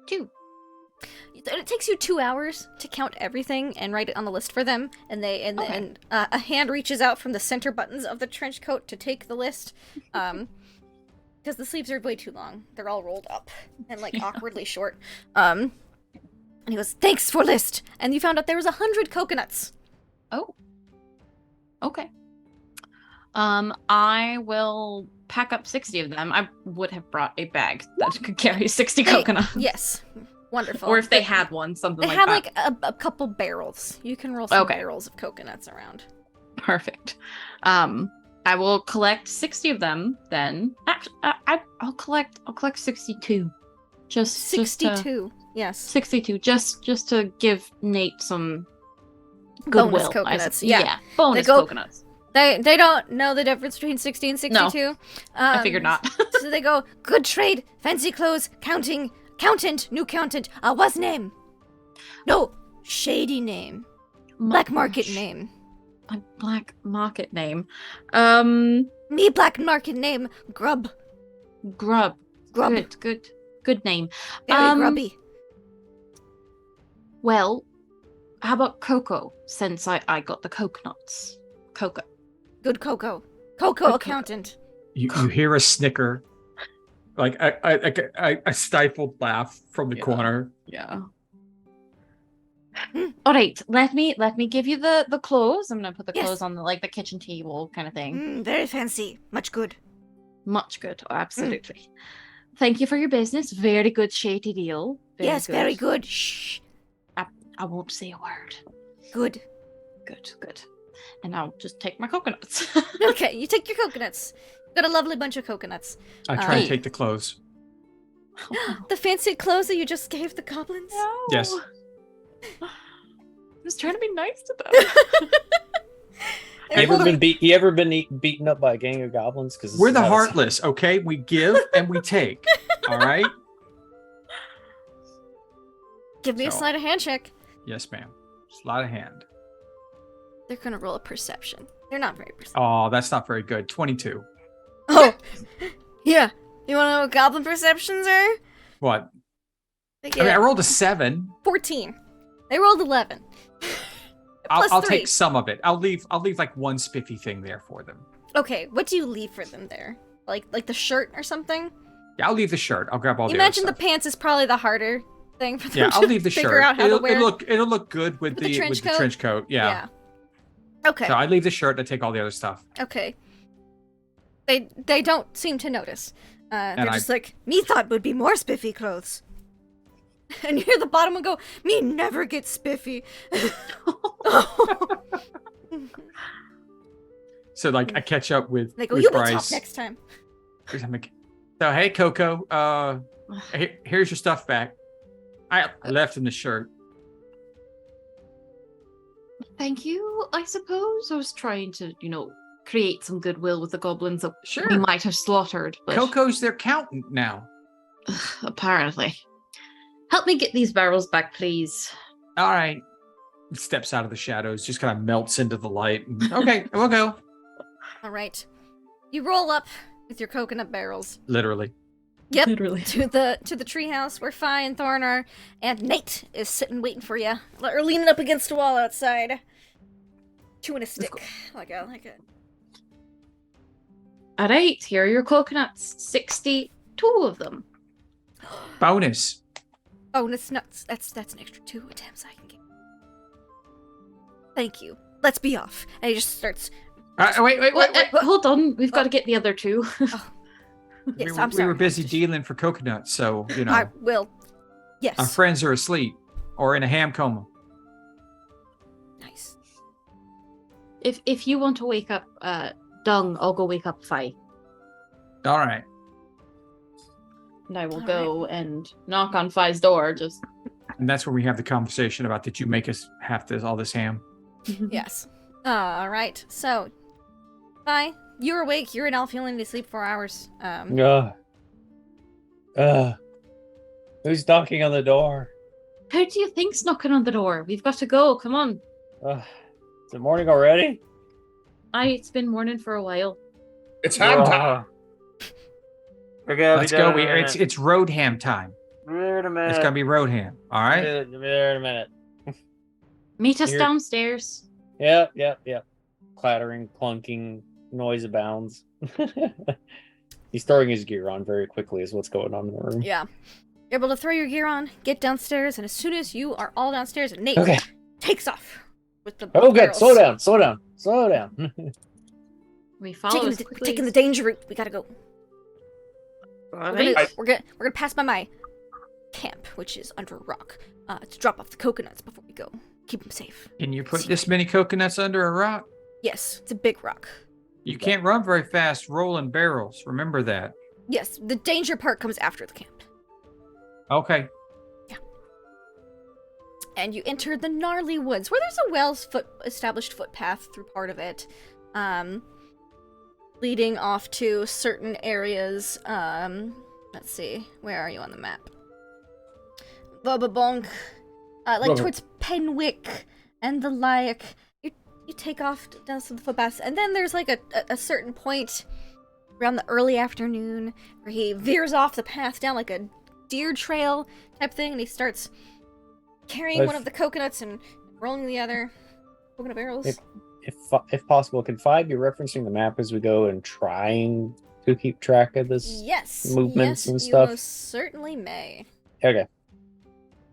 2. It takes you 2 hours to count everything and write it on the list for them, and a hand reaches out from the center buttons of the trench coat to take the list, because the sleeves are way too long. They're all rolled up and like awkwardly short. And he goes, "Thanks for list." And you found out there was 100 coconuts. Oh. Okay. I will pack up 60 of them. I would have brought a bag that could carry 60 coconuts. Yes, wonderful. Or if they had one, something they like had that. like a couple barrels. You can roll some Okay. barrels of coconuts around. Perfect. I will collect 60 of them then. Actually, I'll collect 62. Just 62. Yes. 62. Just to give Nate some Bonus goodwill. coconuts. Yeah. Bonus They go- coconuts. They don't know the difference between 60 and 62. I figured not. So they go, "Good trade, fancy clothes, counting, accountant, new accountant, what's name? No, shady name. Black market name. A black market name. Me black market name, Grub. Grub. Grub. Good name. Very grubby. Well, how about Coco, since I got the coconuts? Coco. Good cocoa. Good Cocoa accountant. You hear a snicker, like a stifled laugh from the Yeah. corner. Yeah. All right, let me give you the clothes. I'm gonna put the Yes. clothes on the kitchen table kind of thing. Very fancy. Much good. Much good, absolutely. Thank you for your business. Very good, shady deal. Yes, very good. Shh. I won't say a word. Good. Good. And I'll just take my coconuts. Okay, you take your coconuts. Got a lovely bunch of coconuts. I try Hey. to take the clothes. The fancy clothes that you just gave the goblins? No. Yes. I was trying to be nice to them. You ever been beaten up by a gang of goblins? Because We're the Heartless, okay? We give and we take. All right. Give me a So- sleight of hand check. Yes, ma'am. Sleight of hand. They're gonna roll a perception. They're not very perceptive. Oh, that's not very good. 22. Oh, yeah. You want to know what goblin perceptions are? What? They I mean, I get rolled a 7. 14. They rolled 11. Plus I'll 3. take some of it. I'll leave like one spiffy thing there for them. Okay, what do you leave for them there? Like the shirt or something? Yeah, I'll leave the shirt. I'll grab all You the other mentioned the stuff. pants is probably the harder thing for them Yeah, I'll to leave the figure shirt. out how to wear. It'll look good with the trench coat. Yeah. Okay. So I leave the shirt and I take all the other stuff. Okay. They don't seem to notice. They're I- just like, me thought would be more spiffy clothes. And you hear the bottom one go, me never get spiffy. So like I catch up with, They go, with you be Bryce. top next time. I'm like, so hey Coco, here's your stuff back. I left in the shirt. Thank you, I suppose. I was trying to, create some goodwill with the goblins that Sure. we might have slaughtered, but Coco's their accountant now. apparently. Help me get these barrels back, please. All right. Steps out of the shadows, just kind of melts into the light. Okay, we'll go. All right. You roll up with your coconut barrels. Literally. Yep. Literally. To the treehouse where Fi and Thorn are, and Nate is sitting waiting for you, or leaning up against a wall outside, chewing a stick, like a. All right, here are your coconuts. 62 of them. Bonus. Oh, that's nuts. That's an extra 2 attempts I can get. Thank you. Let's be off. And he just starts. Wait. Hold on, we've got to get the other 2. Yes, we I'm sorry. were busy dealing for coconuts, so I will. Yes. our friends are asleep or in a ham coma. Nice. If you want to wake up Dung, I'll go wake up Fi. All right. And I will All go and knock on Fi's door, just... And that's where we have the conversation about, did you make us have all this ham? Yes. All right. So, Fi, you're awake. You're an elf. You only need to sleep 4 hours. Who's knocking on the door? Who do you think's knocking on the door? We've got to go, come on. Is it morning already? It's been morning for a while. It's ham time. Let's go. It's road ham time. Wait a minute. It's gonna be road ham. All right. Wait a minute. Meet us Here. downstairs. Yep. Clattering, clunking, noise abounds. He's throwing his gear on very quickly is what's going on in the room. Yeah. You're able to throw your gear on, get downstairs, and as soon as you are all downstairs, Nate Okay. takes off with the Oh, good. barrels. Slow down. We follow as Taking quickly the as... danger route. We gotta go. All We're right. gonna pass by my camp, which is under a rock, to drop off the coconuts before we go. Keep them safe. Can you put this many coconuts under a rock? Yes, it's a big rock. You can't run very fast rolling barrels. Remember that. Yes, the danger part comes after the camp. Okay. And you enter the gnarly woods, where there's a well-established footpath through part of it, leading off to certain areas. Let's see, where are you on the map? Bobabonk, like towards Penwick and the like. You take off down some footpaths, and then there's like a certain point around the early afternoon where he veers off the path down like a deer trail type thing, and he starts carrying one of the coconuts and rolling the other coconut barrels. If possible, can Fi be referencing the map as we go and trying to keep track of this? Yes. movements and You stuff? most certainly may. Okay.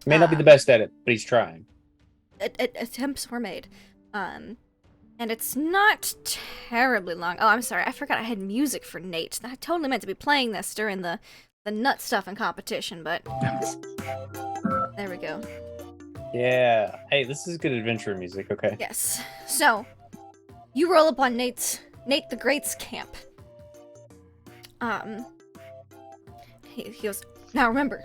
May not be the best at it, but he's trying. Attempts were made. And it's not terribly long. Oh, I'm sorry. I forgot I had music for Nate. I totally meant to be playing this during the nut stuff and competition, but there we go. Yeah. Hey, this is good adventure music, okay? Yes. So, you roll up on Nate the Great's camp. He goes, now remember,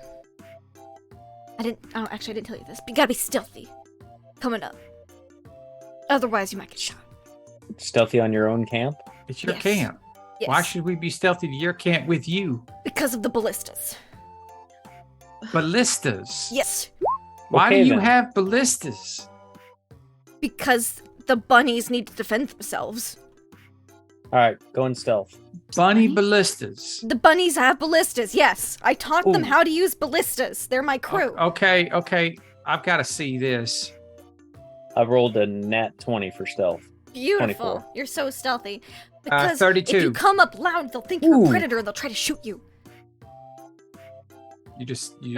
I didn't tell you this, but you gotta be stealthy coming up. Otherwise, you might get shot. Stealthy on your own camp? It's your Yes. camp. Yes. Why should we be stealthy to your camp with you? Because of the ballistas. Ballistas. Yes, Why Okay, do you then. have ballistas? because the bunnies need to defend themselves. All right, go in stealth. Bunny Bunnies? ballistas. The bunnies have ballistas, yes. I taught them Ooh. how to use ballistas. They're my crew. Okay. I've got to see this. I rolled a nat 20 for stealth. Beautiful. 24. You're so stealthy. Because 32. if you come up loud, they'll think you're Ooh. a predator and they'll try to shoot you. You just see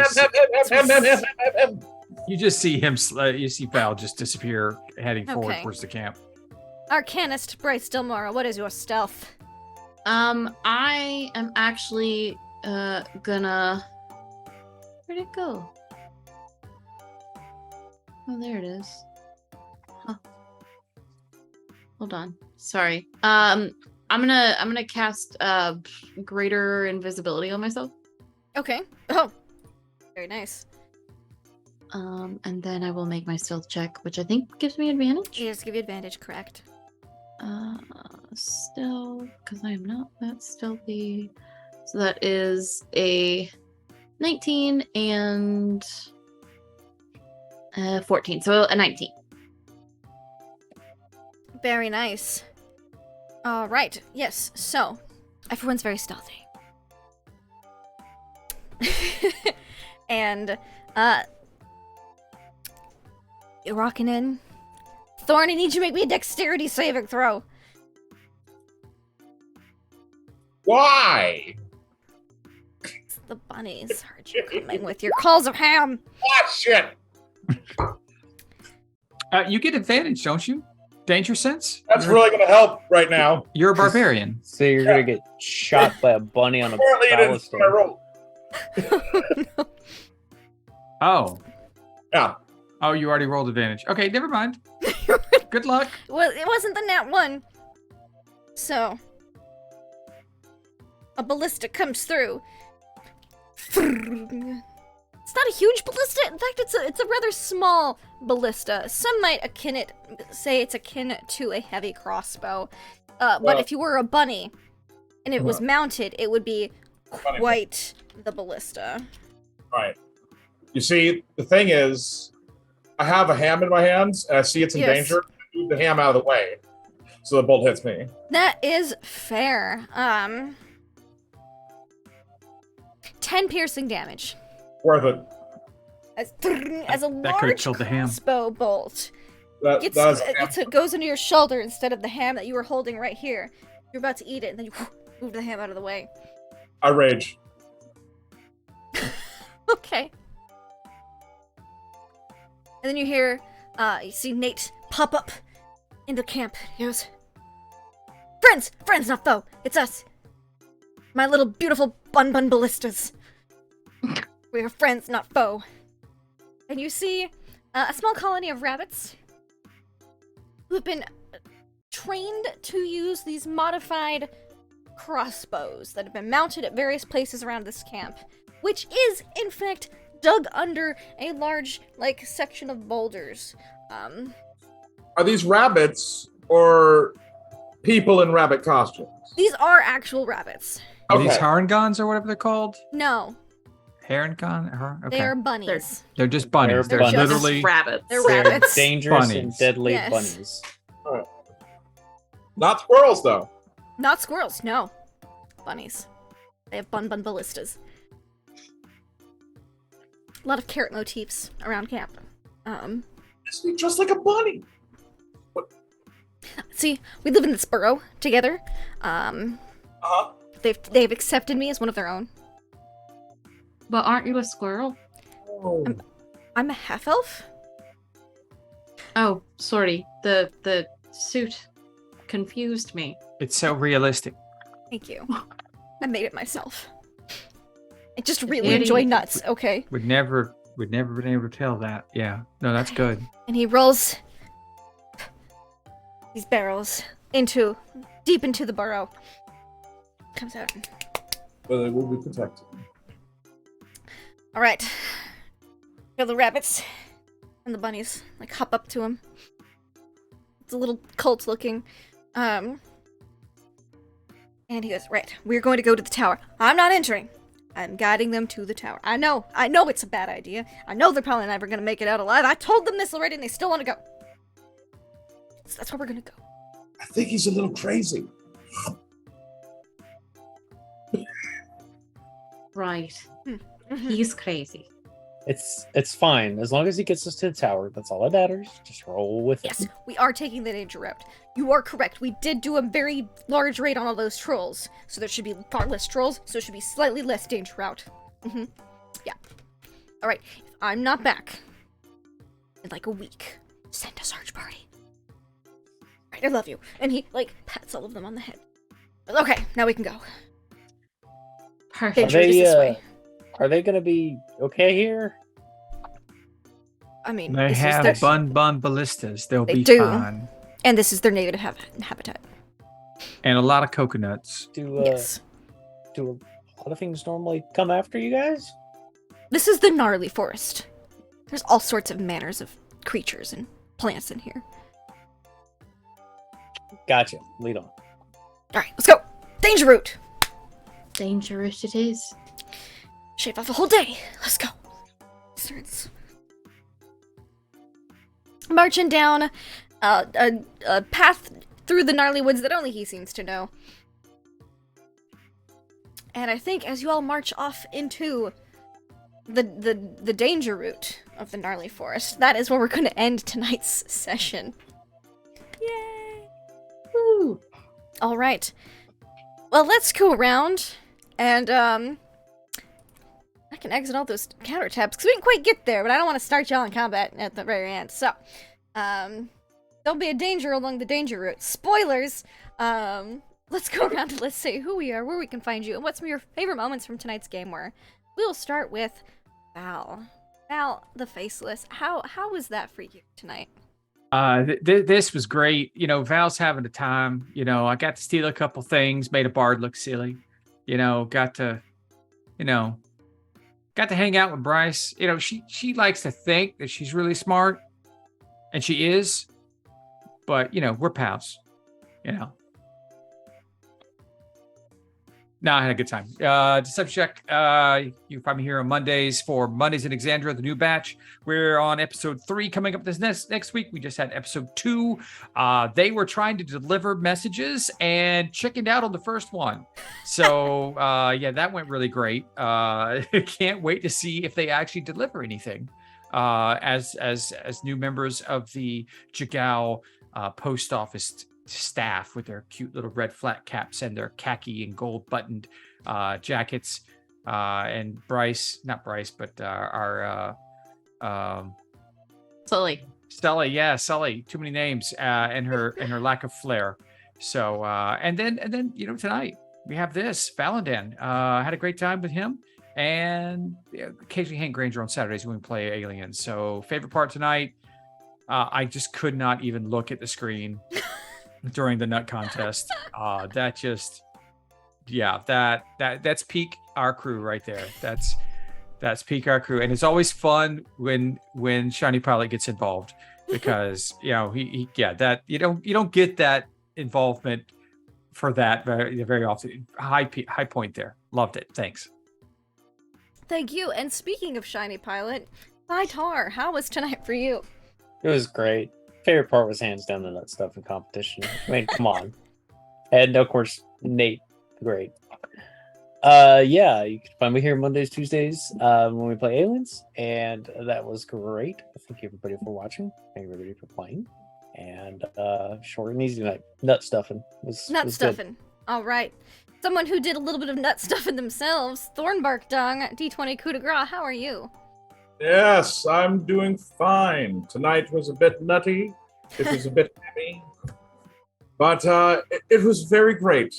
him. You see Val just disappear, heading forward Okay. towards the camp. Arcanist Bryce Delmora, what is your stealth? I am actually gonna. Where'd it go? Oh, there it is. Huh. Hold on. Sorry. I'm gonna cast greater invisibility on myself. Okay. Oh. Very nice. And then I will make my stealth check, which I think gives me advantage. Yes, give you advantage, correct. Stealth, because I am not that stealthy. So that is a 19 and 14. So a 19. Very nice. All right. Yes. So, everyone's very stealthy. And, you're rocking in. Thorn, I need you to make me a dexterity saving throw. Why? The bunnies heard you coming with your calls of ham. Ah, shit. You get advantage, don't you? Danger sense. That's really going to help right now. You're a barbarian. So you're gonna get shot by a bunny on a Apparently, it didn't baluster. my roll. Oh. Yeah. Oh, you already rolled advantage. Okay, never mind. Good luck. Well, it wasn't the nat one. So, a ballista comes through. It's not a huge ballista. In fact, it's a rather small ballista. Some might say it's akin to a heavy crossbow. But Well- if you were a bunny and it was mounted, it would be Bunny. quite the ballista. Right. You see, the thing is, I have a ham in my hands, and I see it's in Yes. danger. I move the ham out of the way, so the bolt hits me. That is fair. 10 piercing damage. Worth it. As a That could've large killed the ham. crossbow bolt That goes into your shoulder instead of the ham that you were holding right here. You're about to eat it, and then you move the ham out of the way. I rage. Okay. And then you see Nate pop up in the camp. He goes, Friends, not foe. It's us. My little beautiful bun ballistas. We are friends, not foe. And you see a small colony of rabbits who have been trained to use these modified crossbows that have been mounted at various places around this camp, which is, in fact, dug under a large, section of boulders. Are these rabbits or people in rabbit costumes? These are actual rabbits. Are these Okay. Harngons or whatever they're called? No, Herongon? Okay. they are bunnies. They're just bunnies. They're They're just literally rabbits. They're They're rabbits. dangerous and Bunnies. deadly Yes. bunnies. Not squirrels, though. Not squirrels, no. Bunnies. They have bun ballistas. A lot of carrot motifs around camp. Just like a bunny. See, we live in this burrow together. Uh-huh. They've accepted me as one of their own. But aren't you a squirrel? Oh. I'm a half elf. Oh, sorry. The suit confused me. It's so realistic. Thank you. I made it myself. I just really Idiot. enjoy nuts, okay? We'd never been able to tell that. Yeah. No, that's good. And he rolls these barrels deep into the burrow. Comes out. But they will be protected. All right. Feel the rabbits and the bunnies hop up to him. It's a little cult looking. And he goes, right, we're going to go to the tower. I'm not entering. I'm guiding them to the tower. I know it's a bad idea. I know they're probably never gonna make it out alive. I told them this already and they still want to go. So that's where we're gonna go. I think he's a little crazy. Right. Mhm. He's crazy. It's fine. As long as he gets us to the tower, that's all that matters. Just roll with it. Yes, we are taking the danger route. You are correct. We did do a very large raid on all those trolls. So there should be far less trolls, so it should be slightly less danger route. Yeah. Alright, if I'm not back in like a week, send a search party. Alright, I love you. And he, like, pats all of them on the head. Okay, now we can go. Perfect. Danger is this way. Are they gonna be okay here? I mean, They this is have their... bun ballistas. They'll They be do. fine. And this is their native habitat. And a lot of coconuts. Yes. Do a lot of things normally come after you guys? This is the gnarly forest. There's all sorts of manners of creatures and plants in here. Gotcha. Lead on. Alright, let's go! Danger route! Dangerous it is. Shave off a whole day. Let's go. Starts marching down a path through the gnarly woods that only he seems to know. And I think as you all march off into the danger route of the gnarly forest, that is where we're going to end tonight's session. Yay! Woo. All right. Well, let's go around and I can exit all those counter tabs because we didn't quite get there, but I don't want to start y'all in combat at the very end. So, there'll be a danger along the danger route. Spoilers. Let's go around and let's say who we are, where we can find you, and what some of your favorite moments from tonight's game were. We will start with Val. Val, the Faceless. How was that for you tonight? This was great. You know, Val's having a time. You know, I got to steal a couple things, made a bard look silly. You know, got to hang out with Bryce. You know, she likes to think that she's really smart, and she is. But you know, we're pals. You know. No, I had a good time. Deception check. You can find me here on Mondays for Mondays in Exandria, the new batch. We're on episode 3 coming up this next week. We just had episode 2. They were trying to deliver messages and chickened out on the first one. So yeah, that went really great. Can't wait to see if they actually deliver anything as new members of the Jigao post office staff with their cute little red flat caps and their khaki and gold buttoned jackets, and not Bryce, but our Sully. Sully, too many names, and her lack of flair. So and then you know, tonight we have this Valendan. Had a great time with him, and occasionally Hank Granger on Saturdays when we play Aliens. So favorite part tonight, I just could not even look at the screen during the nut contest. That's peak our crew right there. That's peak our crew, and it's always fun when Shiny Pilot gets involved, because you know he that you don't get that involvement for that very often. High point there. Loved it. Thanks. Thank you. And speaking of Shiny Pilot, Vitar, how was tonight for you? It was great. Favorite part was hands down the nut stuff in competition. I mean, come on. And of course, Nate, great. Yeah, you can find me here Mondays, Tuesdays when we play Aliens, and that was great. Thank you everybody for watching. Thank you everybody for playing. And short and easy tonight. Nut stuffing was Stuffing. good. All right. Someone who did a little bit of nut stuffing themselves, Thornbark Dung, D20 coup de grace. How are you? Yes, I'm doing fine. Tonight was a bit nutty. It was a bit heavy. But it was very great.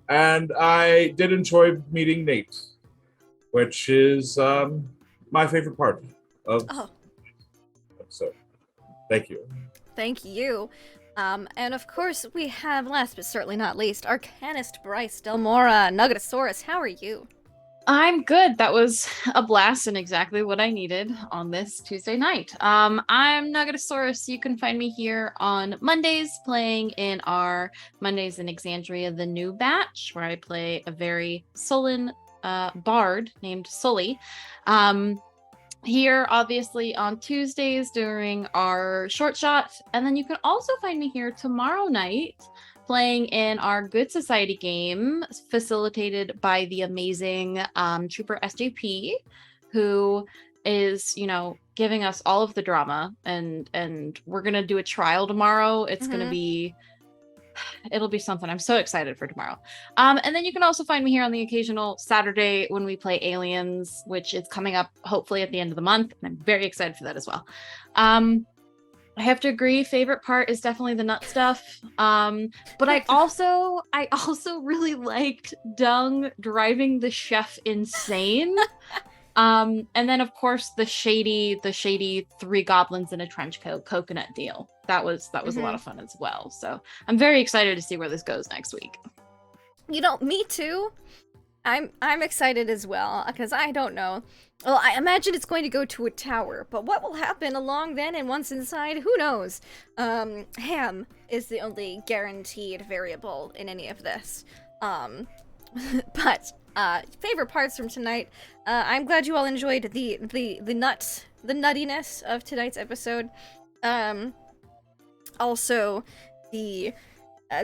And I did enjoy meeting Nate, which is my favorite part of the episode. Thank you. Thank you. And of course, we have, last but certainly not least, Arcanist Bryce Delmora. Nuggetosaurus, how are you? I'm good. That was a blast and exactly what I needed on this Tuesday night. I'm Nuggetosaurus. You can find me here on Mondays playing in our Mondays in Exandria, the new batch, where I play a very sullen bard named Sully. Here, obviously, on Tuesdays during our short shot. And then you can also find me here tomorrow night playing in our Good Society game, facilitated by the amazing Trooper SJP, who is, giving us all of the drama. And we're going to do a trial tomorrow. It's going to be... It'll be something. I'm so excited for tomorrow. And then you can also find me here on the occasional Saturday when we play Aliens, which is coming up hopefully at the end of the month. And I'm very excited for that as well. I have to agree, favorite part is definitely the nut stuff. But I also really liked Dung driving the chef insane. And then of course the shady 3 goblins in a trench coat coconut deal. That was a lot of fun as well. So I'm very excited to see where this goes next week. Me too. I'm excited as well, because I don't know. Well, I imagine it's going to go to a tower, but what will happen along then and once inside, who knows? Ham is the only guaranteed variable in any of this. But favorite parts from tonight. I'm glad you all enjoyed the nuttiness of tonight's episode. Also, the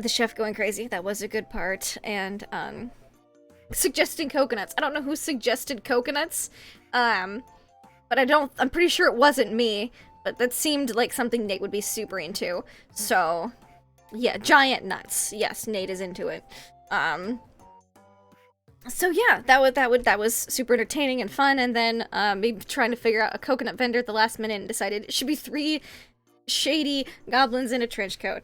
chef going crazy. That was a good part. And suggesting coconuts. I don't know who suggested coconuts. But I'm pretty sure it wasn't me. But that seemed like something Nate would be super into. So, yeah, giant nuts. Yes, Nate is into it. So yeah, that was super entertaining and fun, and then maybe trying to figure out a coconut vendor at the last minute and decided it should be 3 shady goblins in a trench coat.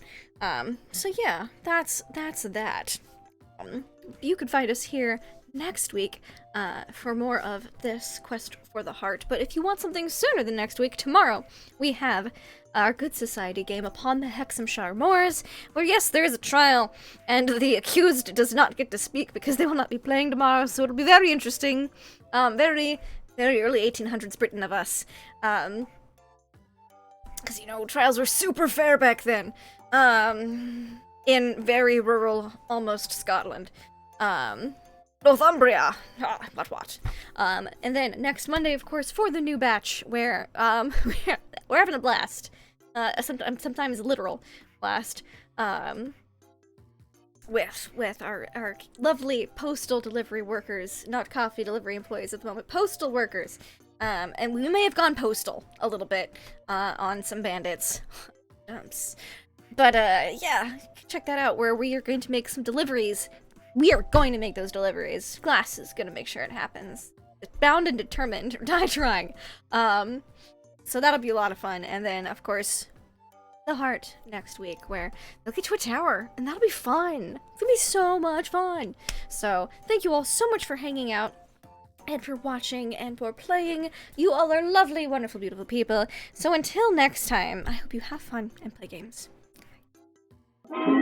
So yeah, that's that. You can find us here next week for more of this quest for the heart. But if you want something sooner than next week, tomorrow we have our Good Society game Upon the Hexhamshire Moors, where yes, there is a trial, and the accused does not get to speak because they will not be playing tomorrow, so it'll be very interesting. Very, very early 1800s Britain of us. Because, trials were super fair back then. In very rural, almost Scotland. Northumbria! What? And then next Monday, of course, for the new batch, where, we're having a blast. Sometimes literal blast. With our lovely postal delivery workers, not coffee delivery employees at the moment, postal workers. And we may have gone postal a little bit, on some bandits. But, yeah, check that out, where we are going to make some deliveries. We are going to make those deliveries. Glass is going to make sure it happens. It's bound and determined, or die trying. So that'll be a lot of fun. And then, of course, the heart next week, where they'll get to a tower, and that'll be fun. It's gonna be so much fun. So, thank you all so much for hanging out, and for watching, and for playing. You all are lovely, wonderful, beautiful people. So until next time, I hope you have fun and play games. Bye.